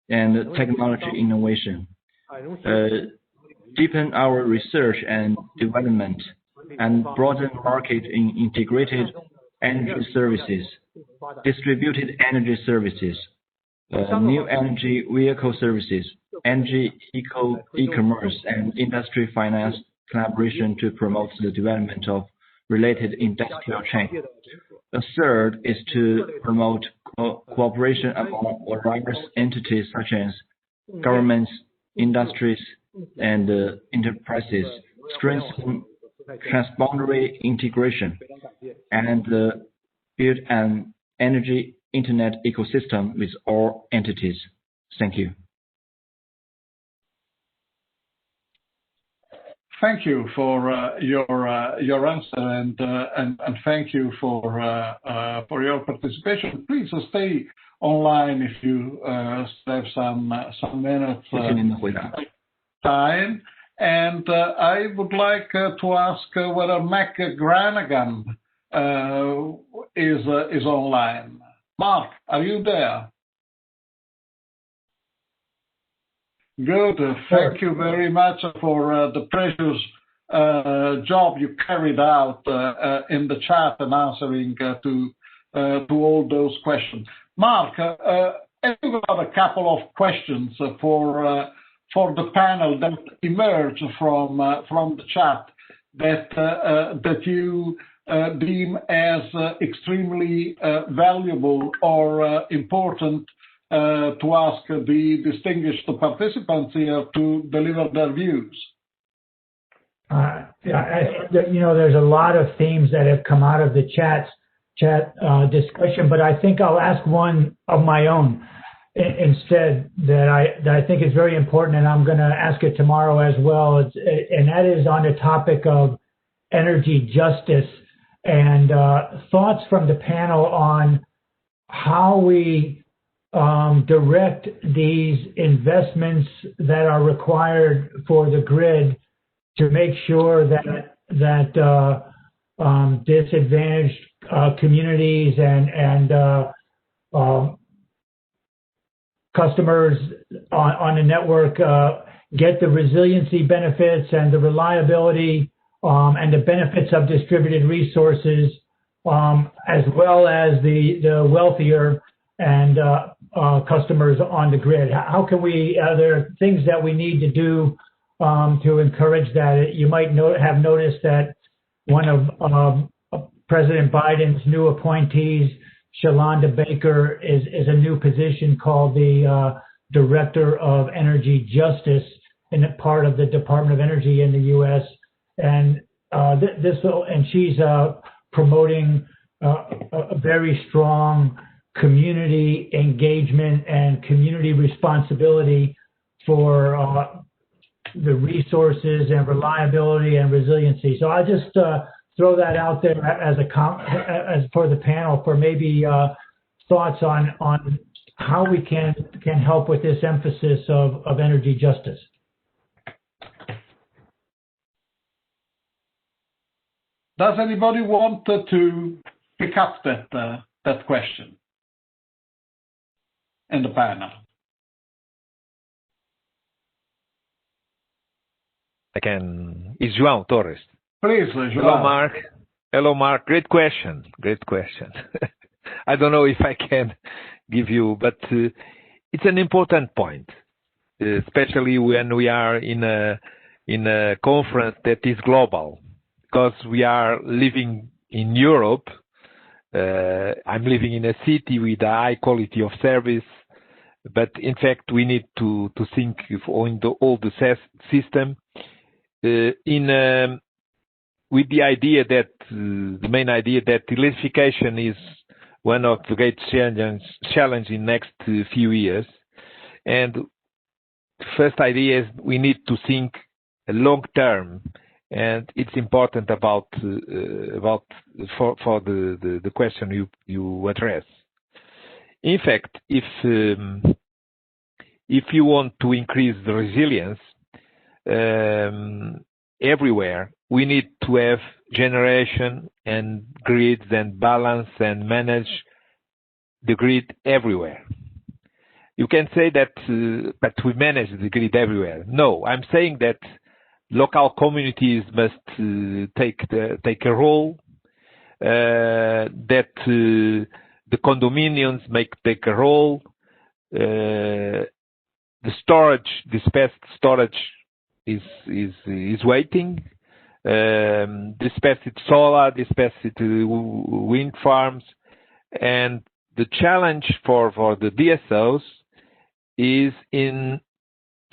and technology innovation, deepen our research and development, and broaden market in integrated energy services, distributed energy services, new energy vehicle services, energy e-commerce, and industry finance collaboration to promote the development of related industrial chain. The third is to promote cooperation among various entities such as governments, industries, and enterprises, strengthen transboundary integration, and build an energy internet ecosystem with all entities. Thank you. Thank you for your answer and thank you for your participation. Please stay online if you have some minutes time. And I would like to ask whether Mac Granagan is online. Mark, are you there? Good. Thank you very much for the precious job you carried out in the chat and answering to all those questions. Mark, I've got a couple of questions for the panel that emerge from the chat that you deem as extremely valuable or important to ask the distinguished participants here to deliver their views. There's a lot of themes that have come out of the chat discussion, but I think I'll ask one of my own instead that I think is very important, and I'm going to ask it tomorrow as well. And that is on the topic of energy justice and thoughts from the panel on how we direct these investments that are required for the grid to make sure that disadvantaged communities and customers on the network get the resiliency benefits and the reliability and the benefits of distributed resources, as well as the wealthier and customers on the grid. How can we? Are there things that we need to do to encourage that? You might have noticed that one of President Biden's new appointees, Shalonda Baker, is a new position called the Director of Energy Justice in a part of the Department of Energy in the U.S. And she's promoting a very strong community engagement and community responsibility for the resources and reliability and resiliency. So I just throw that out there as as for the panel for maybe thoughts on how we can help with this emphasis of energy justice. Does anybody want to pick up that question in the panel? It's João Torres. Please, João. Hello, Mark. Hello, Mark. Great question. Great question. I don't know if I can give you, but it's an important point, especially when we are in a conference that is global, because we are living in Europe. I'm living in a city with a high quality of service, but in fact we need to think on all the system. With the idea that the main idea that electrification is one of the great challenges in next few years, and first idea is we need to think long term, and it's important about for the question you address. In fact, if you want to increase the resilience everywhere, we need to have generation and grids and balance and manage the grid everywhere. You can say that, but we manage the grid everywhere. No, I'm saying that local communities must take a role, that the condominiums take a role, the dispatched storage is waiting, dispatched solar, dispatched wind farms, and the challenge for the DSOs is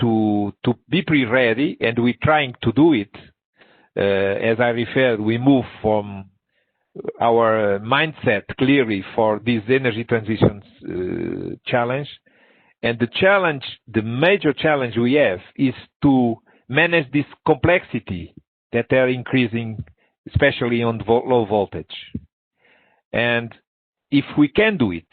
to be pre-ready, and we're trying to do it. As I referred, we move from our mindset clearly for this energy transitions challenge, and the major challenge we have is to manage this complexity that are increasing, especially on low voltage. And if we can do it,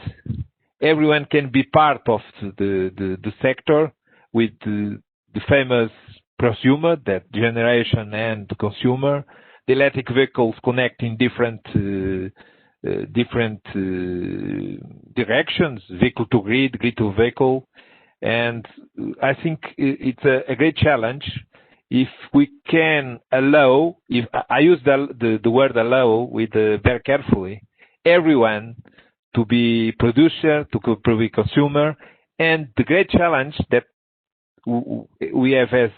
everyone can be part of the sector with the famous prosumer, that generation and consumer, the electric vehicles connecting different directions, vehicle to grid, grid to vehicle. And I think it's a great challenge if we can allow, if I use the word allow with very carefully, everyone to be producer, to be consumer, and the great challenge that we have as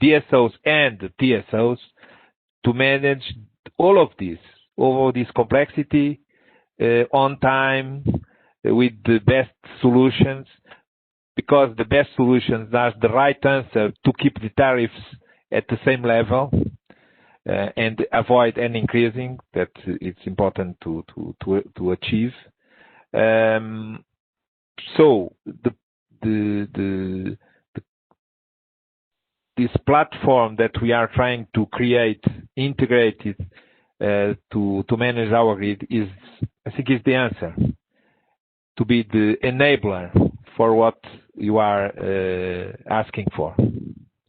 DSOs and TSOs to manage all of this complexity on time with the best solutions, because the best solutions are the right answer to keep the tariffs at the same level and avoid any increasing that it's important to achieve. So this platform that we are trying to create, integrated to manage our grid, I think is the answer. to be the enabler for what you are asking for.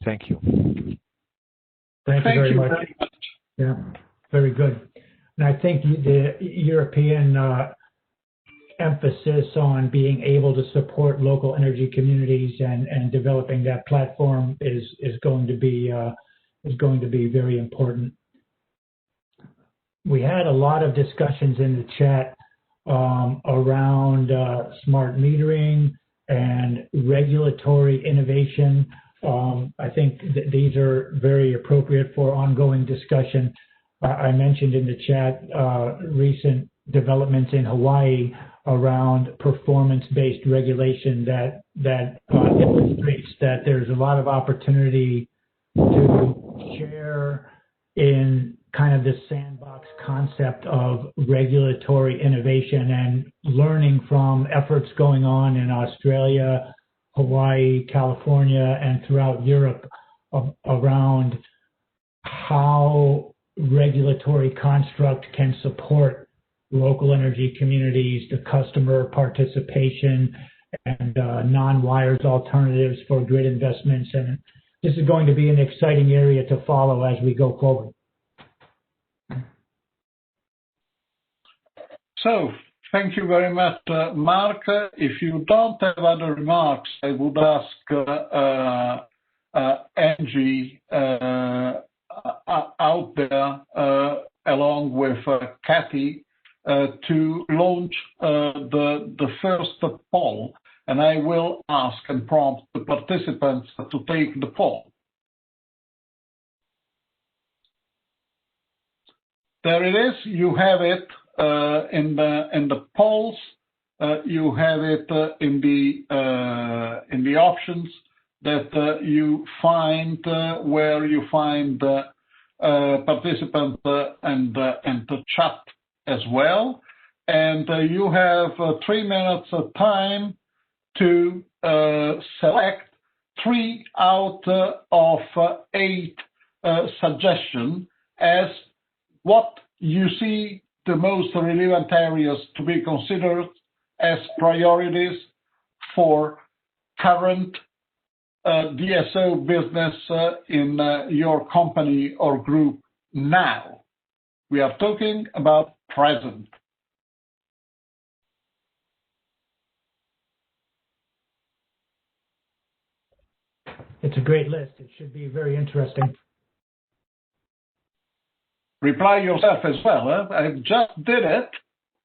Thank you. Thank you very much. Yeah, very good. And I think the European emphasis on being able to support local energy communities and developing that platform is going to be very important. We had a lot of discussions in the chat around smart metering and regulatory innovation. I think these are very appropriate for ongoing discussion. I mentioned in the chat recent developments in Hawaii around performance-based regulation that illustrates that there's a lot of opportunity to share in kind of this sandbox concept of regulatory innovation and learning from efforts going on in Australia, Hawaii, California, and throughout Europe around how regulatory construct can support local energy communities, the customer participation, and non-wires alternatives for grid investments. And this is going to be an exciting area to follow as we go forward. So, thank you very much, Mark. If you don't have other remarks, I would ask Angie out there, along with Kathy, to launch the first poll, and I will ask and prompt the participants to take the poll. There it is. You have it in the polls. You have it in the options that you find where you find participant and the chat as well. And you have 3 minutes of time to select 3 out of 8 suggestions as what you see the most relevant areas to be considered as priorities for current DSO business in your company or group now. We are talking about present. It's a great list. It should be very interesting. Reply yourself as well. Huh? I just did it.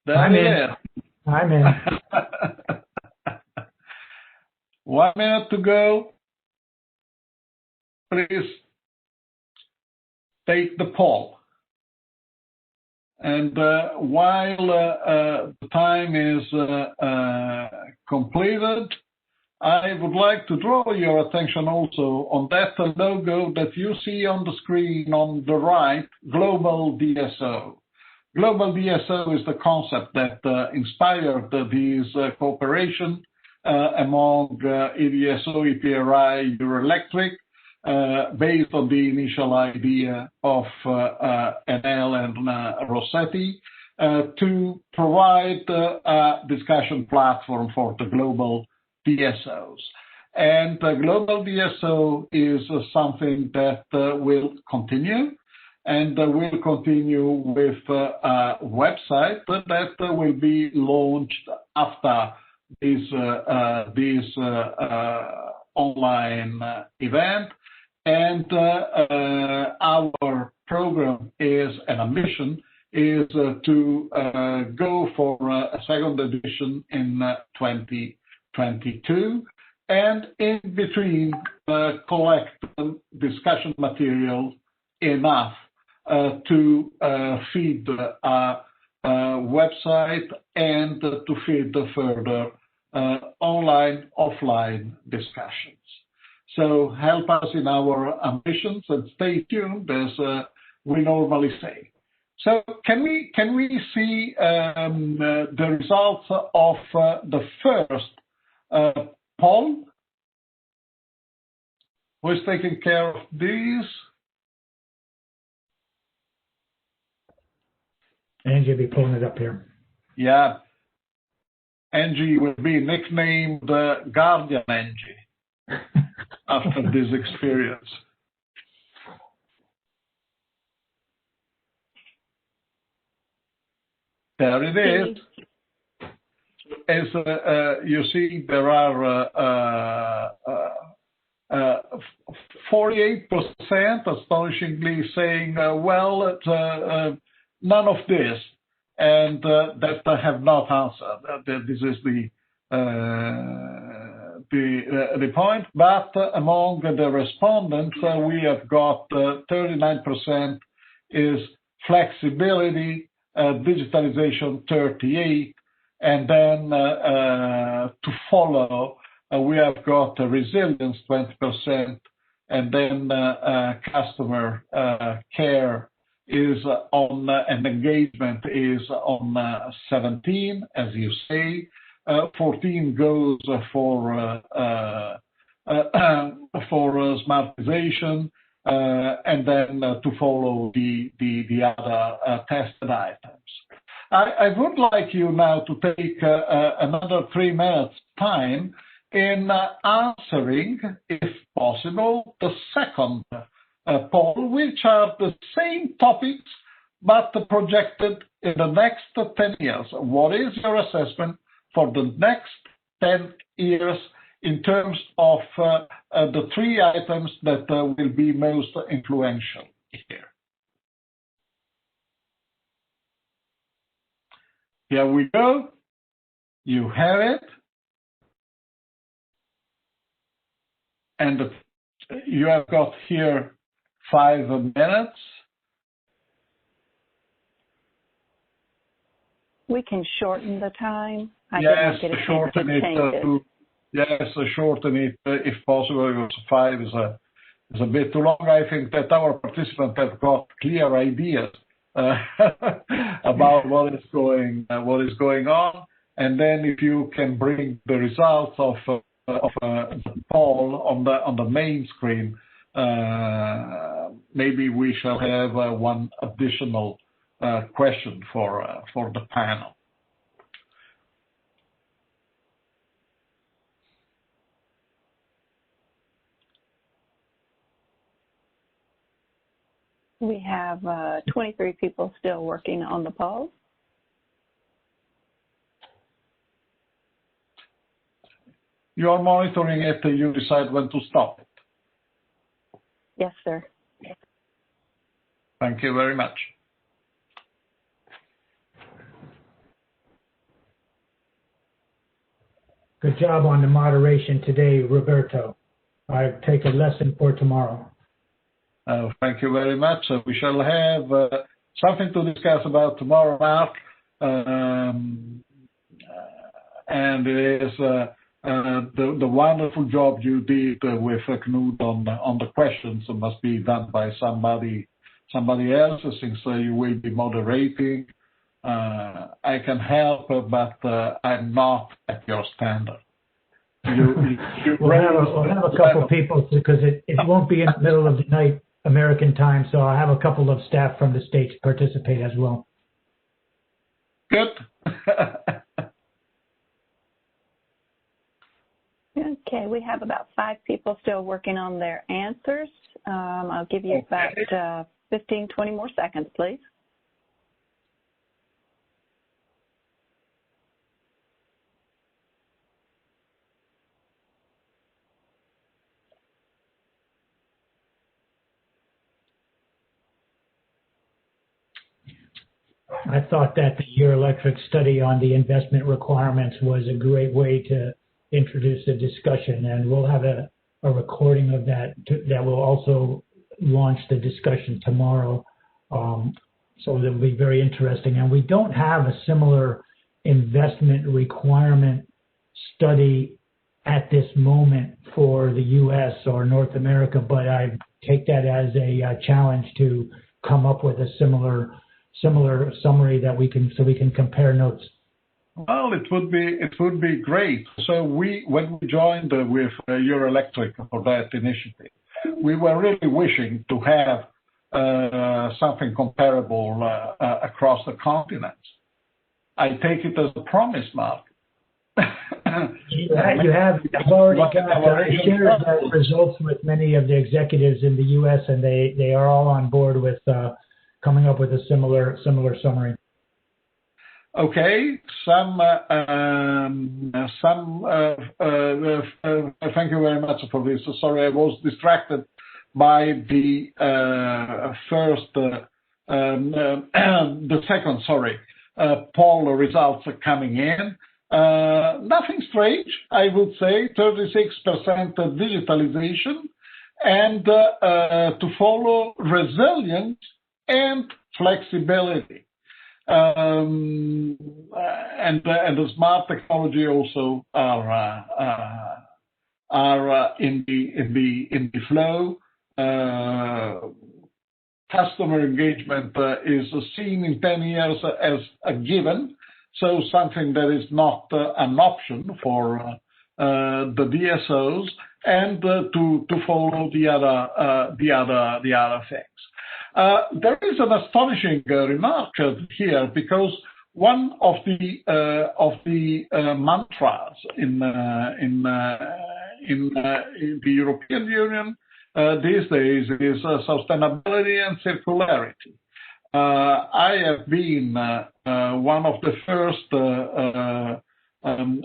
I'm in. 1 minute to go. Please take the poll. And while the time is completed, I would like to draw your attention also on that logo that you see on the screen on the right, Global DSO. Global DSO is the concept that inspired this cooperation among E.DSO, EPRI, Eurelectric, based on the initial idea of Enel and Rosseti, to provide a discussion platform for the global DSOs. And global DSO is something that will continue, and will continue with a website that will be launched after this online event. And our program is, and our mission is to go for a second edition in 2022, and in between collect discussion material enough to feed a website and to feed the further online, offline discussions. So help us in our ambitions and stay tuned, as we normally say. So can we see the results of the first poll? Who is taking care of these? Angie will be pulling it up here. Yeah. Engie will be nicknamed Guardian Engie after this experience. There it is. As you see, there are 48% astonishingly saying, well, none of this, and that I have not answered. This is the point. But among the respondents, we have got 39% is flexibility, digitalization 38%, and then to follow, we have got resilience 20%, and then customer care is on, and engagement is on 17, as you say. 14 goes for smartization, and then to follow the other tested items. I would like you now to take another 3 minutes time in answering, if possible, the second poll, which are the same topics but projected in the next 10 years. What is your assessment for the next 10 years in terms of the 3 items that will be most influential here? Here we go. You have it. And you have got here 5 minutes. We can shorten the time. I Yes, did not get a shorten chance to change it. Yes, shorten it if possible. Because 5 is a bit too long. I think that our participants have got clear ideas about what is going on, and then if you can bring the results of the poll on the main screen, maybe we shall have one additional question for the panel. We have 23 people still working on the poll. You are monitoring it, you decide when to stop it. Yes, sir. Thank you very much. Good job on the moderation today, Roberto. I take a lesson for tomorrow. Thank you very much. We shall have something to discuss about tomorrow, Mark. And it is the wonderful job you did with Knut on the questions must be done by somebody else, since you will be moderating. I can help, but I'm not at your standard. We'll have a couple people, because it won't be in the middle of the night American time, so I'll have a couple of staff from the States participate as well. Good. Okay, we have about 5 people still working on their answers. I'll give you about 15, 20 more seconds, please. I thought that the Eurelectric study on the investment requirements was a great way to introduce the discussion, and we'll have a recording of that that will also launch the discussion tomorrow. So it'll be very interesting. And we don't have a similar investment requirement study at this moment for the U.S. or North America, but I take that as a challenge to come up with a similar summary that we can compare notes. Well, it would be great. So when we joined with Eurelectric for that initiative, we were really wishing to have something comparable across the continents. I take it as a promise, Mark. You've already got shared results with many of the executives in the U.S., and they are all on board with coming up with a similar summary. Okay. Thank you very much for this. Sorry, I was distracted by the second poll results are coming in. Nothing strange, I would say. 36% digitalization, and to follow resilience and flexibility. And the smart technology also are in the flow. Customer engagement is seen in 10 years as a given, so something that is not an option for the DSOs, and to follow the other things. There is an astonishing remark here, because one of the mantras in the European Union these days is sustainability and circularity. I have been one of the first in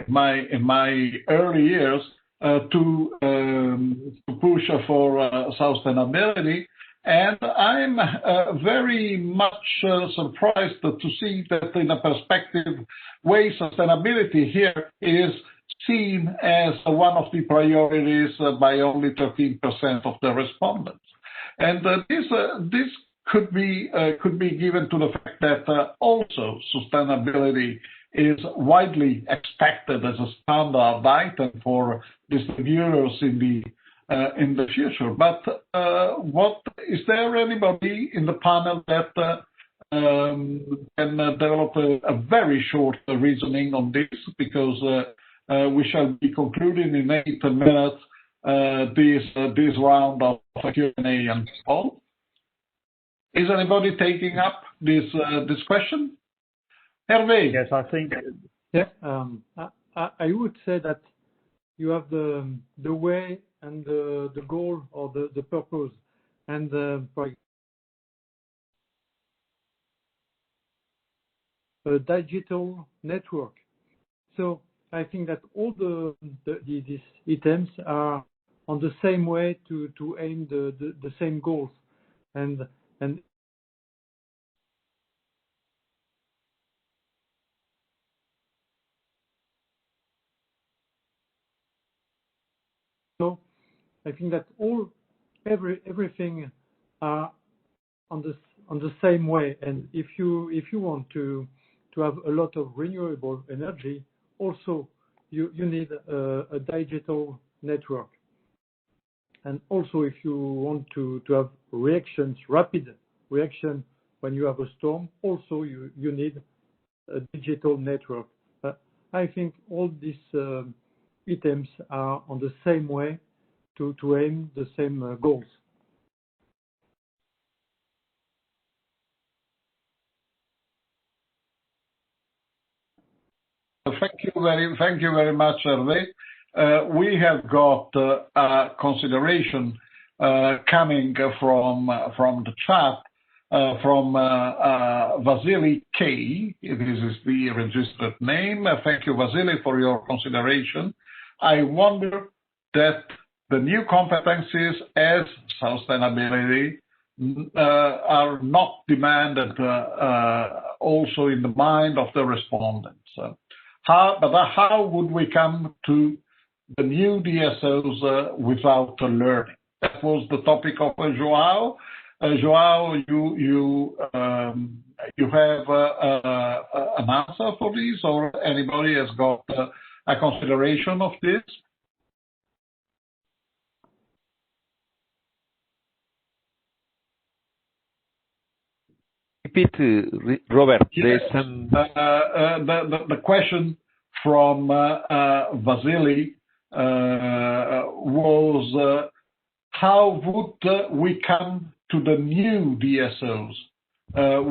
my early years to push for sustainability, and I'm very much surprised to see that in a perspective way this here is seen as one of the priorities by only 13% of the respondents. And this could be given to the fact that also sustainability is widely expected as a standard item for distributors in the future. But is there anybody in the panel that can develop a very short reasoning on this? Because we shall be concluding in 8 minutes this round of Q&A and poll. Is anybody taking up this question? Hervé? Yes, I think. Yeah, I would say that you have the way and the goal or the purpose and a digital network. So I think that all these items are on the same way to aim the same goals, and so I think that everything are on the same way. And if you want to have a lot of renewable energy, also you need a digital network. And also, if you want to have rapid reaction when you have a storm, also you need a digital network. I think all these items are on the same way to aim the same goals. Thank you very much, Hervé. We have got a consideration coming from the chat from Vasily K. This is the registered name. Thank you, Vasily, for your consideration. I wonder that the new competencies as sustainability are not demanded also in the mind of the respondents. How would we come to the new DSOs without learning? That was the topic of João. João, you have an answer for this, or anybody has got a consideration of this? Repeat, Robert. Yes. The question from Vasily was how would we come to the new DSOs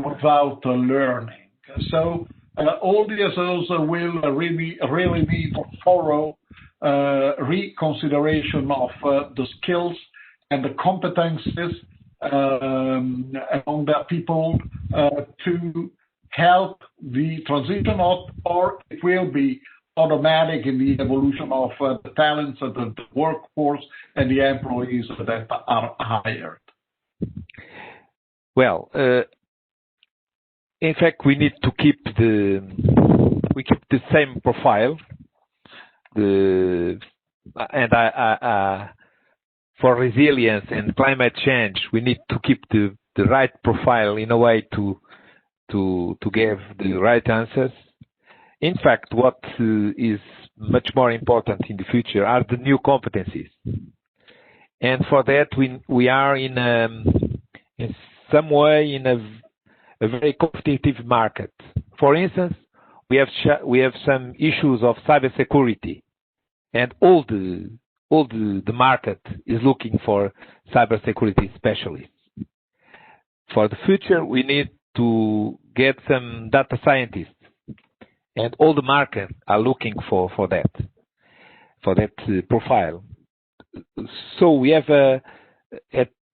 without learning? So all DSOs will really need thorough reconsideration of the skills and the competencies among their people to help the transition or it will be automatic in the evolution of the talents of the workforce and the employees that are hired. Well, in fact, we need to keep the same profile. For resilience and climate change, we need to keep the right profile in a way to give the right answers. In fact, what is much more important in the future are the new competencies, and for that we are in some way in a very competitive market. For instance, we have some issues of cybersecurity, and all the market is looking for cybersecurity specialists. For the future, we need to get some data scientists, and all the market are looking for that profile. So we have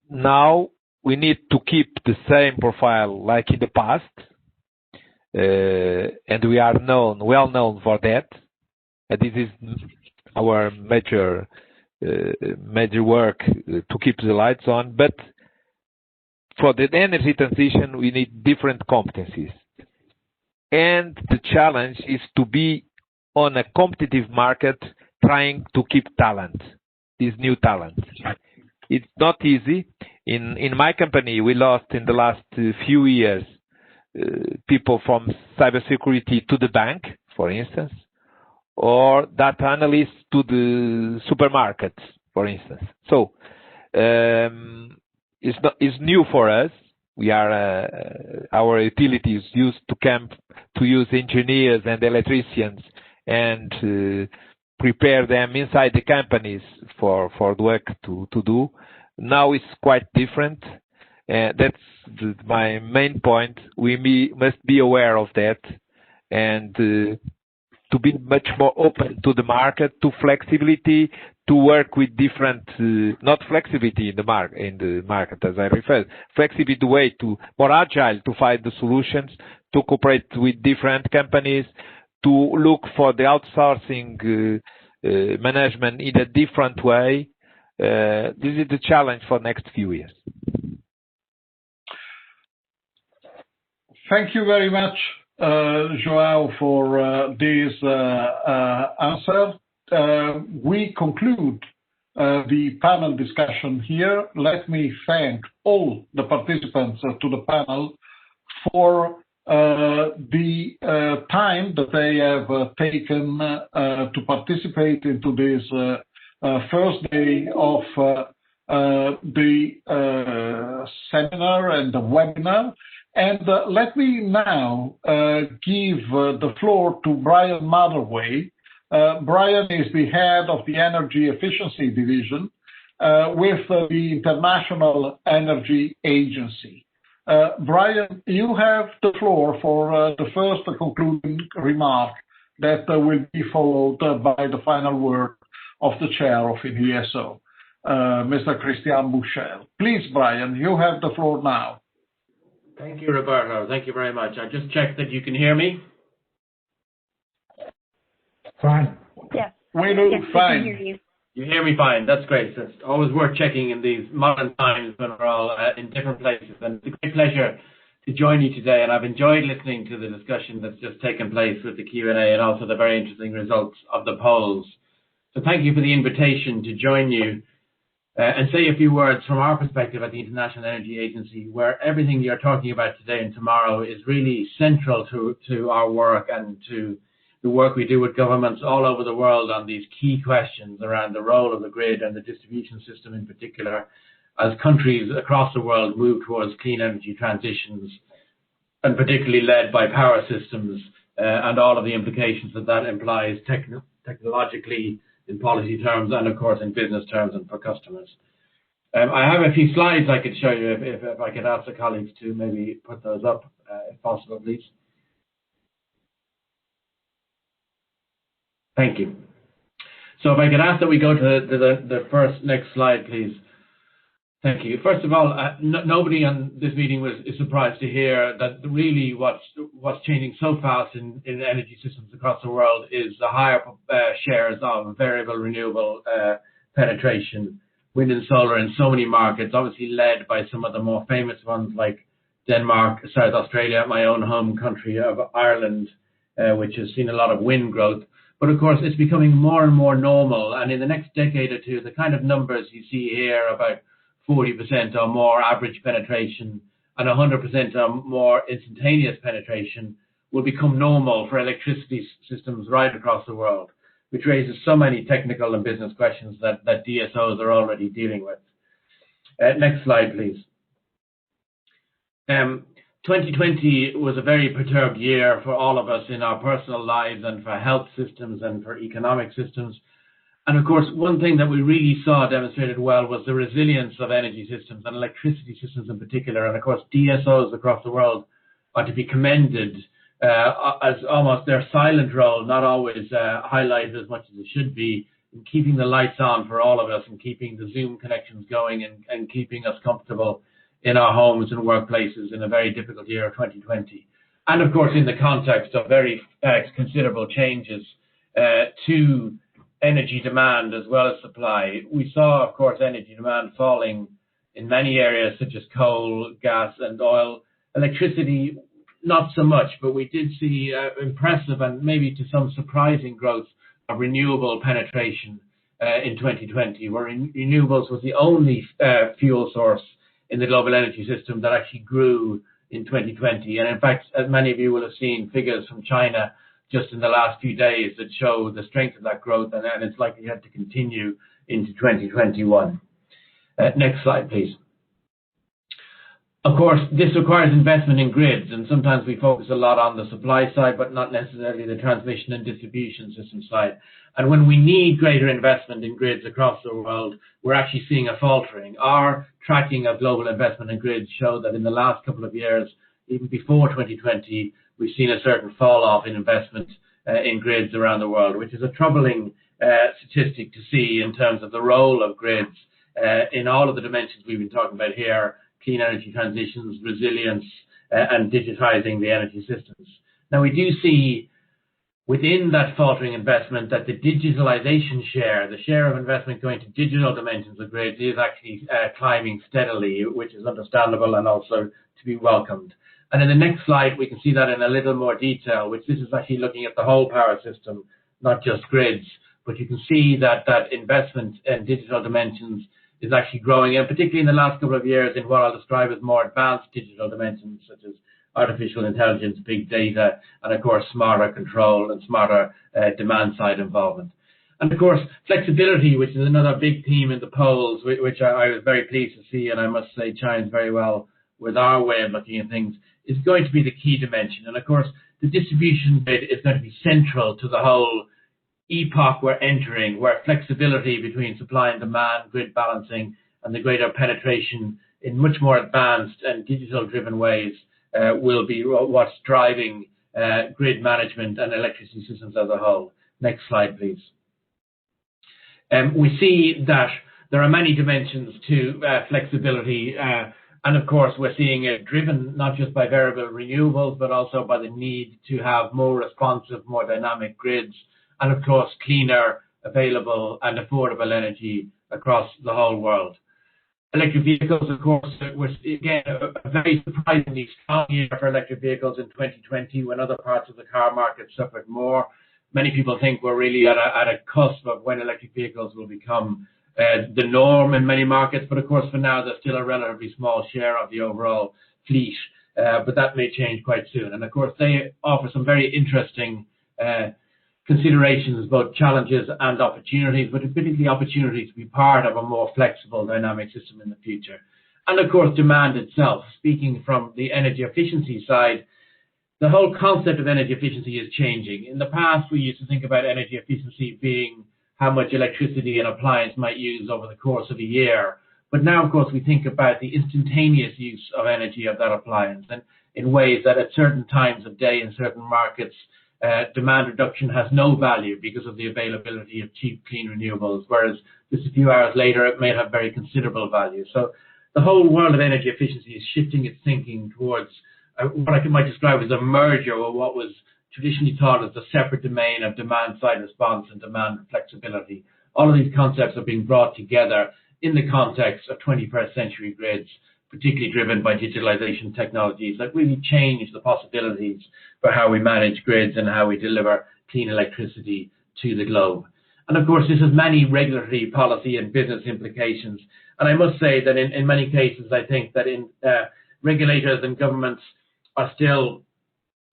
now we need to keep the same profile like in the past, and we are well known for that. And this is our major work to keep the lights on. But for the energy transition, we need different competencies. And the challenge is to be on a competitive market trying to keep talent, this new talent. It's not easy. In my company, we lost in the last few years people from cybersecurity to the bank, for instance, or data analysts to the supermarkets, for instance. So it's new for us. We are our utilities used to use engineers and electricians and prepare them inside the companies for the work to do. Now it's quite different. That's my main point. We must be aware of that and to be much more open to the market, to flexibility, to work with different, not flexibility in the market as I referred, flexibility way to more agile to find the solutions, to cooperate with different companies, to look for the outsourcing management in a different way. This is the challenge for next few years. Thank you very much, Joao, for this answer. We conclude the panel discussion here. Let me thank all the participants to the panel for the time that they have taken to participate into this first day of the seminar and the webinar. And let me now give the floor to Brian Motherway. Brian is the head of the Energy Efficiency Division with the International Energy Agency. Brian, you have the floor for the first concluding remark that will be followed by the final word of the chair of E.DSO, Mr. Christian Bouchel. Please, Brian, you have the floor now. Thank you, Roberto. Thank you very much. I just checked that you can hear me. Fine. Yes. We do fine. We can hear you. You hear me fine. That's great. It's always worth checking in these modern times when we're all in different places. And it's a great pleasure to join you today. And I've enjoyed listening to the discussion that's just taken place with the Q&A and also the very interesting results of the polls. So thank you for the invitation to join you and say a few words from our perspective at the International Energy Agency, where everything you're talking about today and tomorrow is really central to our work and to the work we do with governments all over the world on these key questions around the role of the grid and the distribution system in particular, as countries across the world move towards clean energy transitions, and particularly led by power systems and all of the implications that implies technologically, in policy terms, and of course in business terms and for customers. I have a few slides I could show you if I could ask the colleagues to maybe put those up, if possible, please. Thank you. So if I could ask that we go to the next slide, please. Thank you. First of all, nobody on this meeting is surprised to hear that really what's changing so fast in energy systems across the world is the higher shares of variable renewable penetration, wind and solar in so many markets, obviously led by some of the more famous ones like Denmark, South Australia, my own home country of Ireland, which has seen a lot of wind growth. But of course, it's becoming more and more normal. And in the next decade or two, the kind of numbers you see here about 40% or more average penetration and 100% or more instantaneous penetration will become normal for electricity systems right across the world, which raises so many technical and business questions that DSOs are already dealing with. Next slide, please. 2020 was a very perturbed year for all of us in our personal lives and for health systems and for economic systems. And of course, one thing that we really saw demonstrated well was the resilience of energy systems and electricity systems in particular. And of course, DSOs across the world are to be commended as almost their silent role, not always highlighted as much as it should be, in keeping the lights on for all of us and keeping the Zoom connections going and keeping us comfortable in our homes and workplaces in a very difficult year of 2020. And of course, in the context of very considerable changes to energy demand as well as supply. We saw, of course, energy demand falling in many areas such as coal, gas and oil. Electricity, not so much, but we did see impressive and maybe to some surprising growth of renewable penetration in 2020, where renewables was the only fuel source in the global energy system that actually grew in 2020. And in fact, as many of you will have seen figures from China just in the last few days that show the strength of that growth and its likelihood to continue into 2021. Next slide, please. Of course, this requires investment in grids, and sometimes we focus a lot on the supply side, but not necessarily the transmission and distribution system side. And when we need greater investment in grids across the world, we're actually seeing a faltering. Our tracking of global investment in grids show that in the last couple of years, even before 2020, we've seen a certain fall off in investment in grids around the world, which is a troubling statistic to see in terms of the role of grids in all of the dimensions we've been talking about here: clean energy transitions, resilience, and digitizing the energy systems. Now, we do see within that faltering investment that the digitalization share, the share of investment going to digital dimensions of grids, is actually climbing steadily, which is understandable and also to be welcomed. And in the next slide, we can see that in a little more detail, which this is actually looking at the whole power system, not just grids. But you can see that that investment in digital dimensions is actually growing, and particularly in the last couple of years in what I'll describe as more advanced digital dimensions, such as artificial intelligence, big data, and of course smarter control and smarter demand-side involvement. And of course, flexibility, which is another big theme in the polls, which I was very pleased to see, and I must say chimes very well with our way of looking at things, is going to be the key dimension. And of course, the distribution grid is going to be central to the whole epoch we're entering, where flexibility between supply and demand, grid balancing, and the greater penetration in much more advanced and digital-driven ways will be what's driving grid management and electricity systems as a whole. Next slide, please. We see that there are many dimensions to flexibility, and of course, we're seeing it driven not just by variable renewables, but also by the need to have more responsive, more dynamic grids, and of course, cleaner, available, and affordable energy across the whole world. Electric vehicles, of course, was again a very surprisingly strong year for electric vehicles in 2020, when other parts of the car market suffered more. Many people think we're really at a cusp of when electric vehicles will become the norm in many markets, but of course, for now, they're still a relatively small share of the overall fleet, but that may change quite soon. And of course, they offer some very interesting considerations, both challenges and opportunities, but particularly opportunities to be part of a more flexible, dynamic system in the future. And of course, demand itself. Speaking from the energy efficiency side, the whole concept of energy efficiency is changing. In the past, we used to think about energy efficiency being how much electricity an appliance might use over the course of a year. But now, of course, we think about the instantaneous use of energy of that appliance, and in ways that at certain times of day in certain markets, demand reduction has no value because of the availability of cheap, clean renewables, whereas just a few hours later it may have very considerable value. So the whole world of energy efficiency is shifting its thinking towards what I might describe as a merger of what was traditionally thought as the separate domain of demand-side response and demand flexibility. All of these concepts are being brought together in the context of 21st century grids, particularly driven by digitalization technologies that really change the possibilities for how we manage grids and how we deliver clean electricity to the globe. And of course, this has many regulatory, policy and business implications. And I must say that in many cases, I think that regulators and governments are still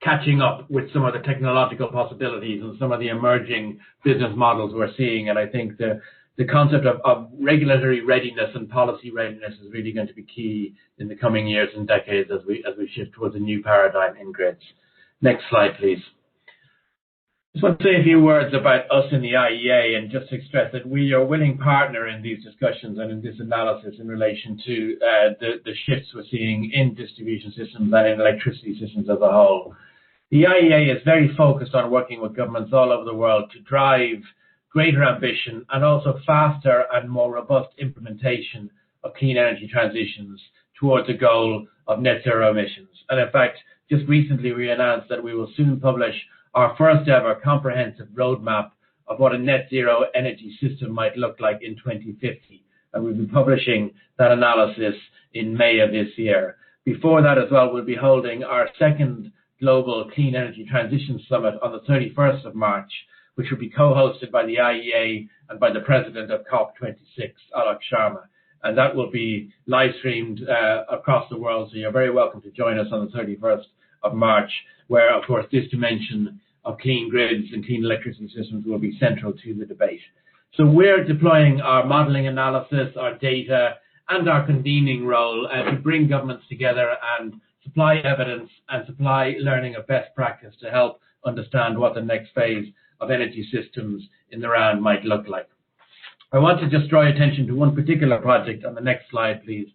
catching up with some of the technological possibilities and some of the emerging business models we're seeing. And I think the concept of regulatory readiness and policy readiness is really going to be key in the coming years and decades as we shift towards a new paradigm in grids. Next slide, please. I just want to say a few words about us in the IEA and just to stress that we are a willing partner in these discussions and in this analysis in relation to the shifts we're seeing in distribution systems and in electricity systems as a whole. The IEA is very focused on working with governments all over the world to drive greater ambition and also faster and more robust implementation of clean energy transitions towards a goal of net zero emissions. And in fact, just recently we announced that we will soon publish our first ever comprehensive roadmap of what a net zero energy system might look like in 2050. And we'll be publishing that analysis in May of this year. Before that as well, we'll be holding our second Global Clean Energy Transition Summit on the 31st of March, which will be co-hosted by the IEA and by the president of COP26, Alok Sharma. And that will be live streamed across the world. So you're very welcome to join us on the 31st of March, where, of course, this dimension of clean grids and clean electricity systems will be central to the debate. So we're deploying our modeling analysis, our data, and our convening role to bring governments together and supply evidence and supply learning of best practice to help understand what the next phase of energy systems in the round might look like. I want to just draw attention to one particular project on the next slide, please,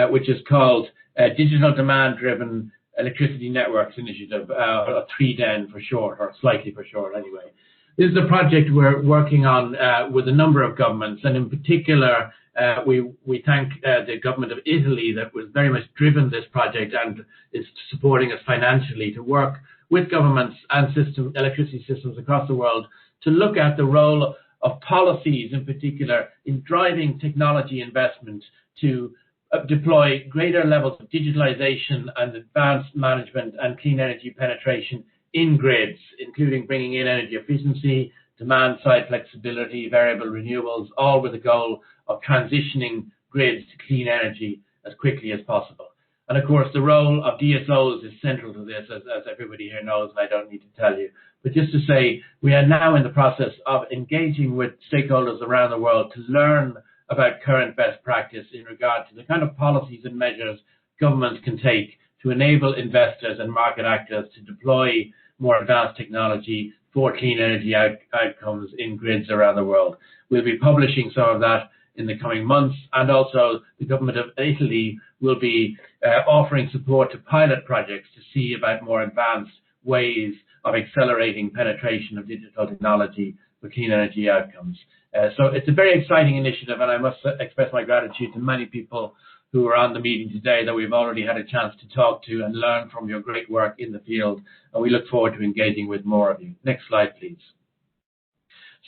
which is called Digital Demand-Driven Electricity Networks Initiative, or 3DEN for short, or slightly for short anyway. This is a project we're working on with a number of governments, and in particular, we thank the government of Italy that was very much driven this project and is supporting us financially to work with governments and electricity systems across the world to look at the role of policies in particular in driving technology investment to deploy greater levels of digitalization and advanced management and clean energy penetration in grids, including bringing in energy efficiency, demand-side flexibility, variable renewables, all with the goal of transitioning grids to clean energy as quickly as possible. And of course, the role of DSOs is central to this, as everybody here knows, and I don't need to tell you. But just to say, we are now in the process of engaging with stakeholders around the world to learn about current best practice in regard to the kind of policies and measures governments can take to enable investors and market actors to deploy more advanced technology for clean energy outcomes in grids around the world. We'll be publishing some of that in the coming months, and also the government of Italy will be offering support to pilot projects to see about more advanced ways of accelerating penetration of digital technology for clean energy outcomes. So it's a very exciting initiative, and I must express my gratitude to many people who are on the meeting today that we've already had a chance to talk to and learn from your great work in the field, and we look forward to engaging with more of you. Next slide, please.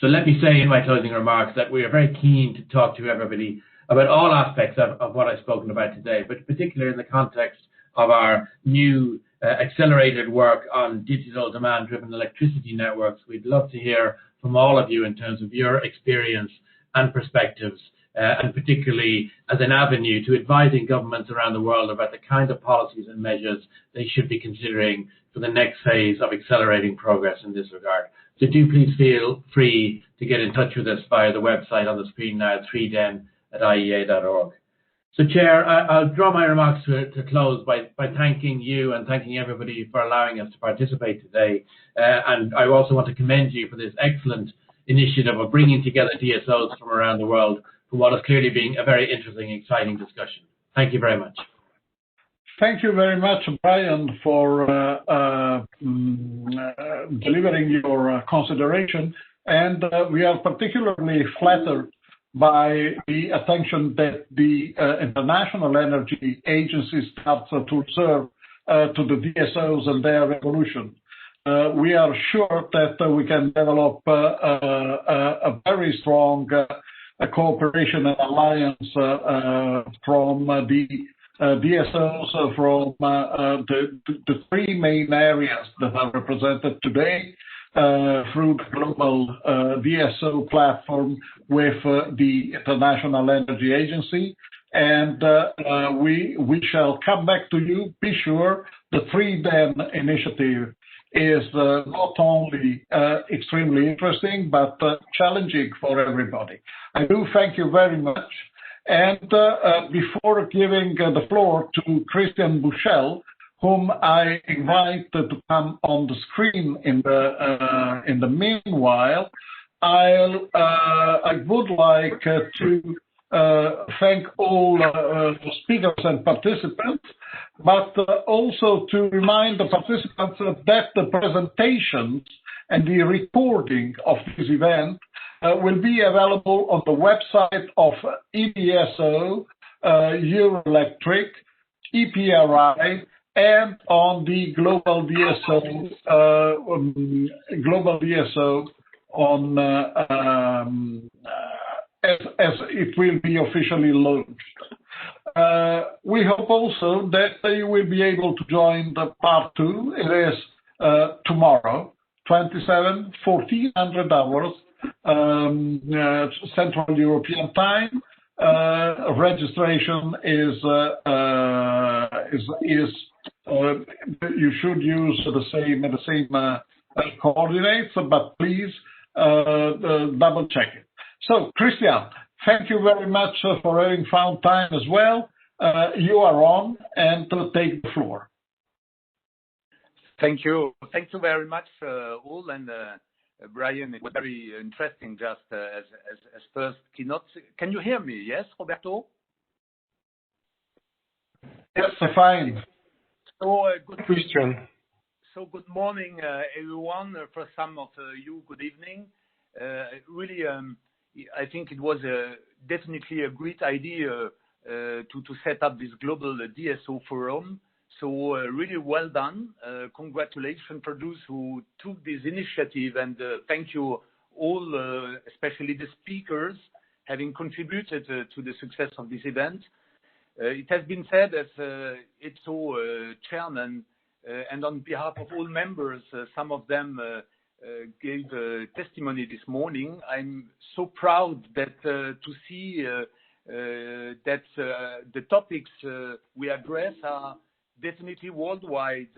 So let me say in my closing remarks that we are very keen to talk to everybody about all aspects of what I've spoken about today, but particularly in the context of our new accelerated work on digital demand-driven electricity networks. We'd love to hear from all of you in terms of your experience and perspectives, and particularly as an avenue to advising governments around the world about the kind of policies and measures they should be considering for the next phase of accelerating progress in this regard. So do please feel free to get in touch with us via the website on the screen now, 3den@iea.org. So Chair, I'll draw my remarks to close by thanking you and thanking everybody for allowing us to participate today. And I also want to commend you for this excellent initiative of bringing together DSOs from around the world for what is clearly being a very interesting, exciting discussion. Thank you very much. Thank you very much, Brian, for delivering your consideration. And we are particularly flattered by the attention that the International Energy Agency starts to reserve to the DSOs and their evolution. We are sure that we can develop a very strong cooperation and alliance from the DSOs from the three main areas that are represented today through the global DSO platform with the International Energy Agency. And we shall come back to you. Be sure the 3DEN initiative is not only extremely interesting, but challenging for everybody. I do thank you very much. And before giving the floor to Christian Buchel, whom I invite to come on the screen in the meanwhile, I would like to thank all the speakers and participants, but also to remind the participants that the presentations and the recording of this event will be available on the website of E.DSO, Eurelectric, EPRI, and on the global DSO on as it will be officially launched. We hope also that you will be able to join the part 2. It is tomorrow, 1400 hours, Central European Time. Registration is you should use the same coordinates, but please double check it. So, Christian, thank you very much for having found time as well. You are on, and take the floor. Thank you. Thank you very much, all, and Brian, it was very interesting just as first keynote. Can you hear me? Yes, Roberto? Yes, fine. So, good Christian. So good morning, everyone. For some of you, good evening. Really, I think it was definitely a great idea to set up this global DSO forum. So really well done. Congratulations for those who took this initiative, and thank you all, especially the speakers, having contributed to the success of this event. It has been said as E.DSO chairman, and on behalf of all members, some of them gave testimony this morning. I'm so proud that to see that the topics we address are definitely worldwide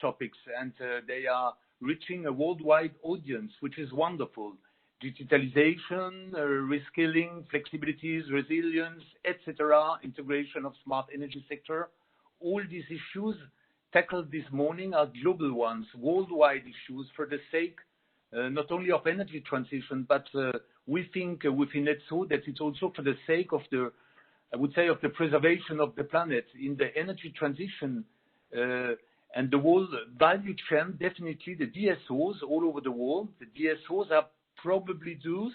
topics, and they are reaching a worldwide audience, which is wonderful. Digitalization, reskilling, flexibilities, resilience, etc., integration of smart energy sector. All these issues tackled this morning are global ones, worldwide issues for the sake not only of energy transition, but we think within E.DSO that it's also for the sake of the, I would say, of the preservation of the planet in the energy transition and the whole value chain. Definitely the DSOs all over the world, the DSOs are probably those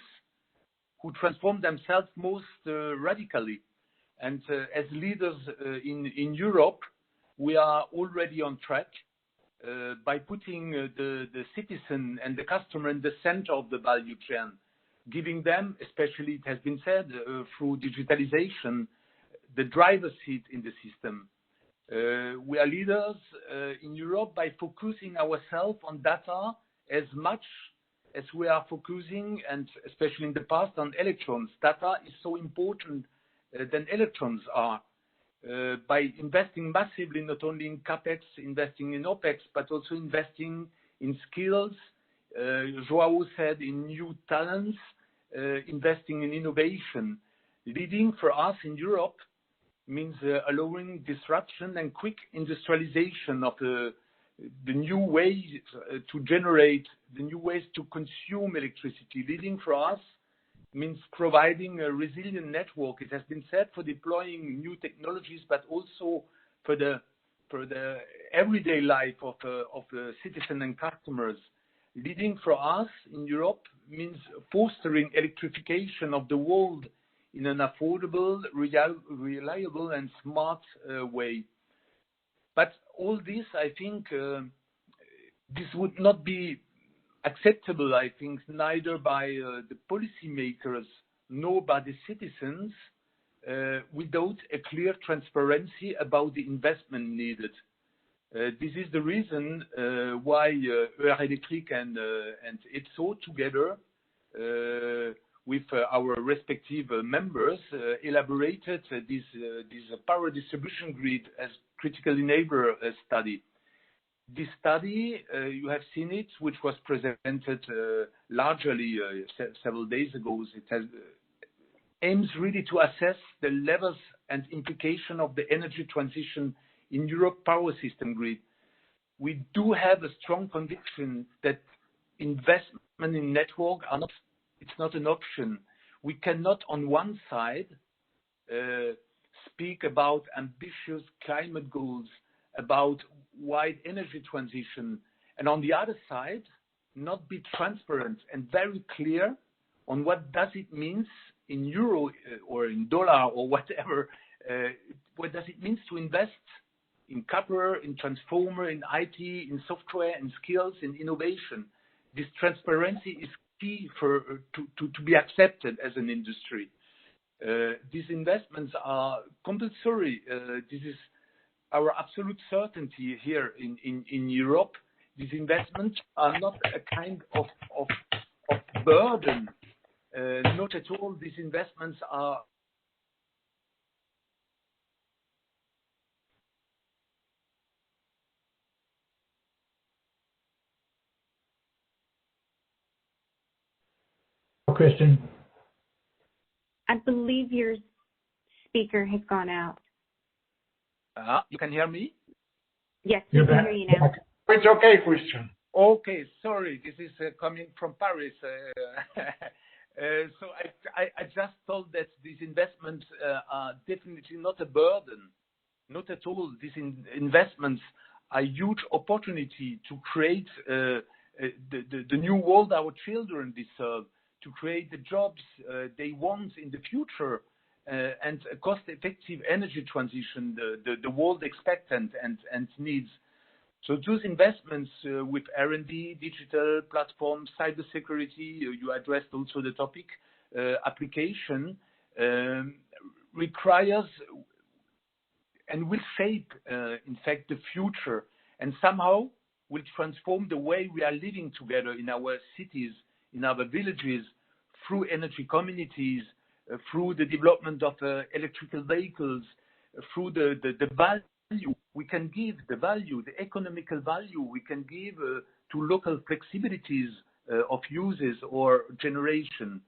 who transform themselves most radically. And as leaders in Europe, we are already on track by putting the citizen and the customer in the center of the value chain, giving them, especially it has been said, through digitalization, the driver's seat in the system. We are leaders in Europe by focusing ourselves on data as much as we are focusing, and especially in the past, on electrons. Data is so important than electrons are. By investing massively, not only in CapEx, investing in OpEx, but also investing in skills. Joao said in new talents, investing in innovation. Leading for us in Europe means allowing disruption and quick industrialization of the new ways to generate, the new ways to consume electricity. Leading for us means providing a resilient network. It has been said for deploying new technologies, but also for the for the everyday life of the citizen and customers. Leading for us in Europe means fostering electrification of the world in an affordable, reliable and smart way. But all this, I think, this would not be acceptable, I think, neither by the policymakers nor by the citizens without a clear transparency about the investment needed. This is the reason why Eurelectric and E.DSO together with our respective members elaborated this power distribution grid as critical enabler study. This study, you have seen it, which was presented largely several days ago. It has aims really to assess the levels and implication of the energy transition in Europe power system grid. We do have a strong conviction that investment in network it's not an option. We cannot on one side speak about ambitious climate goals, about wide energy transition, and on the other side, not be transparent and very clear on what does it mean in euro or in dollar or whatever, what does it mean to invest in copper, in transformer, in IT, in software, in skills, in innovation. This transparency is key to be accepted as an industry. These investments are compulsory. This is our absolute certainty here in Europe. These investments are not a kind of burden. Not at all. These investments are Christian. I believe your speaker has gone out. You can hear me? Yes, we can hear you now. It's okay, Christian. Okay, sorry, this is coming from Paris. So I just thought that these investments are definitely not a burden, not at all. These investments are a huge opportunity to create the new world our children deserve, to create the jobs they want in the future, and a cost-effective energy transition the world expects and needs. So those investments with R&D, digital platforms, cybersecurity, you addressed also the topic, application, requires and will shape, in fact, the future, and somehow will transform the way we are living together in our cities, in our villages, through energy communities, through the development of electrical vehicles, through the value we can give, the economical value we can give to local flexibilities of uses or generation.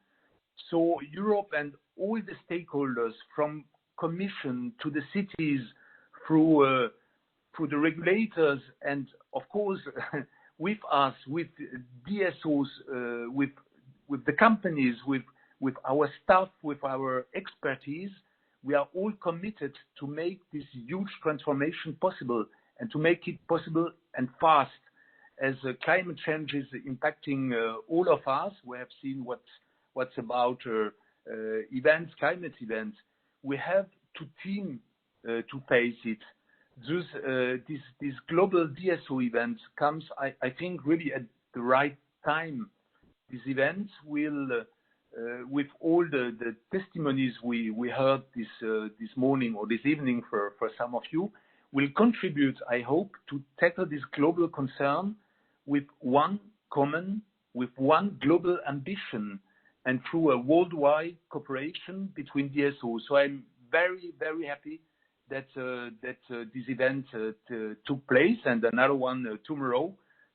So Europe and all the stakeholders, from Commission to the cities, through the regulators, and of course with us, with DSOs, with the companies, with our staff, with our expertise, we are all committed to make this huge transformation possible, and to make it possible and fast, as climate change is impacting all of us. We have seen what's about events, climate events. We have to team to face it. This global DSO event comes, I think, really at the right time. This event will, with all the testimonies we heard this morning or this evening for some of you, will contribute, I hope, to tackle this global concern with one global ambition, and through a worldwide cooperation between DSOs. So I'm very, very happy that this event took place, and another one tomorrow.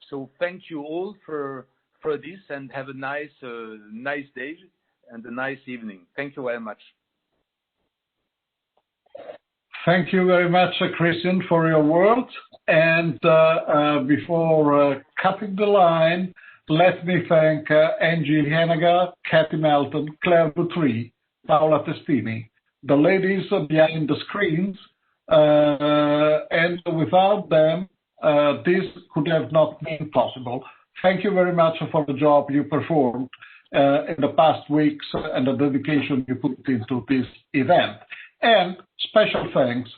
So thank you all for this, and have a nice day and a nice evening. Thank you very much. Thank you very much, Christian, for your words. And before cutting the line, let me thank Angie Henniger, Kathy Melton, Claire Boutry, Paola Testini, the ladies behind the screens, and without them, this could have not been possible. Thank you very much for the job you performed in the past weeks and the dedication you put into this event. And special thanks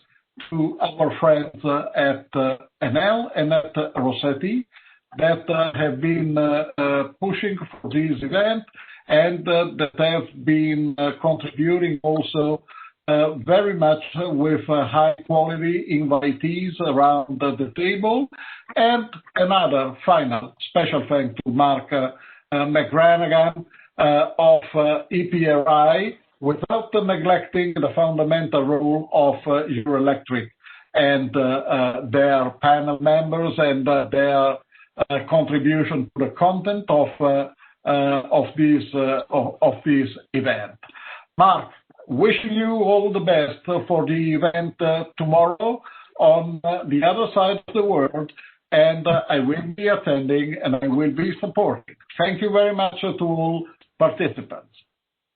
to our friends at Enel and at Rosseti that have been pushing for this event and that have been contributing also very much with high quality invitees around the table. And another final special thanks to Mark McGranagan of EPRI, without neglecting the fundamental role of Eurelectric and their panel members and their contribution to the content of this event. Mark, wishing you all the best for the event tomorrow on the other side of the world, and I will be attending and I will be supporting. Thank you very much to all participants.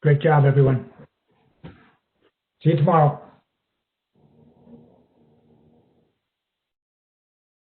Great job, everyone. See you tomorrow.